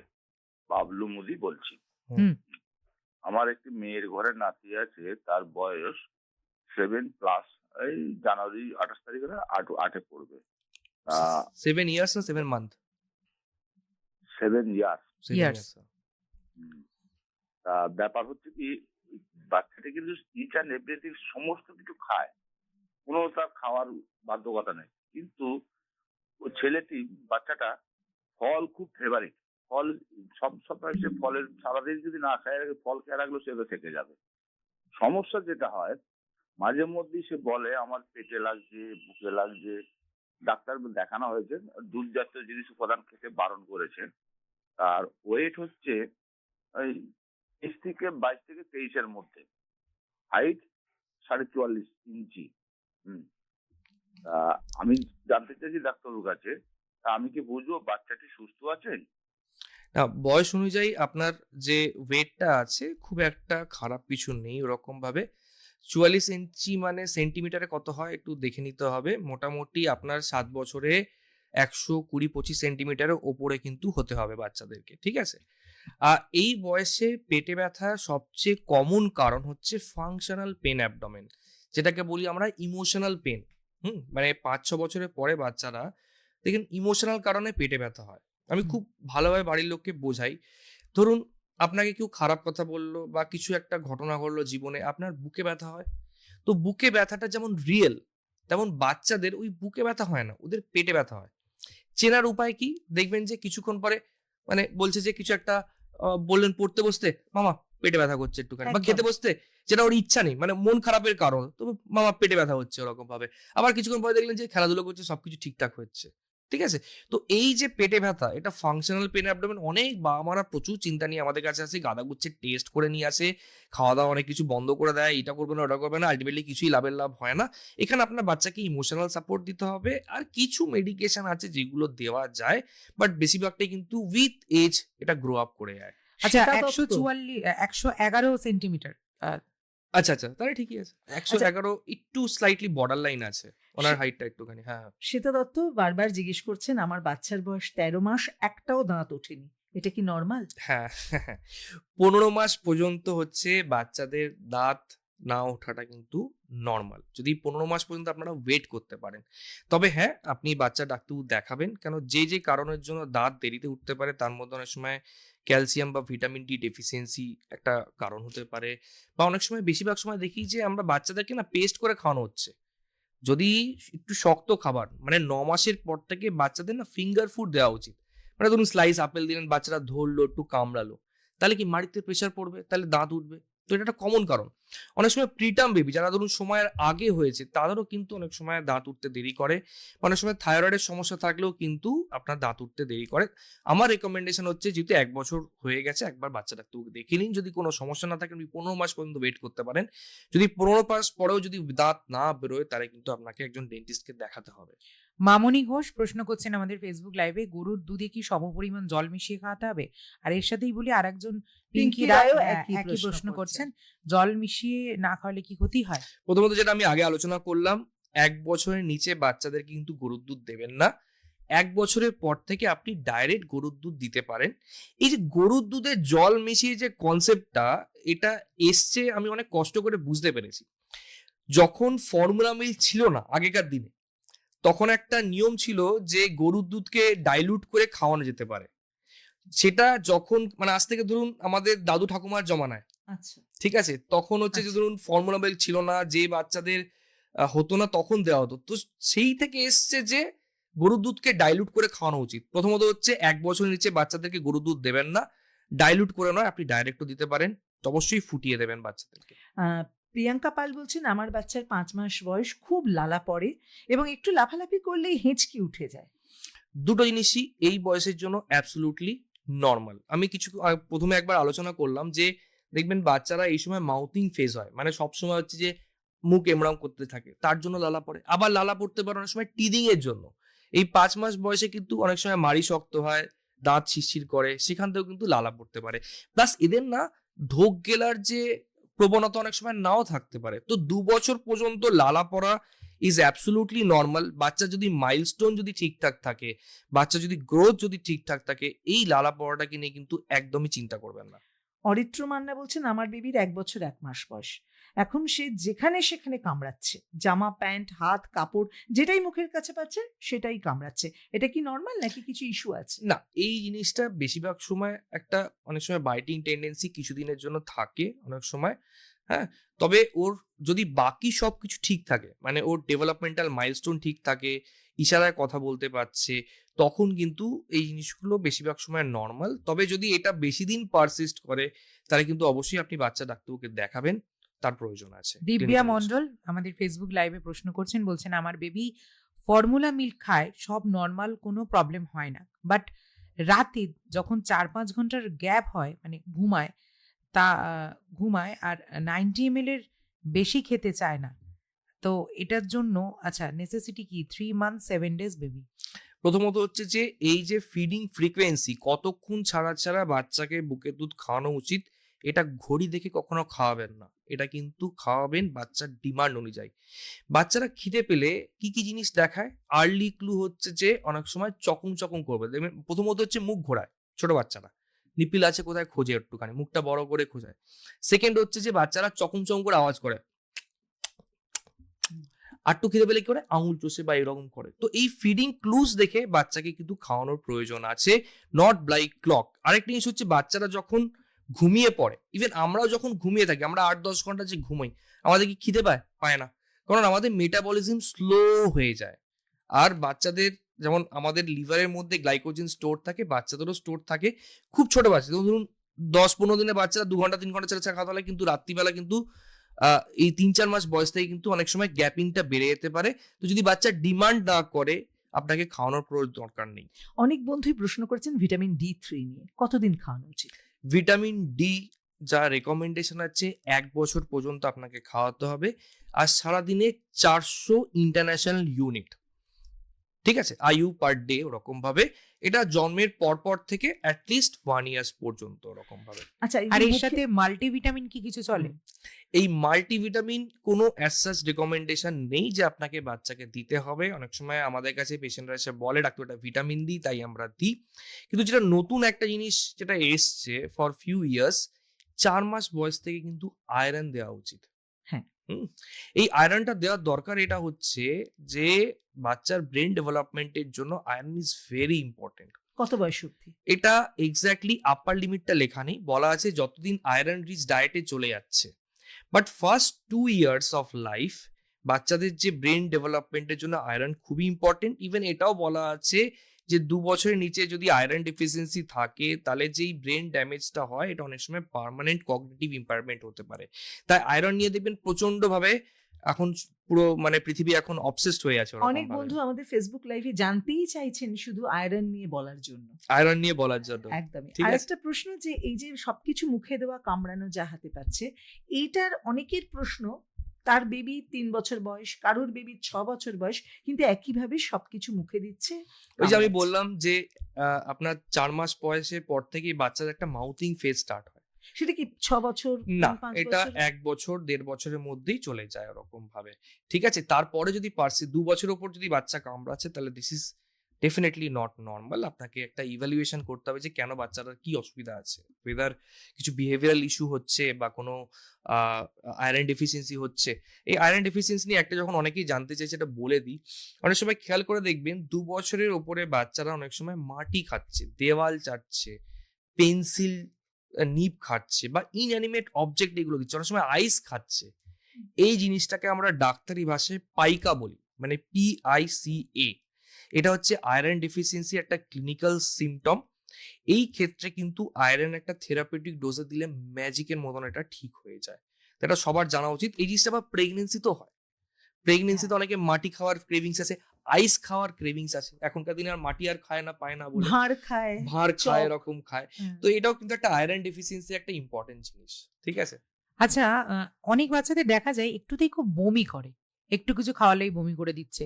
বাবলু মুদি বলছি। হুম। আমার একটি মেয়ের ঘরে নাতি আছে, তার বয়স 7+, এই জানুয়ারি 28 তারিখে 8 পড়বে। 7 ইয়ার্স না 7 মান্থ? 7 ইয়ার্স। Years. তা ব্যাপার হচ্ছে কি, বাচ্চাটা কিন্তু ইচ অ্যান্ড এভরিথিং সমস্ত কিছু খায়, কোনো তার খাওয়ার বাধ্যকতা নেই, কিন্তু ও ছেলেটি বাচ্চাটা ফল খুব ফেভারিট। ফল সব সময় সে ফলের, সারাদিন যদি না খায় ফল খেয়ে রাখলেও সে থেকে যাবে। সমস্যা যেটা হয়, মাঝে মধ্যেই সে বলে আমার পেটে লাগছে, বুকে লাগছে। ডাক্তার দেখানো হয়েছে, দুধ জাতীয় জিনিস উপাদান খেতে বারণ করেছে। আর ওয়েট হচ্ছে ওই 22 থেকে 23 মধ্যে, হাইট 44.5 ইঞ্চি। তা আমি জানতে চাইছি ডাক্তারবাবুর কাছে, তা আমি কি বুঝবো বাচ্চাটি সুস্থ আছে? না, বয়স অনুযায়ী আপনার যে ওয়েটটা আছে খুব একটা খারাপ কিছু নেই ওরকম ভাবে। 44 ইঞ্চি মানে সেন্টিমিটারে কত হয় একটু দেখে নিতে হবে। মোটামুটি আপনার 7 বছরে 120-25 সেন্টিমিটারের ওপরে কিন্তু হতে হবে বাচ্চাদেরকে, ঠিক আছে? আর এই বয়সে পেটে ব্যথা সবচেয়ে কমন কারণ হচ্ছে ফাংশনাল পেন অ্যাবডোমেন, যেটাকে বলি আমরা ইমোশনাল পেন। মানে 5-6 বছরের পরে বাচ্চারা দেখেন ইমোশনাল কারণে পেটে ব্যথা হয়। আমি খুব ভালোভাবে বাড়ির লোককে বোঝাই। ধরুন আপনাকে কেউ খারাপ কথা বললো বা কিছু একটা ঘটনা ঘটলো জীবনে, আপনার বুকে ব্যথা হয়। তো বুকে ব্যথাটা যেমন রিয়েল, তেমন বাচ্চাদের ওই বুকে ব্যথা হয় না, ওদের পেটে ব্যথা হয়। চেনার উপায় কি? দেখবেন যে কিছুক্ষণ পরে মানে বলছে যে কিছু একটা বললেন পড়তে বসতে, মামা পেটে ব্যথা করছে একটুখানি, বা একদম। খেতে বসতে যেটা ওর ইচ্ছা নেই, মানে মন খারাপের কারণ, তবে মামা পেটে ব্যথা হচ্ছে ওরকম ভাবে। আবার কিছুক্ষণ পরে দেখলেন যে খেলাধুলো করছে, সবকিছু ঠিকঠাক হচ্ছে, ঠিক আছে? তো এই যে পেটে ব্যথা, এটা ফাংশনাল পেন অ্যাবডোমেন। অনেক বাবা মারা প্রচুর চিন্তা নিয়ে আমাদের কাছে আসে, গাদাগুচ্ছের টেস্ট করে নিয়ে আসে, খাওয়া দাওয়া অনেক কিছু বন্ধ করে দেয়, এটা করবে না ওটা করবে না, আলটিমেটলি কিছুই লাভ হয় না। এখানে আপনার বাচ্চাকে ইমোশনাল সাপোর্ট দিতে হবে, আর কিছু মেডিকেশন আছে যেগুলো দেওয়া যায়, বাট বেশিরভাগটাই কিন্তু উইথ এজ এটা গ্রো আপ করে যায়। আচ্ছা, শ্বেতা দত্ত। 111 সেন্টিমিটার। আচ্ছা তাহলে ঠিকই আছে। 111 একটু স্লাইটলি বর্ডার লাইন আছে ওনার হাইটটা একটুখানি। হ্যাঁ। শ্বেতা দত্ত বারবার জিজ্ঞেস করছেন, আমার বাচ্চার বয়স 13 মাস, একটাও দাঁত ওঠেনি, এটা কি নর্মাল? হ্যাঁ 15 মাস পর্যন্ত হচ্ছে বাচ্চাদের দাঁত না ওঠাটা কিন্তু নর্মাল, যদি 15 মাস পর্যন্ত আপনারা ওয়েট করতে পারেন। তবে হ্যাঁ, আপনি বাচ্চা ডাক্তারবাবু দেখাবেন, কেন যে কারণের জন্য দাঁত দেরিতে উঠতে পারে তার মধ্যে অনেক সময় ক্যালসিয়াম বা ভিটামিন ডি ডেফিসিয়েন্সি একটা কারণ হতে পারে, বা অনেক সময় বেশিরভাগ সময় দেখি যে আমরা বাচ্চাদেরকে না পেস্ট করে খাওয়ানো হচ্ছে। যদি একটু শক্ত খাবার, মানে 9 মাসের পর থেকে বাচ্চাদের না ফিঙ্গার ফুড দেওয়া উচিত। মানে ধরুন স্লাইস আপেল দিলেন, বাচ্চারা ধরলো, একটু কামড়ালো, তাহলে কি মাড়িতে প্রেশার পড়বে, তাহলে দাঁত উঠবে। তো এটা একটা কমন কারণ। অনেক সময় প্রিটার্ম বেবি যারা ধরুন সময়ের আগে হয়েছে তাদেরও কিন্তু অনেক সময় দাঁত উঠতে দেরি করে। অনেক সময় থাইরয়েডের সমস্যা থাকলেও কিন্তু আপনার দাঁত উঠতে দেরি করে। আমার রেকমেন্ডেশন হচ্ছে, যেহেতু 1 বছর হয়ে গেছে, একবার বাচ্চা ডাক্তারবাবুকে দেখে নিন। যদি কোনো সমস্যা না থাকে আপনি 15 মাস পর্যন্ত ওয়েট করতে পারেন। যদি 15 মাস পরেও যদি দাঁত না বেরোয় তাহলে কিন্তু আপনাকে একজন ডেন্টিস্টকে দেখাতে হবে। মামনি ঘোষ প্রশ্ন করছেন আমাদের ফেসবুক লাইভে, গরুর দুধে কি সমপরিমাণ জল মিশিয়ে খাওয়াতে হবে? আর এর সাথেই বলি আরেকজন পিঙ্কি রায়ও একই প্রশ্ন করছেন, জল মিশিয়ে না খাওয়ালে কি ক্ষতি হয়? প্রথমত যেটা আমি আগে আলোচনা করলাম, 1 বছরের নিচে বাচ্চাদের কিন্তু গরুর দুধ দেবেন না। 1 বছরের পর থেকে আপনি ডাইরেক্ট গরুর দুধ দিতে পারেন। এই যে গরুর দুধে জল মিশিয়ে যে কনসেপ্টটা, এটা এসছে আমি অনেক কষ্ট করে বুঝতে পেরেছি। যখন ফর্মুলা মিল্ক ছিল না আগেকার দিনে, তখন একটা নিয়ম ছিল যে গরুর দুধকে ডাইলুট করে খাওয়ানো যেতে পারে। সেটা যখন মানে আজ থেকে ধরুন আমাদের দাদু ঠাকুমার জমানায়, আচ্ছা, ঠিক আছে, তখন হচ্ছে যে ধরুন ফর্মুলা মিল্ক ছিল না, যে বাচ্চাদের হতো না তখন দেওয়া হতো। তো সেই থেকে এসছে যে গরুর দুধকে ডাইলুট করে খাওয়ানো উচিত। প্রথমত হচ্ছে 1 বছরের নিচে বাচ্চাদেরকে গরুর দুধ দেবেন না, ডাইলুট করে নয়, আপনি ডাইরেক্টও দিতে পারেন, অবশ্যই ফুটিয়ে দেবেন বাচ্চাদেরকে। প্রিয়াঙ্কা পাল বলছেন, আমার বাচ্চার 5 মাস বয়স, খুব লালা পড়ে এবং একটু লাফালাফি করলেই হেঁচকি উঠে যায়। দুটো জিনিসই এই বয়সের জন্য অ্যাবসলিউটলি নর্মাল। আমি কিছু প্রথমে একবার আলোচনা করলাম যে দেখবেন বাচ্চারা এই সময় মাউথিং ফেজ হয়, মানে সবসময় হচ্ছে যে মুখ এমরাম করতে থাকে, তার জন্য লালা পড়ে। আবার লালা পড়তে পারে অনেক সময় টিদিং এর জন্য। এই 5 মাস বয়সে কিন্তু অনেক সময় মাড়ি শক্ত হয়, দাঁত শিরশির করে, সেখান থেকেও কিন্তু লালা পড়তে পারে। প্লাস এদের না ঢোক গেলার যে প্রবণতা অনেক সময় নাও থাকতে পারে। তো 2 বছর পর্যন্ত লালা পড়া ইজ অ্যাবসলিউটলি নর্মাল। বাচ্চা যদি মাইলস্টোন যদি ঠিকঠাক থাকে, বাচ্চা যদি গ্রোথ যদি ঠিকঠাক থাকে, এই লালা পড়াটাকে নিয়ে কিন্তু একদমই চিন্তা করবেন না। অরিত্র মান্না বলছেন, আমার বেবির 1 বছর 1 মাস বয়স, এখন সে যেখানে সেখানে কামড়াচ্ছে, জামা প্যান্ট হাত কাপড় যেটাই মুখের কাছে পাচ্ছে সেটাই কামড়াচ্ছে, এটা কি নর্মাল নাকি কিছু ইস্যু আছে? না, এই জিনিসটা বেশিরভাগ সময় একটা অনেক সময় বাইটিং টেন্ডেন্সি কিছুদিনের জন্য থাকে অনেক সময়, হ্যাঁ। তবে ওর যদি বাকি সবকিছু ঠিক থাকে, মানে ওর ডেভেলপমেন্টাল মাইলস্টোন ঠিক থাকে, ইশারায় কথা বলতে পারছে, তখন কিন্তু এই জিনিসগুলো বেশিরভাগ সময় নর্মাল। তবে যদি এটা বেশি দিন পারসিস্ট করে, তাহলে কিন্তু অবশ্যই আপনি বাচ্চা ডাক্তারকে দেখাবেন, তার প্রয়োজন আছে। দিব্যা Clinical মন্ডল আমাদের ফেসবুক লাইভে প্রশ্ন করছেন, বলছেন আমার বেবি ফর্মুলা মিল্ক খায়, সব নর্মাল, কোনো প্রবলেম হয় না, বাট রাতে যখন 4-5 ঘন্টার গ্যাপ হয়, মানে ঘুমায় আর 90 ml এর বেশি খেতে চায় না, তো এটার জন্য আচ্ছা নেসেসিটি কি 3 months 7 days বেবি? প্রথমত হচ্ছে যে এই যে ফিডিং ফ্রিকোয়েন্সি, কতক্ষণ ছাড়া ছাড়া বাচ্চাকে বুকের দুধ খাওয়ানো উচিত, এটা ঘড়ি দেখে কখনো খাওয়াবেন না। এটা কিন্তু খাওয়াবেন বাচ্চার ডিমান্ড অনুযায়ী। বাচ্চারা খিদে পেলে কি কি জিনিস দেখায়, আর্লি ক্লু হচ্ছে যে অনেক সময় চকম চকম করবে। দেখবেন প্রথমত হচ্ছে মুখ ঘোরায় ছোট বাচ্চারা, নিপিল আছে কোথায় খোঁজে, একটুখানি মুখটা বড় করে খোঁজায়। সেকেন্ড হচ্ছে যে বাচ্চারা চকম চকম করে আওয়াজ করে, আটটু খিদে পেলে কি করে, আঙুল চষে বা এরকম করে। তো এই ফিডিং ক্লুজ দেখে বাচ্চাকে কিন্তু খাওয়ানোর প্রয়োজন আছে, নট লাইক ক্লক। আরেকটা জিনিস হচ্ছে বাচ্চারা যখন ঘুমিয়ে পড়ে, ইভেন আমরাও যখন ঘুমিয়ে থাকি, আমরা 8-10 ঘন্টা যে ঘুমাই, আমাদের কি খিদে পায় না, কারণ আমাদের মেটাবলিজম স্লো হয়ে যায়। আর বাচ্চাদের যেমন আমাদের লিভারের মধ্যে গ্লাইকোজেন স্টোর থাকে, বাচ্চাদেরও স্টোর থাকে। খুব ছোট বাচ্চা ধরুন 10-15 দিনের বাচ্চারা 2 ঘন্টা 3 ঘন্টা ছাড়া খাওয়া হলে কিন্তু রাত্রিবেলা কিন্তু এই 3-4 মাস বয়স থেকে কিন্তু অনেক সময় গ্যাপিংটা বেড়ে যেতে পারে। তো যদি বাচ্চা ডিমান্ড না করে, আপনাকে খাওয়ানোর দরকার নেই। অনেক বন্ধুই প্রশ্ন করেছেন ভিটামিন D3 নিয়ে, কতদিন খাওয়ানো উচিত? ভিটামিন ডি যা রেকমেন্ডেশন আছে 1 বছর পর্যন্ত আপনাকে খাওয়াতে হবে, আর সারাদিনে 400 ইন্টারন্যাশনাল ইউনিট, ঠিক আছে, আইইউ পার ডে, ওরকম ভাবে। এটা জন্মের পরপর থেকে অ্যাটলিস্ট 1 ইয়ার্স পর্যন্ত ওরকম ভাবে। আচ্ছা, আর এর সাথে মাল্টিভিটামিন কি কিছু চলে? এই মাল্টিভিটামিন কোনো অ্যাজ সাচ রেকমেন্ডেশন নেই যে আপনাকে বাচ্চাকে দিতে হবে। অনেক সময় আমাদের কাছে পেশেন্টরা এসে বলে ডাক্তার এটা ভিটামিন দিই, তাই আমরা দিই। কিন্তু যেটা নতুন একটা জিনিস যেটা এসছে ফর ফিউ ইয়ার্স, 4 মাস বয়স থেকে কিন্তু আয়রন দেওয়া উচিত। হ্যাঁ। এই আয়রনটা দেওয়ার দরকার এটা হচ্ছে যে বাচ্চার ব্রেন ডেভেলপমেন্টের জন্য আয়রন ইজ ভেরি ইম্পর্টেন্ট। কত বয়স অবধি? এটা এক্স্যাক্টলি আপার লিমিটটা লেখা নেই, বলা আছে যতদিন আয়রন রিচ ডায়েটে চলে যাচ্ছে। But first 2 years of life বাচ্চাদের যে ব্রেন ডেভেলপমেন্টের জন্য আয়রন খুবই ইম্পর্টেন্ট। ইভেন এটাও বলা আছে যে 2 বছরের নিচে যদি আয়রন ডেফিসিয়েন্সি থাকে, তাহলে যেই ব্রেন ড্যামেজটা হয় এটা অনেক সময় পার্মানেন্ট কগনিটিভ ইম্পায়ারমেন্ট হতে পারে। তাই আয়রন নিয়ে দেখবেন প্রচন্ড ভাবে এখন পুরো মানে পৃথিবী এখন অবসেসড হয়ে আছে। অনেক বন্ধু আমাদের ফেসবুক লাইভে জানতেই চাইছেন শুধু আয়রন নিয়ে বলার জন্য, আয়রন নিয়ে বলার জন্য। একদমই। ঠিক আছে। আরেকটা প্রশ্ন, যে এই যে সবকিছু মুখে দেওয়া কামড়ানো যা হাতে পাচ্ছে, এইটার অনেকের প্রশ্ন, তার বেবি 3 বছর বয়স, কারোর বেবি 6 বছর বয়স, কিন্তু একইভাবে সবকিছু মুখে দিচ্ছে। ওই যে আমি কামড়াচ্ছে। বললাম যে আপনার 4 মাস বয়সের পর থেকেই বাচ্চাদের একটা মাউথিং ফেজ স্টার্ট হয়। সেটা কি 6 বছর, না, 5 এটা বছর? 1 বছর 1.5 বছরের মধ্যেই চলে যায় ওরকম ভাবে। ঠিক আছে, তারপরে যদি 2 বছরের উপর যদি বাচ্চা কামড়াচ্ছে, তাহলে this is definitely not normal. আপনাকে একটা ইভ্যালুয়েশন করতে হবে যে কেন বাচ্চাটার কি অসুবিধা আছে, ওয়েদার কিছু বিহেভিয়ারাল ইস্যু হচ্ছে বা কোনো আয়রন ডেফিসিয়েন্সি হচ্ছে। এই আয়রন ডেফিসিয়েন্সি নিয়ে একটা যখন অনেকেই জানতে চাইছে, এটা বলে দিই। অনেক সময় খেয়াল করে দেখবেন 2 বছরের ওপরে বাচ্চারা অনেক সময় মাটি খাচ্ছে, দেওয়াল চাটছে, পেন্সিল নিপ খাচ্ছে বা ইনঅ্যানিমেট অবজেক্ট এগুলো দিচ্ছে, অনেক সময় আইস খাচ্ছে। এই জিনিসটাকে আমরা ডাক্তারি ভাষায় পাইকা বলি, মানে PICA। এটা হচ্ছে আয়রন ডেফিসিয়েন্সি একটা ক্লিনিক্যাল সিমটম। এই ক্ষেত্রে কিন্তু আয়রন একটা থেরাপিউটিক ডোজে দিলে ম্যাজিকের মতন এটা ঠিক হয়ে যায়। তো এটা সবার জানা উচিত। এই জিনিসটা আবার প্রেগনেন্সিতেও হয়। প্রেগনেন্সিতে অনেকে মাটি খাওয়ার ক্রেভিংস আছে, আইস খাওয়ার ক্রেভিংস আছে, এখনকার দিনে আর মাটি আর খায় না পায় না বলে ভাঁড় খায়, ভাঁড় খায়, চপ। এরকম খায়। হ্যাঁ। তো এটাও কিন্তু একটা আয়রন ডেফিসিয়েন্সি একটা ইম্পর্টেন্ট জিনিস, ঠিক আছে। আচ্ছা, অনেক বাচ্চাদের দেখা যায় একটুতেই খুব বমি করে, একটু কিছু খাওয়ালেই বমি করে দিচ্ছে,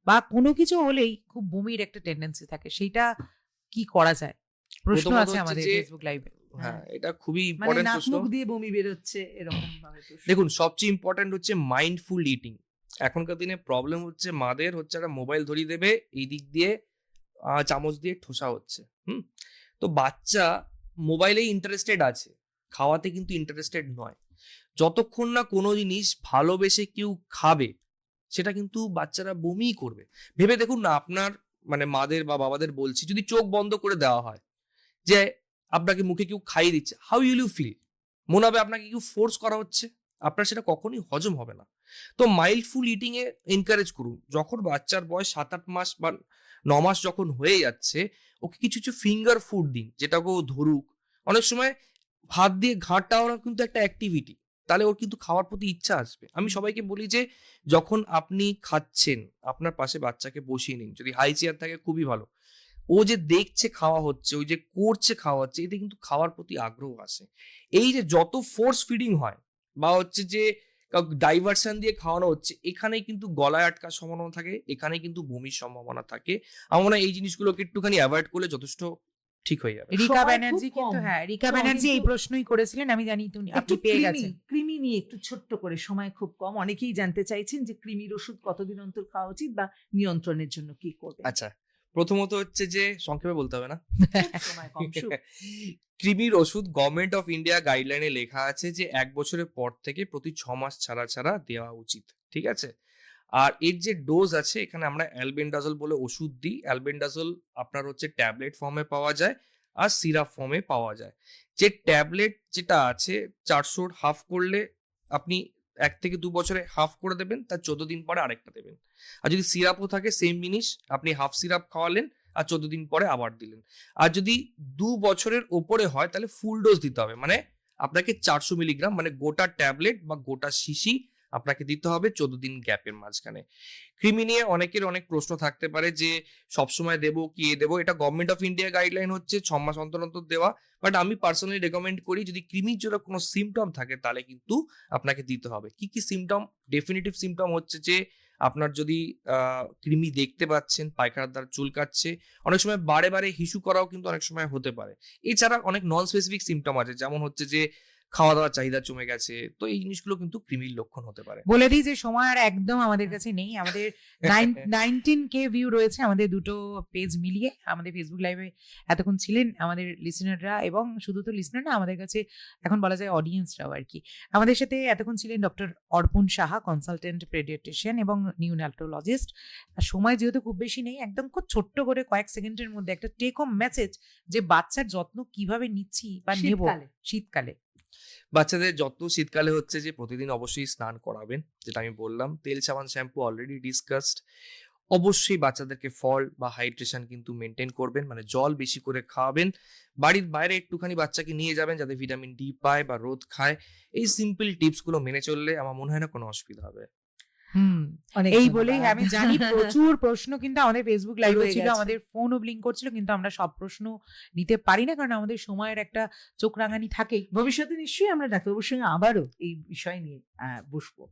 বা কোনো কিছু হলেই খুব বমির একটা টেন্ডেন্সি থাকে, সেইটা কি করা যায়? প্রশ্ন প্রথমত আছে হচ্ছে আমাদের যে ফেসবুক লাইভে। হ্যাঁ, এটা খুবই মানে ইম্পর্টেন্ট নাক প্রশ্ন। মুখ দিয়ে বমি বেরোচ্ছে এরকম ভাবে প্রশ্ন। দেখুন, সবচেয়ে ইম্পর্টেন্ট হচ্ছে মাইন্ডফুল ইটিং। এখনকার দিনে প্রবলেম হচ্ছে মাদের হচ্ছে একটা মোবাইল ধরিয়ে দেবে, এই দিক দিয়ে চামচ দিয়ে ঠোসা হচ্ছে। তো বাচ্চা মোবাইলেই ইন্টারেস্টেড আছে, খাওয়াতে কিন্তু ইন্টারেস্টেড নয়। যতক্ষণ না কোনো জিনিস ভালোবেসে কেউ খাবে, সেটা কিন্তু বাচ্চারা বমি করবে। ভেবে দেখুন না, আপনার মানে মাদের বা বাবাদের বলছি, যদি চোখ বন্ধ করে দেওয়া হয় যে আপনাকে মুখে কেউ খাইয়ে দিচ্ছে, হাউ উইল ইউ ফিল? মনে হবে আপনাকে কেউ ফোর্স করা হচ্ছে, আপনার সেটা কখনোই হজম হবে না। তো মাইল্ডফুল ইটিং এ এনকারেজ করুন। যখন বাচ্চার বয়স 7-8 মাস বা 9 মাস যখন হয়ে যাচ্ছে, ওকে কিছু কিছু ফিঙ্গার ফুড দিন, যেটাকে ও ধরুক। অনেক সময় হাত দিয়ে ঘাঁট টাওয়ানো কিন্তু একটা অ্যাক্টিভিটি, তাহলে ওর কিন্তু খাওয়ার প্রতি ইচ্ছা আসবে। আমি সবাইকে বলি যে যখন আপনি খাচ্ছেন, আপনার পাশে বাচ্চাকে বসিয়ে নিন, যদি হাই চেয়ার থাকে খুবই ভালো। ও যে দেখছে খাওয়া হচ্ছে, ওই যে করছে খাওয়া হচ্ছে, এতে কিন্তু খাওয়ার প্রতি আগ্রহ আসে। এই যে যত ফোর্স ফিডিং হয় বা হচ্ছে যে ডাইভারশন দিয়ে খাওয়ানো হচ্ছে, এখানেই কিন্তু গলায় আটকার সম্ভাবনা থাকে, এখানেই কিন্তু বমির সম্ভাবনা থাকে। আমার মনে হয় এই জিনিসগুলোকে একটুখানি অ্যাভয়েড করলে যথেষ্ট ঠিক হয়ে যাবে। রিকা সময় ব্যানার্জি খুব কিন্তু, কম। হ্যাঁ, রিকা তো ব্যানার্জি এই কিন্তু- প্রশ্নই করেছিলেন, আমি জানি আপনি একটু পেয়ে কৃমি গেছেন। কৃমি নিয়ে একটু ছোট্ট করে, সময় খুব কম, অনেকেই জানতে চাইছেন যে কৃমির ওষুধ কতদিন অন্তর খাওয়া উচিত বা নিয়ন্ত্রণের জন্য কি করবে। আচ্ছা, প্রথমত হচ্ছে যে সংক্ষেপে বলতে হবে না, সময় কম, শুভ। কৃমির ওষুধ গভর্নমেন্ট অফ ইন্ডিয়া গাইডলাইনে লেখা আছে যে 1 বছরের পর থেকে প্রতি 6 মাস ছাড়া ছাড়া দেওয়া উচিত, ঠিক আছে। আর এর যে ডোজ আছে, এখানে আমরা অ্যালবেন্ডাজল বলে ওষুধ দিই। অ্যালবেন্ডাজল আপনার হচ্ছে ট্যাবলেট ফর্মে পাওয়া যায় আর সিরাপ ফর্মে পাওয়া যায়। যে ট্যাবলেট যেটা আছে 400 হাফ করলে আপনি 1 থেকে 2 বছরে হাফ করে দেবেন, তার 14 দিন পরে আরেকটা দেবেন। আর যদি সিরাপও থাকে সেম জিনিস, আপনি হাফ সিরাপ খাওয়ালেন আর 14 দিন পরে আবার দিলেন। আর যদি 2 বছরের ওপরে হয় তাহলে ফুল ডোজ দিতে হবে, মানে আপনাকে 400 মিলিগ্রাম, মানে গোটা ট্যাবলেট বা গোটা শিশি আপনাকে দিতে হবে 14 দিন গ্যাপের মাঝখানে। কৃমি নিয়ে অনেকের অনেক প্রশ্ন থাকতে পারে যে সবসময় দেবো কি দেবো। এটা গভর্নমেন্ট অফ ইন্ডিয়া গাইডলাইন হচ্ছে 6 মাস অন্তর অন্তর দেওয়া, বাট আমি পার্সোনালি রেকমেন্ড করি যদি কৃমির জন্য কোনো সিমটম থাকে তাহলে কিন্তু আপনাকে দিতে হবে। কি কি সিমটম? ডেফিনিটিভ সিমটম হচ্ছে যে আপনার যদি কৃমি দেখতে পাচ্ছেন, পায়খানার দ্বারা চুলকাচ্ছে, অনেক সময় বারে বারে হিসু করাও কিন্তু অনেক সময় হতে পারে। এছাড়া অনেক নন স্পেসিফিক সিমটম আছে, যেমন হচ্ছে যে খাওয়া দাওয়ার চাহিদা কমে গেছে। তো এই জিনিসগুলো কিন্তু কৃমির লক্ষণ হতে পারে। বলে দিই যে সময় আর একদম আমাদের কাছে নেই। আমাদের 19K ভিউ রয়েছে আমাদের দুটো পেজ মিলিয়ে। আমাদের ফেসবুক লাইভে এতক্ষণ ছিলেন আমাদের লিসেনাররা, এবং শুধু তো লিসেনার না, আমাদের কাছে এখন বলা যায় অডিয়েন্সরাও আর কি। আমাদের সাথে এতক্ষণ ছিলেন ডক্টর অর্পণ সাহা, কনসালটেন্ট পেডিয়াট্রিশিয়ান এবং নিউনাটোলজিস্ট। আর সময় যেহেতু খুব বেশি নেই, একদম খুব ছোট্ট করে কয়েক সেকেন্ডের মধ্যে একটা টেক হোম মেসেজ যে বাচ্চার যত্ন কিভাবে নিচ্ছি বা নেব শীতকালে। শীতকালে। বাচ্চাদের যত্ন শীতকালে হচ্ছে যে প্রতিদিন অবশ্যই স্নান করাবেন, যেটা আমি বললাম। তেল সাবান শ্যাম্পু অলরেডি ডিসকাসড। অবশ্যই বাচ্চাদেরকে ফল বা হাইড্রেশন কিন্তু মেনটেন করবেন, মানে জল বেশি করে খাওয়াবেন। বাড়ির বাইরে একটুখানি বাচ্চাকে নিয়ে যাবেন যাতে ভিটামিন ডি পায় বা রোদ খায়। এই সিম্পল টিপস গুলো মেনে চললে আমার মনে হয় না কোনো অসুবিধা হবে। অনেক এই ধন্যবাদ। বলেই আমি জানি প্রচুর প্রশ্ন কিন্তু আমাদের ফেসবুক লাইভে রয়ে ছিল, গেছে। আমাদের ফোনও ব্লিঙ্ক করছিল, কিন্তু আমরা সব প্রশ্ন নিতে পারি না, কারণ আমাদের সময়ের একটা চোখ রাঙানি থাকেই। ভবিষ্যতে নিশ্চয়ই আমরা ডাক্তারবাবুর সঙ্গে আবারও এই বিষয় নিয়ে বসবো।